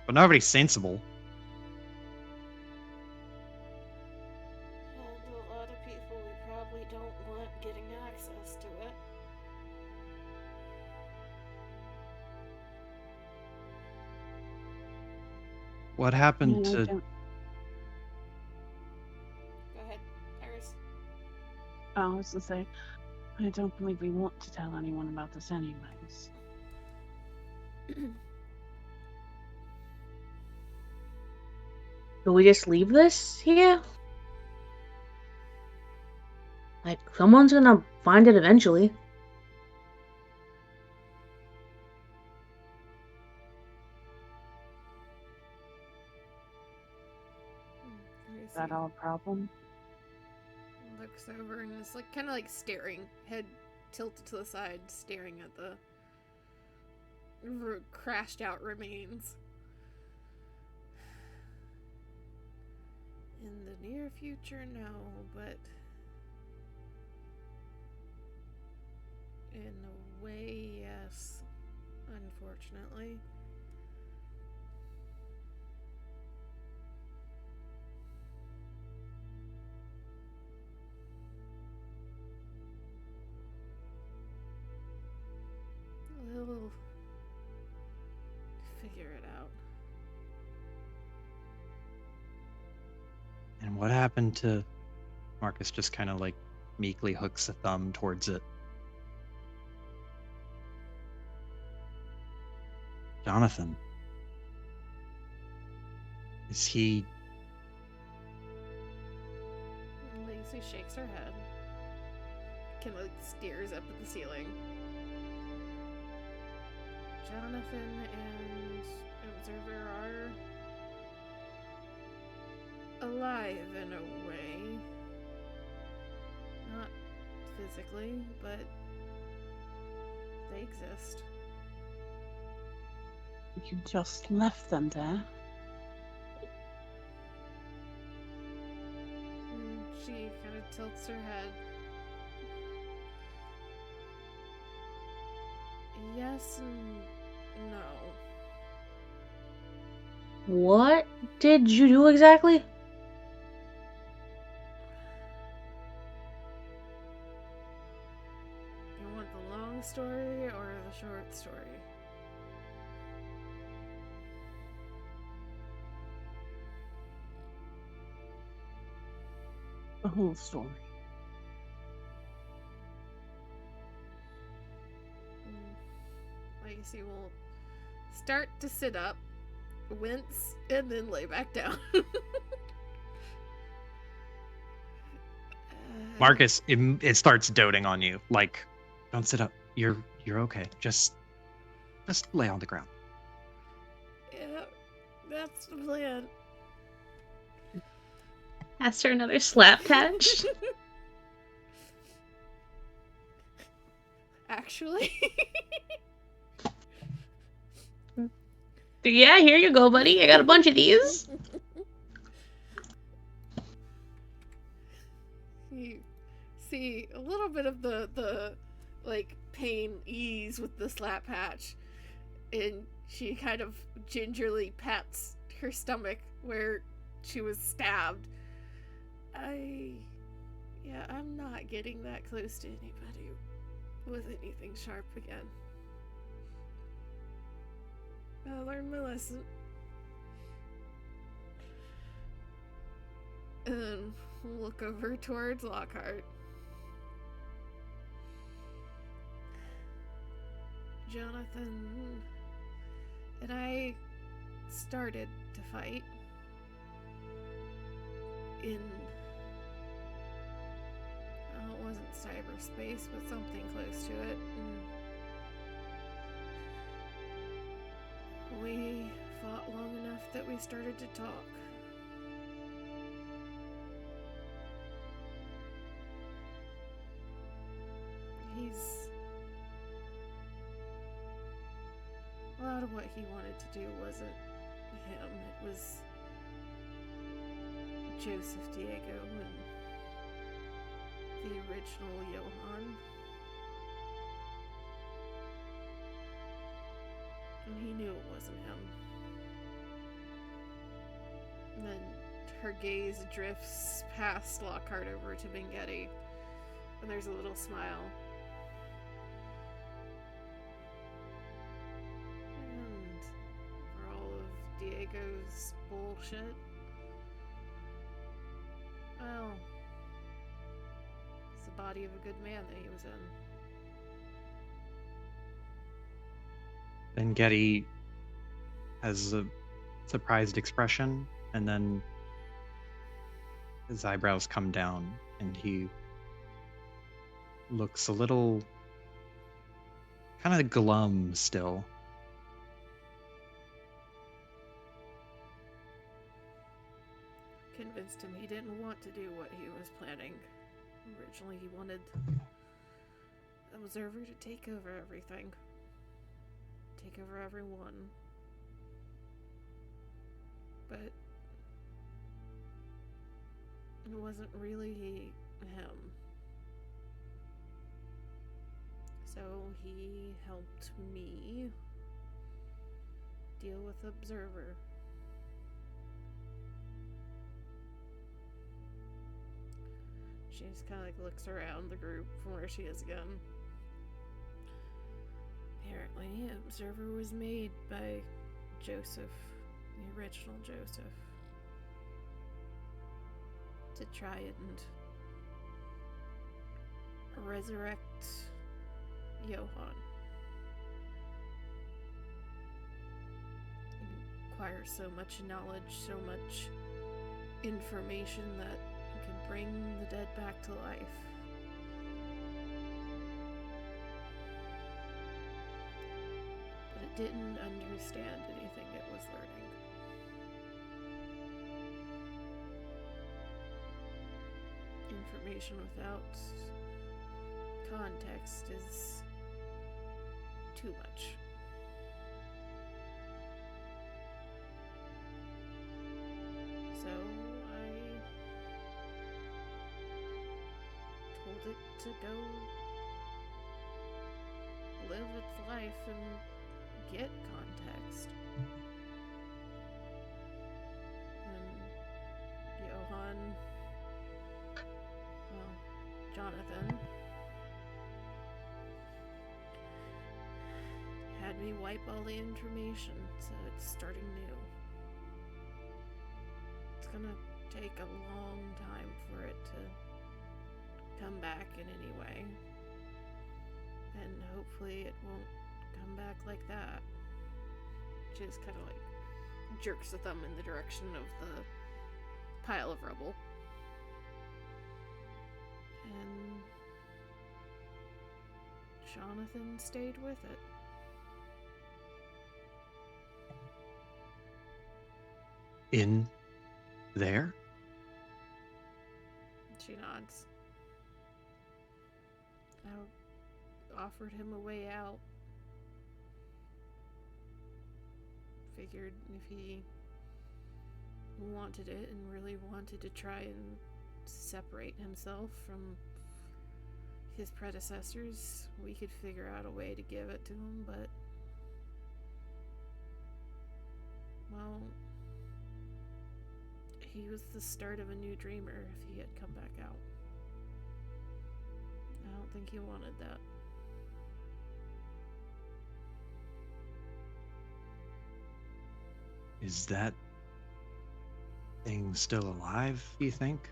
But nobody's sensible. And a lot of people we probably don't want getting access to it. What happened to... Go ahead, Iris. I was to say, I don't believe we want to tell anyone about this anyways. Do we just leave this here? Like, someone's gonna find it eventually. Is that all a problem? Looks over and is like kind of like staring, head tilted to the side, staring at the crashed out remains. In the near future, no, but in a way, yes, unfortunately. figure it out. And what happened to... Marcus just kind of like meekly hooks a thumb towards it. Jonathan. Is he... Lacey shakes her head. Kind of stares up at the ceiling. Jonathan and Observer are alive in a way. Not physically, but they exist. You just left them there. She kind of tilts her head. Yes and no. What did you do exactly? You want the long story or the short story? The whole story. Legacy will start to sit up, wince, and then lay back down. Marcus, it starts doting on you. Like, don't sit up. You're okay. Just lay on the ground. Yeah, that's the plan. Asked her another slap patch. Actually. Yeah, here you go, buddy. I got a bunch of these. You see a little bit of the like pain ease with the slap patch, and she kind of gingerly pats her stomach where she was stabbed. I'm not getting that close to anybody with anything sharp again. I learned my lesson. And then we'll look over towards Lockhart. Jonathan and I started to fight in... it wasn't cyberspace, but something close to it. And we fought long enough that we started to talk. A lot of what he wanted to do wasn't him, it was Joseph Diego and the original Johann. And he knew it wasn't him. And then her gaze drifts past Lockhart over to Bengetti, and there's a little smile. And for all of Diego's bullshit, well, it's the body of a good man that he was in. Bengetti has a surprised expression, and then his eyebrows come down, and he looks a little kind of glum still. Convinced him he didn't want to do what he was planning. Originally, he wanted the Observer to take over everything. Take over everyone. But it wasn't really him. So he helped me deal with Observer. She just kind of like looks around the group from where she is again. Apparently, Observer was made by Joseph, the original Joseph, to try and resurrect Johann. It requires so much knowledge, so much information that you can bring the dead back to life. But it didn't understand anything it was learning. Information without context is too much. So I told it to go live its life and get context. And Johann, well, Jonathan, had me wipe all the information, so it's starting new. It's gonna take a long time for it to come back in any way. And hopefully it won't come back like that. She just kind of like jerks the thumb in the direction of the pile of rubble. And Jonathan stayed with it. In there? She nods. I offered him a way out. Figured if he wanted it and really wanted to try and separate himself from his predecessors, we could figure out a way to give it to him, but well, he was the start of a new dreamer if he had come back out. I don't think he wanted that. Is that thing still alive, you think?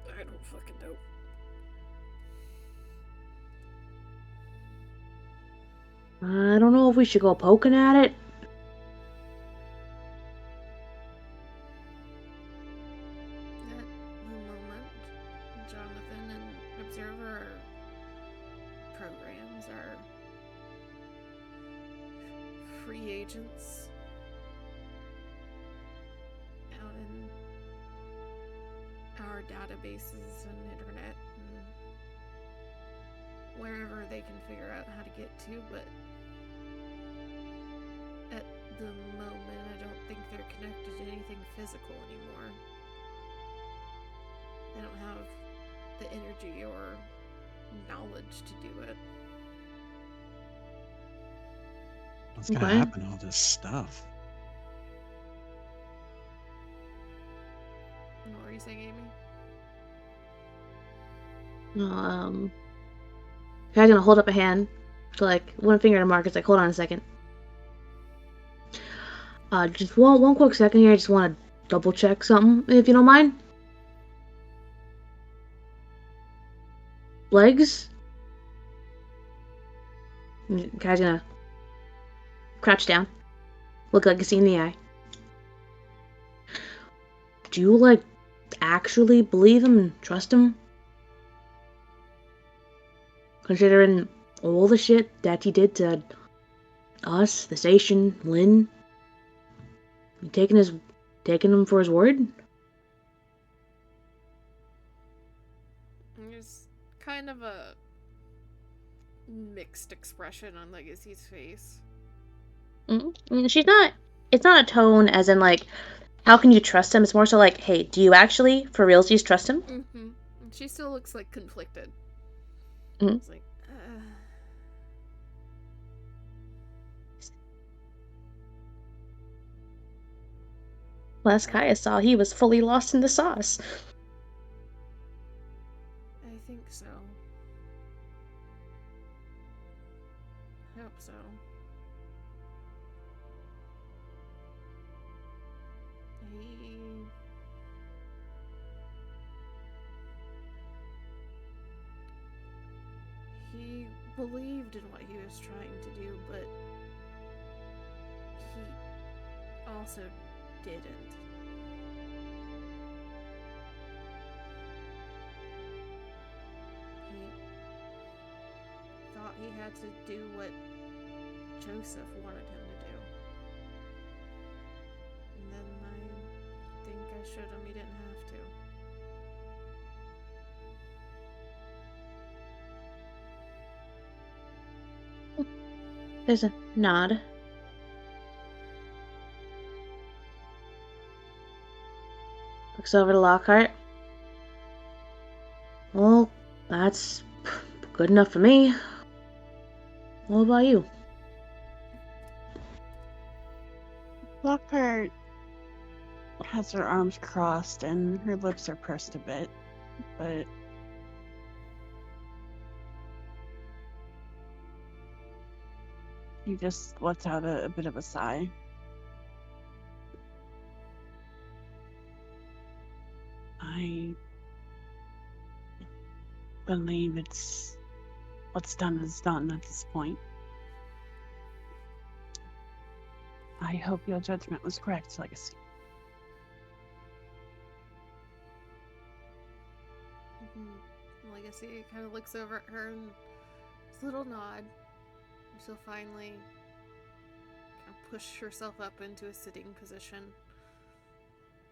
I don't fucking know. I don't know if we should go poking at it. At the moment, Jonathan and Observer programs are free agents out in our databases and internet and wherever they can figure out how to get to, but at the moment I don't think they're connected to anything physical anymore. They don't have the energy or knowledge to do it. What's gonna Okay. happen to all this stuff? What were you saying, Amy? Guy's gonna hold up a hand, so like one finger to Marcus, like hold on a second. Just one quick second here. I just want to double check something, if you don't mind. Legs. Guy's gonna crouch down, look like a C in the eye. Do you like actually believe him and trust him? Considering all the shit that he did to us, the station, Lynn, you taking him for his word? There's kind of a mixed expression on Legacy's face. She's not. It's not a tone as in like, how can you trust him? It's more so like, hey, do you actually, for realsies, trust him? Mm-hmm. And she still looks like conflicted. Mhm. It's like, Last Kaya saw, he was fully lost in the sauce. I think so. hope so. He believed in what he was trying to do, but he also didn't. He thought he had to do what Joseph wanted him to do. And then I think I showed him he didn't have to. There's a nod. Looks over to Lockhart. Well, that's good enough for me. What about you? Lockhart has her arms crossed and her lips are pursed a bit, but he just lets out a bit of a sigh. I believe it's what's done is done at this point. I hope your judgment was correct, Legacy. Legacy kind of looks over at her and this little nod. She'll finally kind of push herself up into a sitting position.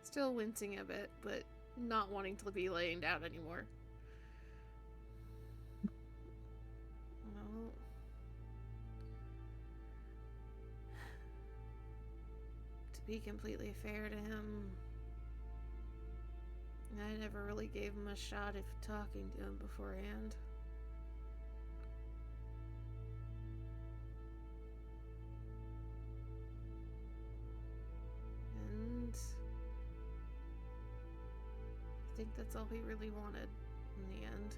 Still wincing a bit, but not wanting to be laying down anymore. Well, to be completely fair to him, I never really gave him a shot of talking to him beforehand. And I think that's all he really wanted in the end.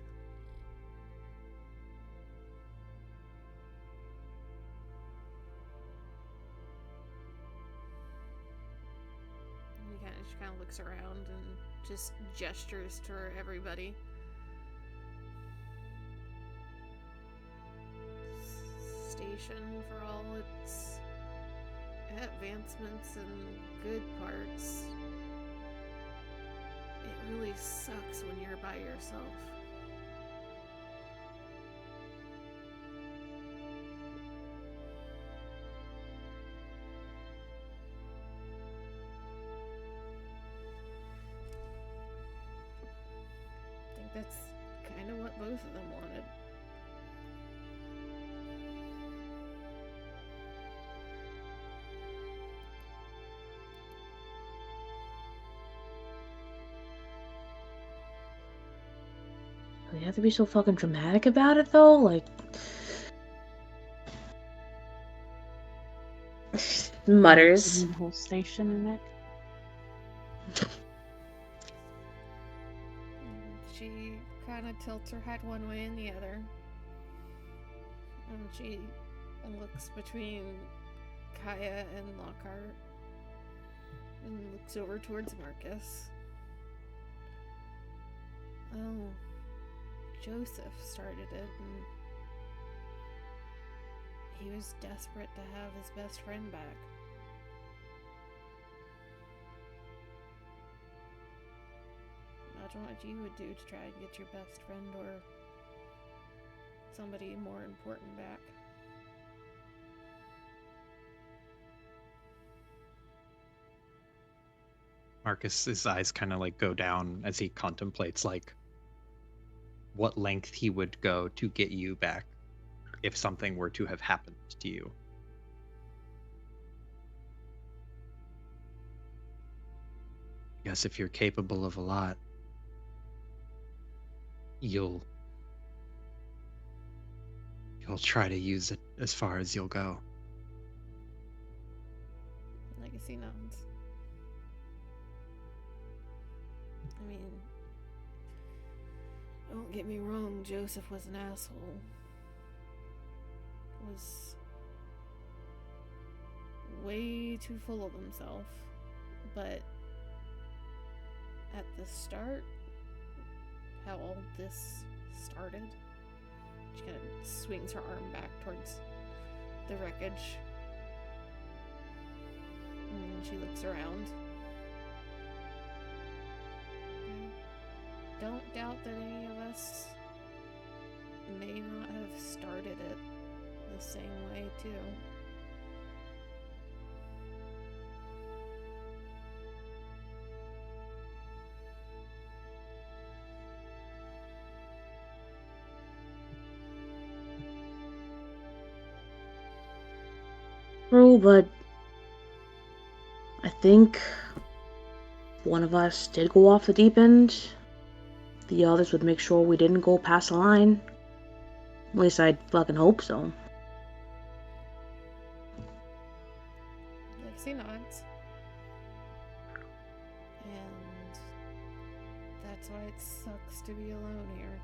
She kind of looks around and just gestures to everybody. Station, for all its advancements and good parts, it really sucks when you're by yourself. That's kind of what both of them wanted. You have to be so fucking dramatic about it, though? Like... mutters. The whole station in it. She kind of tilts her head one way and the other. And she looks between Kaya and Lockhart. And looks over towards Marcus. Oh, Joseph started it, and he was desperate to have his best friend back. Imagine what you would do to try and get your best friend or somebody more important back. Marcus's eyes kind of like go down as he contemplates like what length he would go to get you back if something were to have happened to you. I guess if you're capable of a lot, you'll try to use it as far as you'll go. Legacy nods. I mean, don't get me wrong, Joseph was an asshole. Was way too full of himself. But at the start, how all this started, she kind of swings her arm back towards the wreckage. And she looks around. I don't doubt that any of us may not have started it the same way, too. True, but I think one of us did go off the deep end. The others would make sure we didn't go past the line. At least I fucking hope so. Lexi nods. And that's why it sucks to be alone here.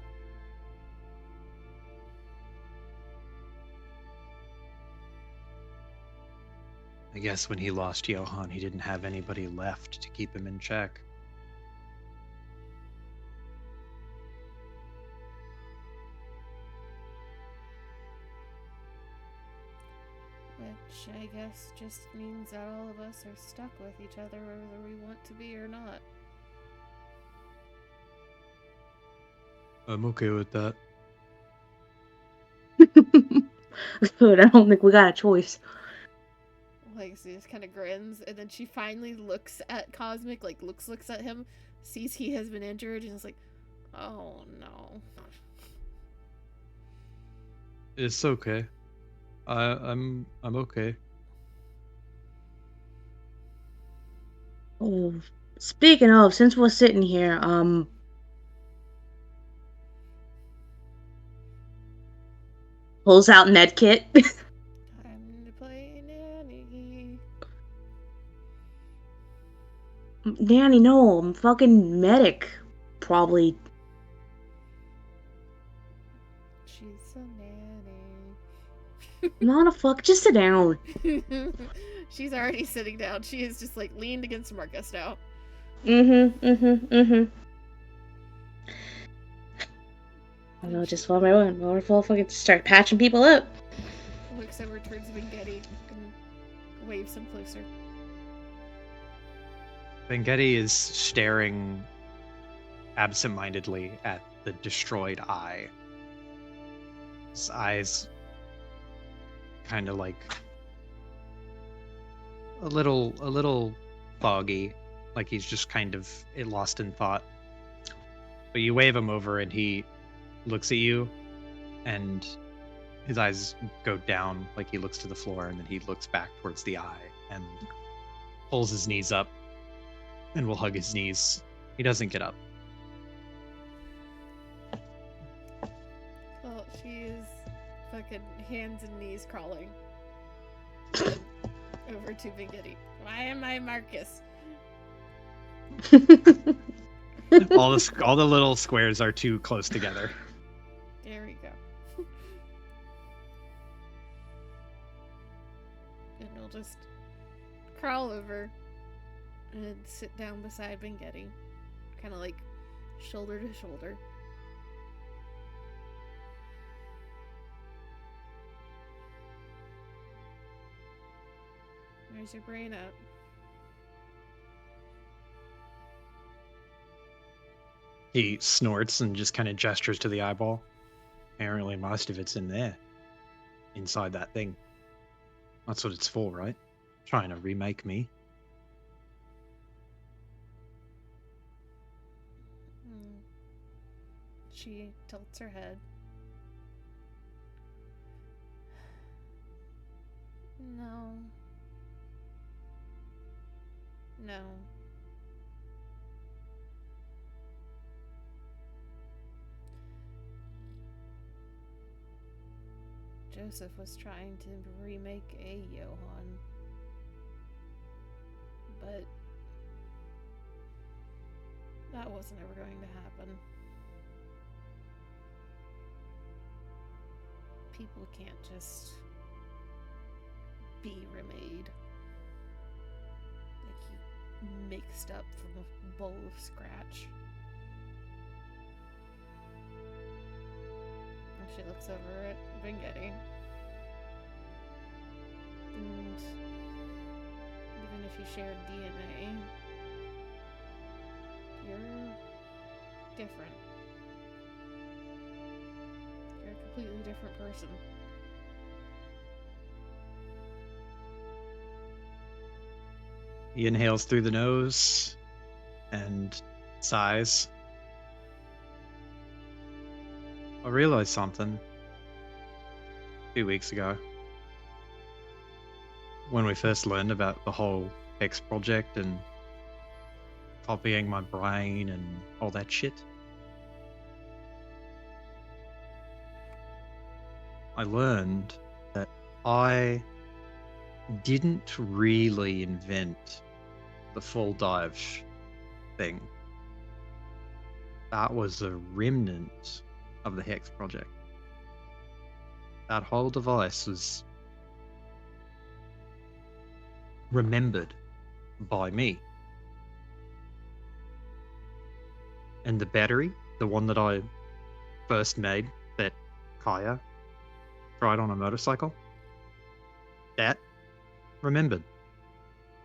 I guess when he lost Johann, he didn't have anybody left to keep him in check. Which I guess just means that all of us are stuck with each other whether we want to be or not. I'm okay with that. Good, I don't think we got a choice. Lexi just kind of grins, and then she finally looks at Cosmic, like looks at him, sees he has been injured, and is like, "Oh no." It's okay. I'm okay. Oh, speaking of, since we're sitting here, pulls out medkit. Time to play nanny. Danny, no, I'm fucking medic. Probably. She's a Not a fuck. Just sit down. nanny. She's already sitting down. She is just like leaned against Marcus now. I know, just follow my own. I'll fucking start patching people up. Looks over towards Vengetti and waves him closer. Vengetti is staring absentmindedly at the destroyed eye. His eyes kind of like a little foggy, like he's just kind of lost in thought. But you wave him over and he looks at you and his eyes go down, like he looks to the floor, and then he looks back towards the eye and pulls his knees up and will hug his knees. He doesn't get up. Well, she is fucking hands and knees crawling over to Vengetti. Why am I Marcus? all the little squares are too close together. There we go. And we'll just crawl over and sit down beside Vengetti. Kind of like shoulder to shoulder. Where's your brain at? He snorts and just kind of gestures to the eyeball. Apparently most of it's in there. Inside that thing. That's what it's for, right? Trying to remake me. She tilts her head. No. No. Joseph was trying to remake a Johann, but that wasn't ever going to happen. People can't just be remade. mixed up from a bowl of scratch. And she looks over at Vengetti. And even if you shared DNA, you're different. You're a completely different person. He inhales through the nose and sighs. I realized something a few weeks ago when we first learned about the whole Hex project and copying my brain and all that shit. I learned that I didn't really invent the full dive thing. That was a remnant of the Hex project. That whole device was remembered by me. And the battery, the one that I first made that Kaya tried on a motorcycle, that remembered.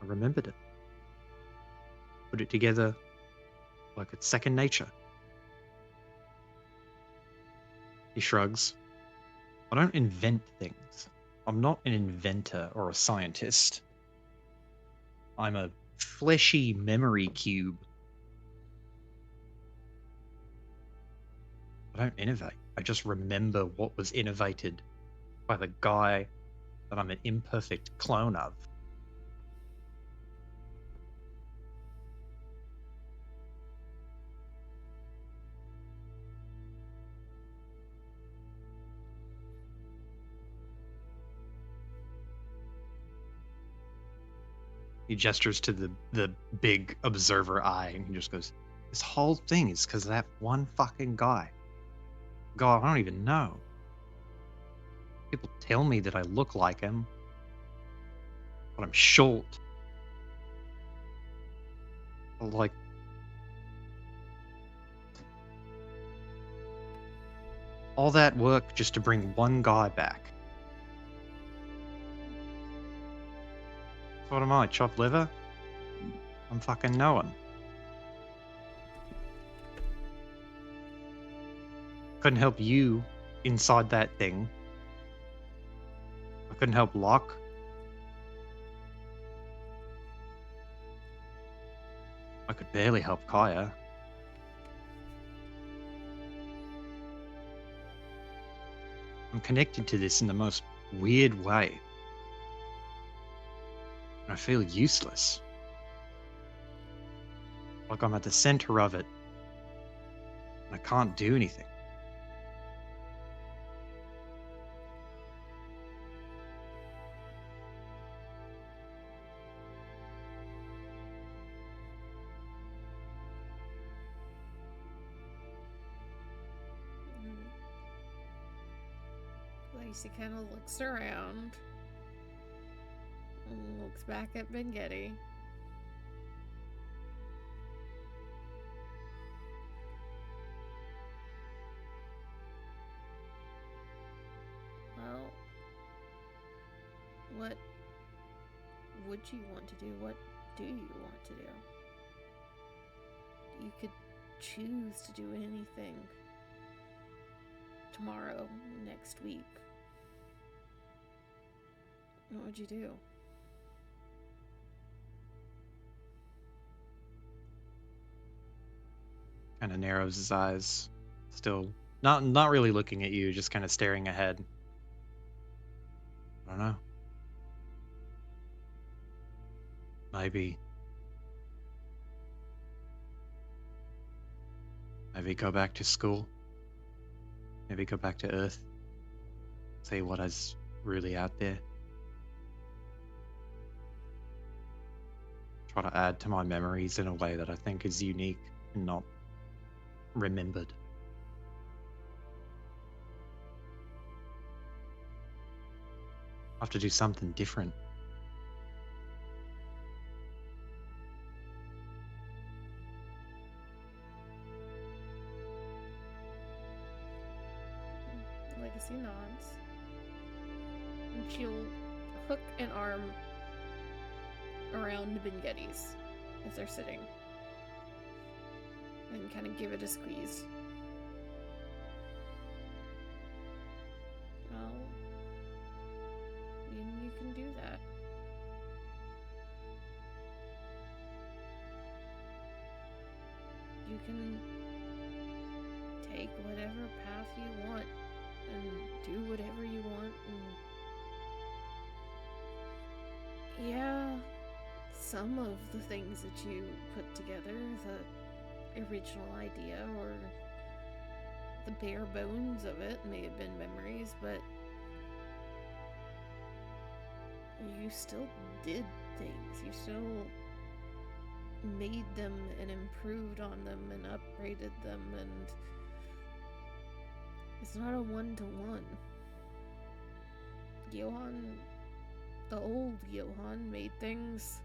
I remembered it. Put it together like it's second nature. He shrugs. I don't invent things. I'm not an inventor or a scientist. I'm a fleshy memory cube. I don't innovate. I just remember what was innovated by the guy that I'm an imperfect clone of. He gestures to the big observer eye and he just goes, this whole thing is because of that one fucking guy. God, I don't even know. People tell me that I look like him, but I'm short. Like, all that work just to bring one guy back. What am I, chopped liver? I'm fucking no one. Couldn't help you inside that thing. I couldn't help Locke. I could barely help Kaya. I'm connected to this in the most weird way. And I feel useless. Like I'm at the center of it. And I can't do anything. Lacey kind of looks around and looks back at Vengetti. Well, what would you want to do? What do you want to do? You could choose to do anything tomorrow, next week. What would you do? Kind of narrows his eyes, still not really looking at you, just kind of staring ahead. I don't know. Maybe go back to school. Maybe go back to Earth. See what is really out there. Try to add to my memories in a way that I think is unique and not remembered. I have to do something different. she'll hook an arm around Ben Gettys as they're sitting and kind of give it a squeeze. Well, you can do that. You can take whatever path you want and do whatever you want, and yeah, some of the things that you put together, the original idea or the bare bones of it may have been memories, but you still did things. You still made them and improved on them and upgraded them, and it's not a one-to-one. Johan, the old Johan, made things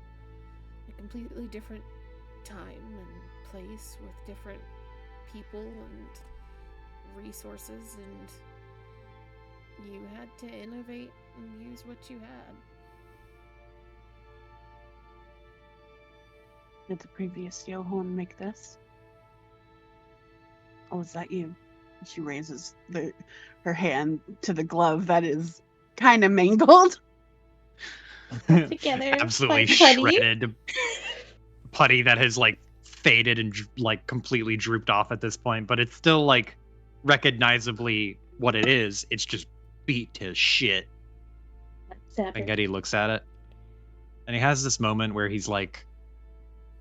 a completely different time and place with different people and resources, and you had to innovate and use what you had. Did the previous Johan make this? Or was that you? She raises her hand to the glove that is kind of mangled. Together. Absolutely like putty. shredded putty that has like faded and like completely drooped off at this point, but it's still like recognizably what it is. It's just beat to shit. And Getty looks at it, and he has this moment where he's like,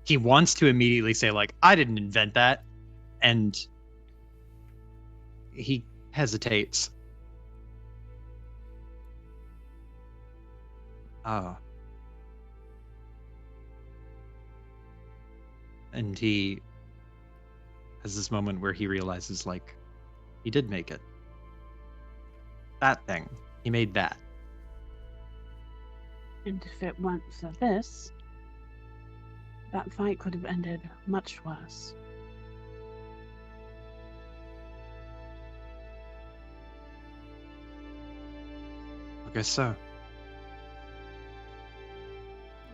he wants to immediately say like, I didn't invent that, and he hesitates. And he has this moment where he realizes like, he did make it. That thing. He made that. And if it weren't for this, that fight could have ended much worse. I guess so.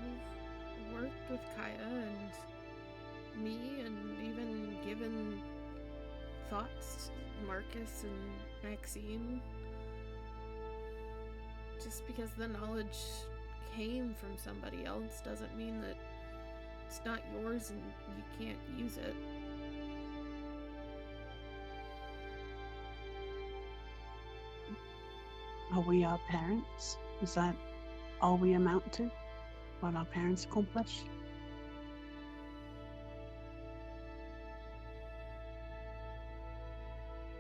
We've worked with Kaya and me, and even given thoughts to Marcus and Maxine. Just because the knowledge came from somebody else doesn't mean that it's not yours and you can't use it. Are we our parents? Is that all we amount to? What our parents accomplished?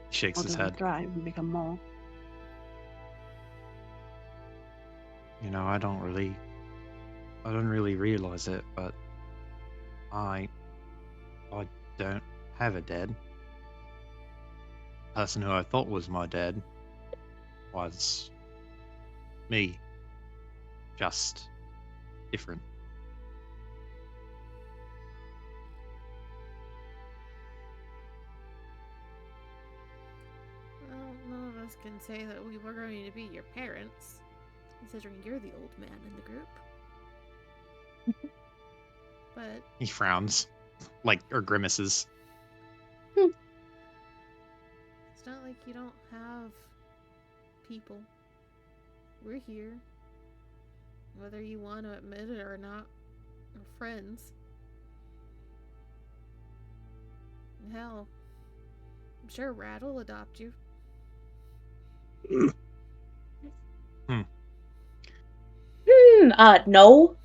He shakes Or his do we head. thrive and become more? You know, I don't really realize it, but I don't have a dad. The person who I thought was my dad was me, just different. Well, none of us can say that we were going to be your parents, considering you're the old man in the group. But He frowns, or grimaces. it's not like you don't have people. We're here. Whether you want to admit it or not, we're friends. Hell, I'm sure Rat will adopt you. No.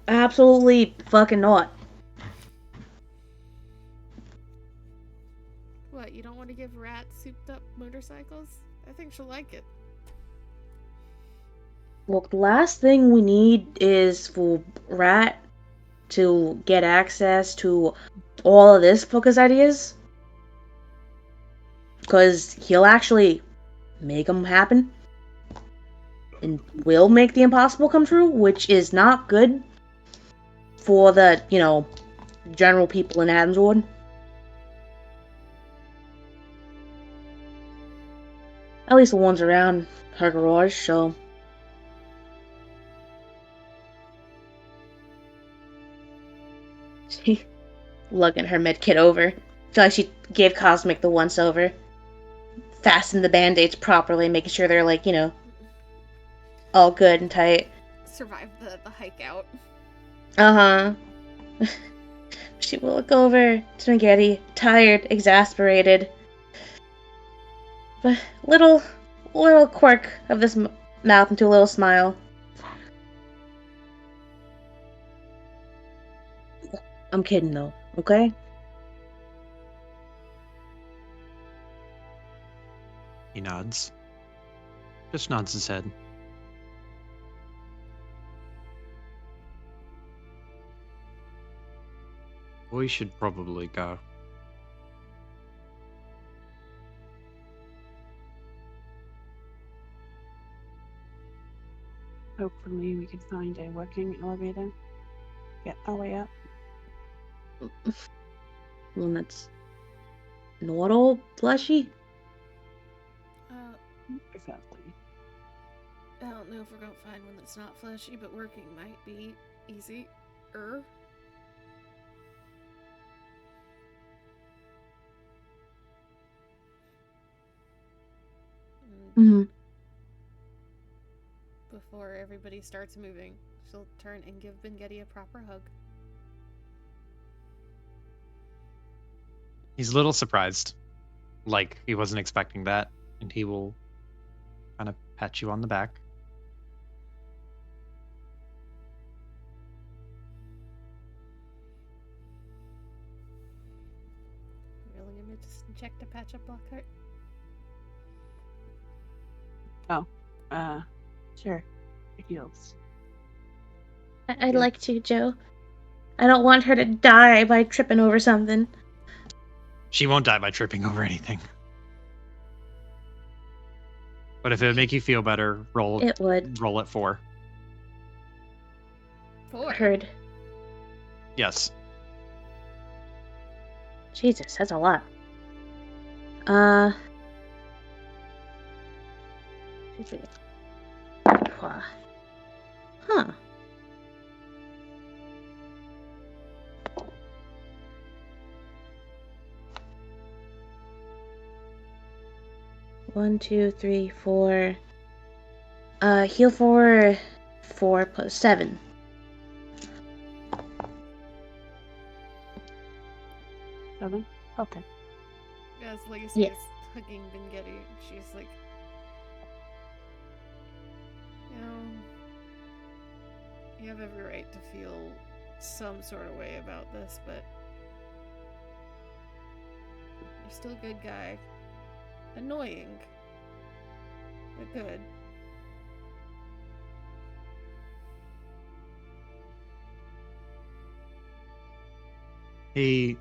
Absolutely fucking not. What, you don't want to give Rat souped up motorcycles? I think she'll like it. Look, the last thing we need is for Rat to get access to all of this focus ideas. Because he'll actually make them happen. And will make the impossible come true, which is not good for the, general people in Adam's Ward. At least the ones around her garage, so. She lugging her medkit over. Feel like she gave Cosmic the once over. Fastened the band-aids properly, making sure they're like, all good and tight. Survive the hike out. Uh-huh. She will look over to Spaghetti, tired, exasperated. But little quirk of this mouth into a little smile. I'm kidding though, okay? He nods. Just nods his head. We should probably go. Hopefully we can find a working elevator. Get our way up. One that's not all fleshy. Exactly. I don't know if we're gonna find one that's not fleshy, but working might be easier. Mm-hmm. Before everybody starts moving, she'll turn and give Bengetti a proper hug. He's a little surprised. Like he wasn't expecting that. And he will kind of pat you on the back. Really gonna just check to patch up Lockhart? Sure. It heals. I'd Yeah. like to, Joe. I don't want her to die by tripping over something. She won't die by tripping over anything. But if it would make you feel better, roll It would. roll at 4. 4. Heard. Yes. Jesus, that's a lot. Huh. One, 2, 3, 4. Heal for 4 plus 7. Seven? Okay. As Legacy Yes. is hugging Bengetti, she's like, you have every right to feel some sort of way about this, but you're still a good guy. Annoying, but good. He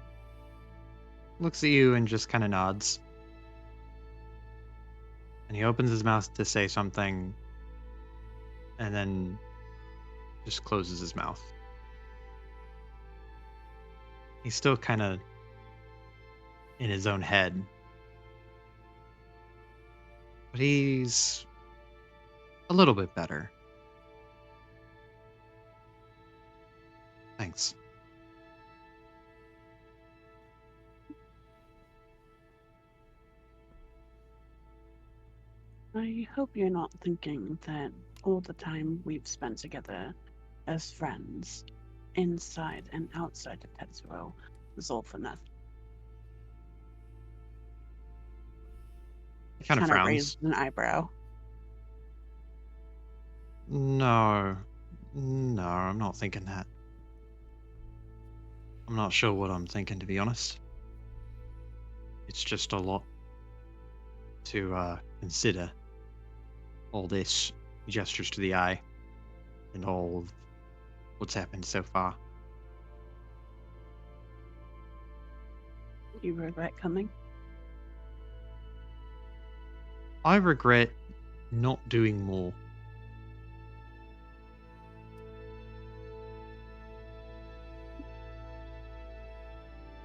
looks at you and just kind of nods. And he opens his mouth to say something and then just closes his mouth. He's still kind of in his own head. But he's a little bit better. Thanks. I hope you're not thinking that all the time we've spent together as friends, inside and outside of Tetsuo, was all for nothing. He kind of frowns. Raised an eyebrow. No, I'm not thinking that. I'm not sure what I'm thinking, to be honest. It's just a lot to consider. All this, he gestures to the eye, and all of what's happened so far. You regret coming? I regret not doing more.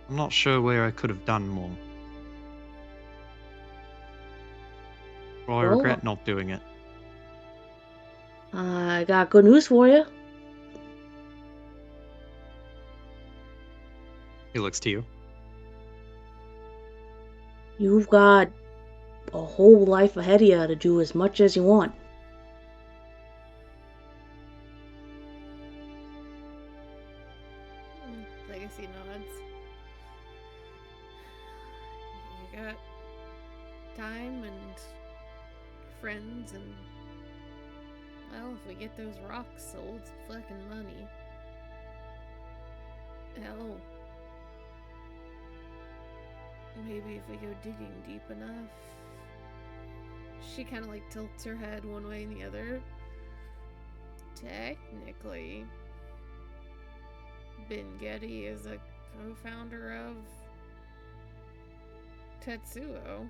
I'm not sure where I could have done more. Well, I Well- regret not doing it. I got good news for you. He looks to you. You've got a whole life ahead of you to do as much as you want. Legacy nods. You got time and friends and, well, if we get those rocks sold, it's fucking money. Hell, maybe if we go digging deep enough. She kind of like tilts her head one way and the other. Technically, Ben Getty is a co-founder of Tetsuo.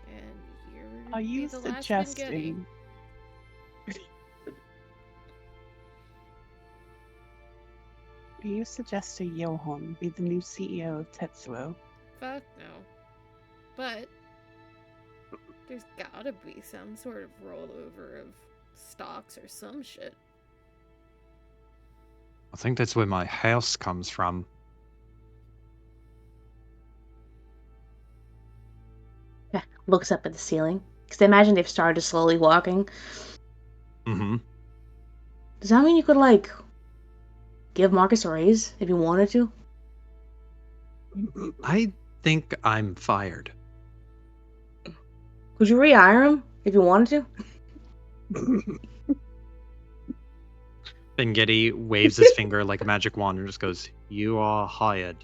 And you're Are you the last Ben Getty. suggesting? Are you suggesting Johan be the new CEO of Tetsuo? Fuck no. But there's gotta be some sort of rollover of stocks or some shit. I think that's where my house comes from. Looks up at the ceiling. Because I imagine they've started slowly walking. Mm-hmm. Does that mean you could, like, give Marcus a raise if you wanted to? I think I'm fired. Could you rehire him if you wanted to? Ben Getty waves his finger like a magic wand and just goes, "You are hired."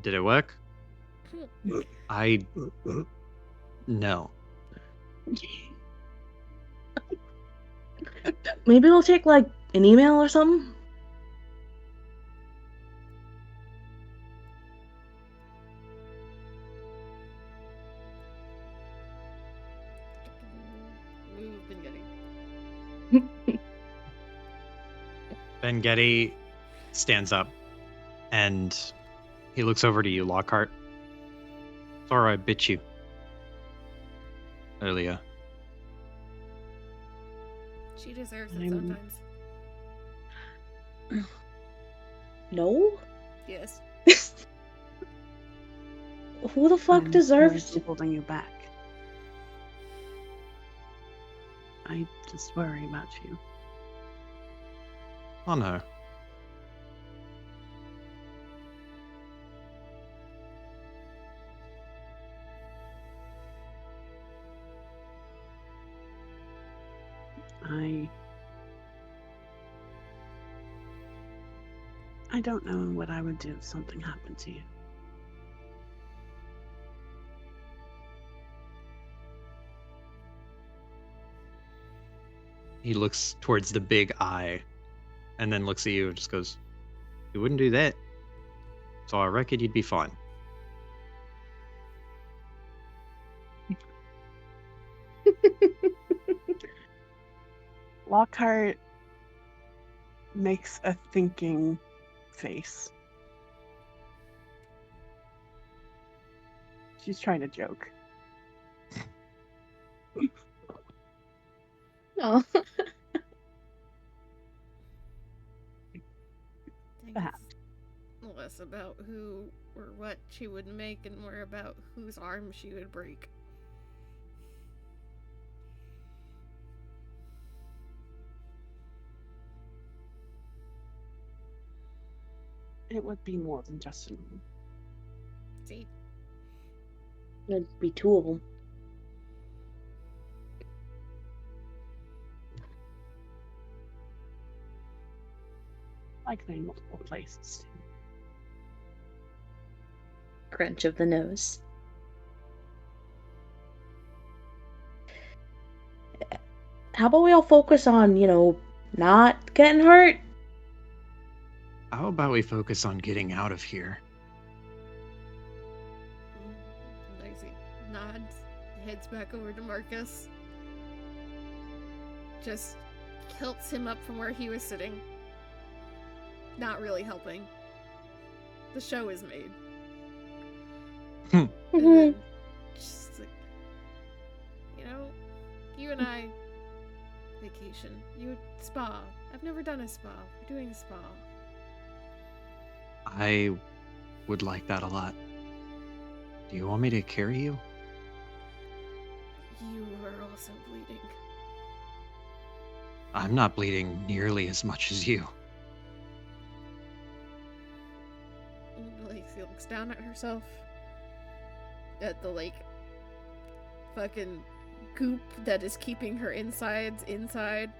Did it work? No. Maybe we'll take, like, an email or something? Move Ben Getty. Ben Getty stands up and he looks over to you, Lockhart. Sorry I bit you earlier. She deserves it I'm- sometimes. No? Yes. Who the fuck I'm deserves sorry for holding you back. I just worry about you. Oh no. I don't know what I would do if something happened to you. He looks towards the big eye and then looks at you and just goes, "You wouldn't do that. So I reckon you'd be fine." Lockhart makes a thinking face. She's trying to joke. Oh. Perhaps. It's less about who or what she would make and more about whose arm she would break. It would be more than just an arm. See? There'd be two of them. Likely in multiple places. Crunch of the nose. How about we all focus on, not getting hurt? How about we focus on getting out of here? Lacey nods, heads back over to Marcus. Just kilts him up from where he was sitting. not really helping. The show is made. Mhm. And then just like, you know, you and I vacation. You spa. I've never done a spa. We're doing a spa. I would like that a lot. Do you want me to carry you? You are also bleeding. I'm not bleeding nearly as much as you. And Lacey looks down at herself. At the like fucking goop that is keeping her insides inside.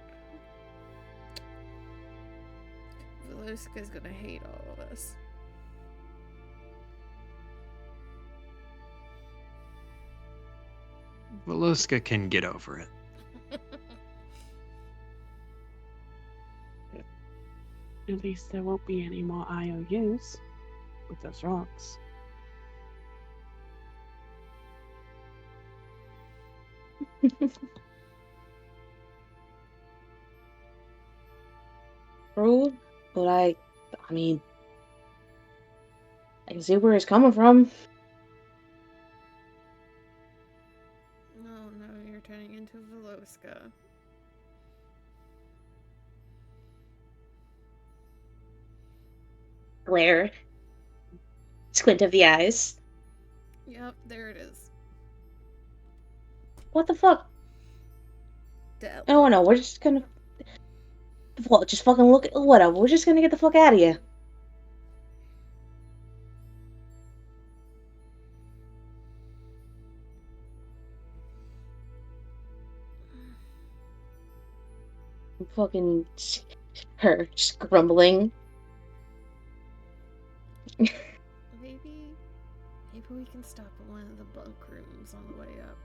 Veluska's gonna hate all of us. Veluska can get over it. At least there won't be any more IOUs with those rocks. True, but I mean, I can see where it's coming from. Oh no, you're turning into Veluska. Glare. Squint of the eyes. Yep, there it is. What the fuck? Dead. Oh no, we're just gonna. Well, just fucking look. Whatever. We're just gonna get the fuck out of here. Fucking her just grumbling. Maybe we can stop at one of the bunk rooms on the way up.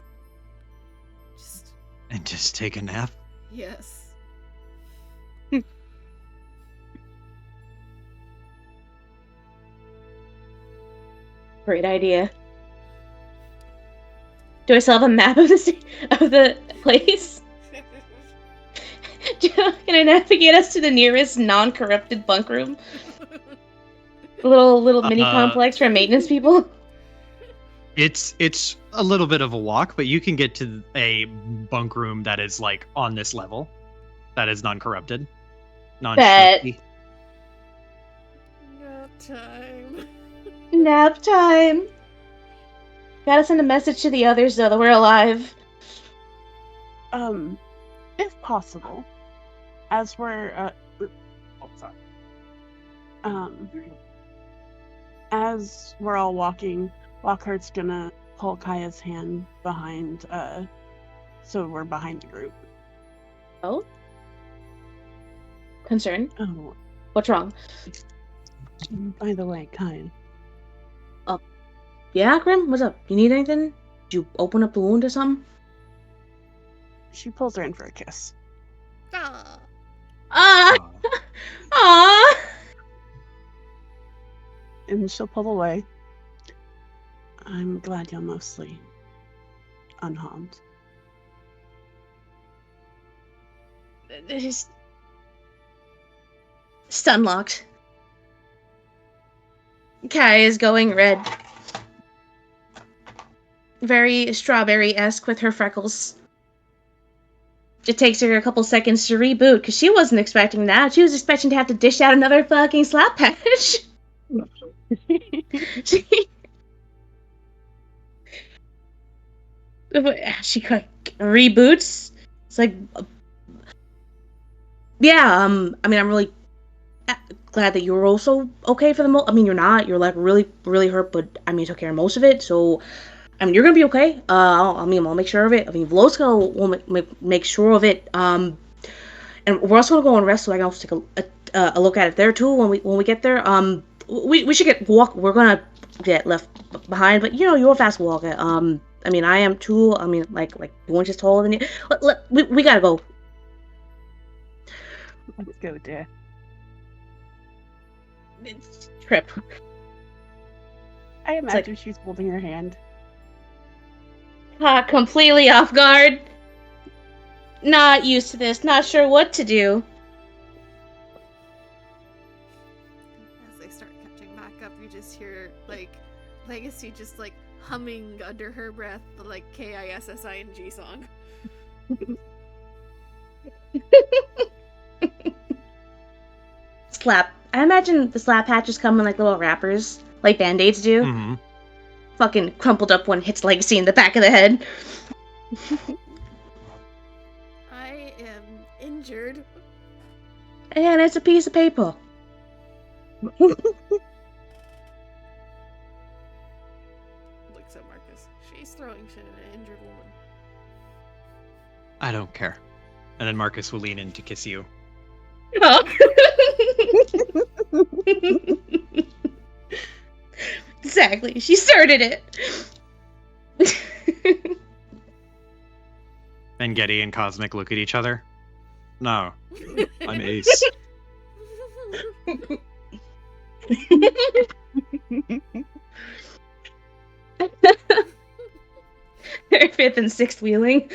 And just take a nap? Yes. Great idea. Do I still have a map of the place? Can I navigate us to the nearest non-corrupted bunk room? Little mini complex for maintenance people. It's a little bit of a walk, but you can get to a bunk room that is like on this level, that is non-corrupted, non-shifty. Nap time. Nap time. Gotta send a message to the others though that we're alive. If possible, as we're as we're all walking, Lockhart's gonna pull Kaya's hand behind, so we're behind the group. Oh? Concern? Oh, What's wrong? by the way, Kaya, Yeah, Grim? What's up? You need anything? Did you open up the wound or something? she pulls her in for a kiss. Ah. Ah! Uh, Ah! And she'll pull away. I'm glad you're mostly unharmed. Just stun locked. Kai is going red. Very strawberry-esque with her freckles. It takes her a couple seconds to reboot, because she wasn't expecting that. She was expecting to have to dish out another fucking slap patch. She reboots. It's like, yeah. I mean, I'm really glad that you're also okay for the most. I mean, you're not. You're like really, really hurt, but I mean, you took care of most of it. So, I mean, you're gonna be okay. I'll make sure of it. I mean, Veloska will make sure of it. And we're also gonna go and rest, so I can also take a look at it there too when we get there. We should we're gonna get left behind, but you know, you're a fast walker. I mean, I am too. I mean, like 1 inch taller than you. We gotta go. Let's go, dear. Trip. I imagine she's holding her hand. Completely off guard. Not used to this. Not sure what to do. they start catching back up, you just hear like Legacy just like humming under her breath the like KISSING song. Slap. I imagine the slap patches come in like little wrappers, like band-aids do. Mm-hmm. Fucking crumpled up one hits Legacy in the back of the head. I am injured. And it's a piece of paper. Looks at Marcus. She's throwing shit at an injured woman. I don't care. And then Marcus will lean in to kiss you. Exactly. She started it. And Getty and Cosmic look at each other. No, I'm Ace. Her fifth and sixth wheeling.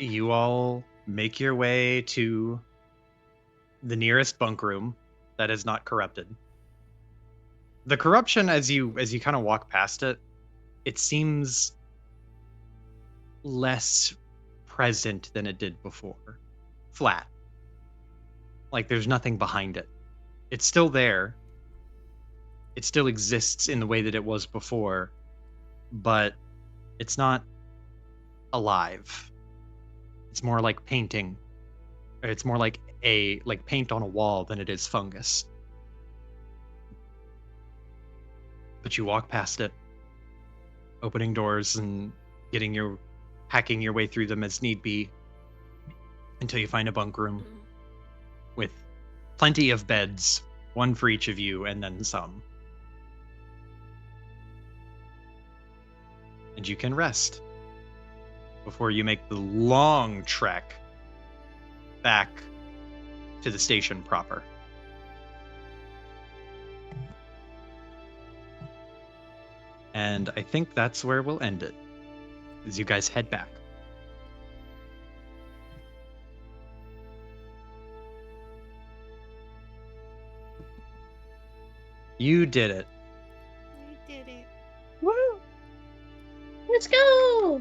You all make your way to the nearest bunk room that is not corrupted. The corruption, as you kind of walk past it, it seems less present than it did before. Flat. Like there's nothing behind it. It's still there. It still exists in the way that it was before, but it's not alive. It's more like painting. It's more like paint on a wall than it is fungus. But you walk past it, opening doors and hacking your way through them as need be, until you find a bunk room with plenty of beds, one for each of you, and then some. And you can rest before you make the long trek back to the station proper. And I think that's where we'll end it, as you guys head back. You did it. We did it. Woo! Let's go!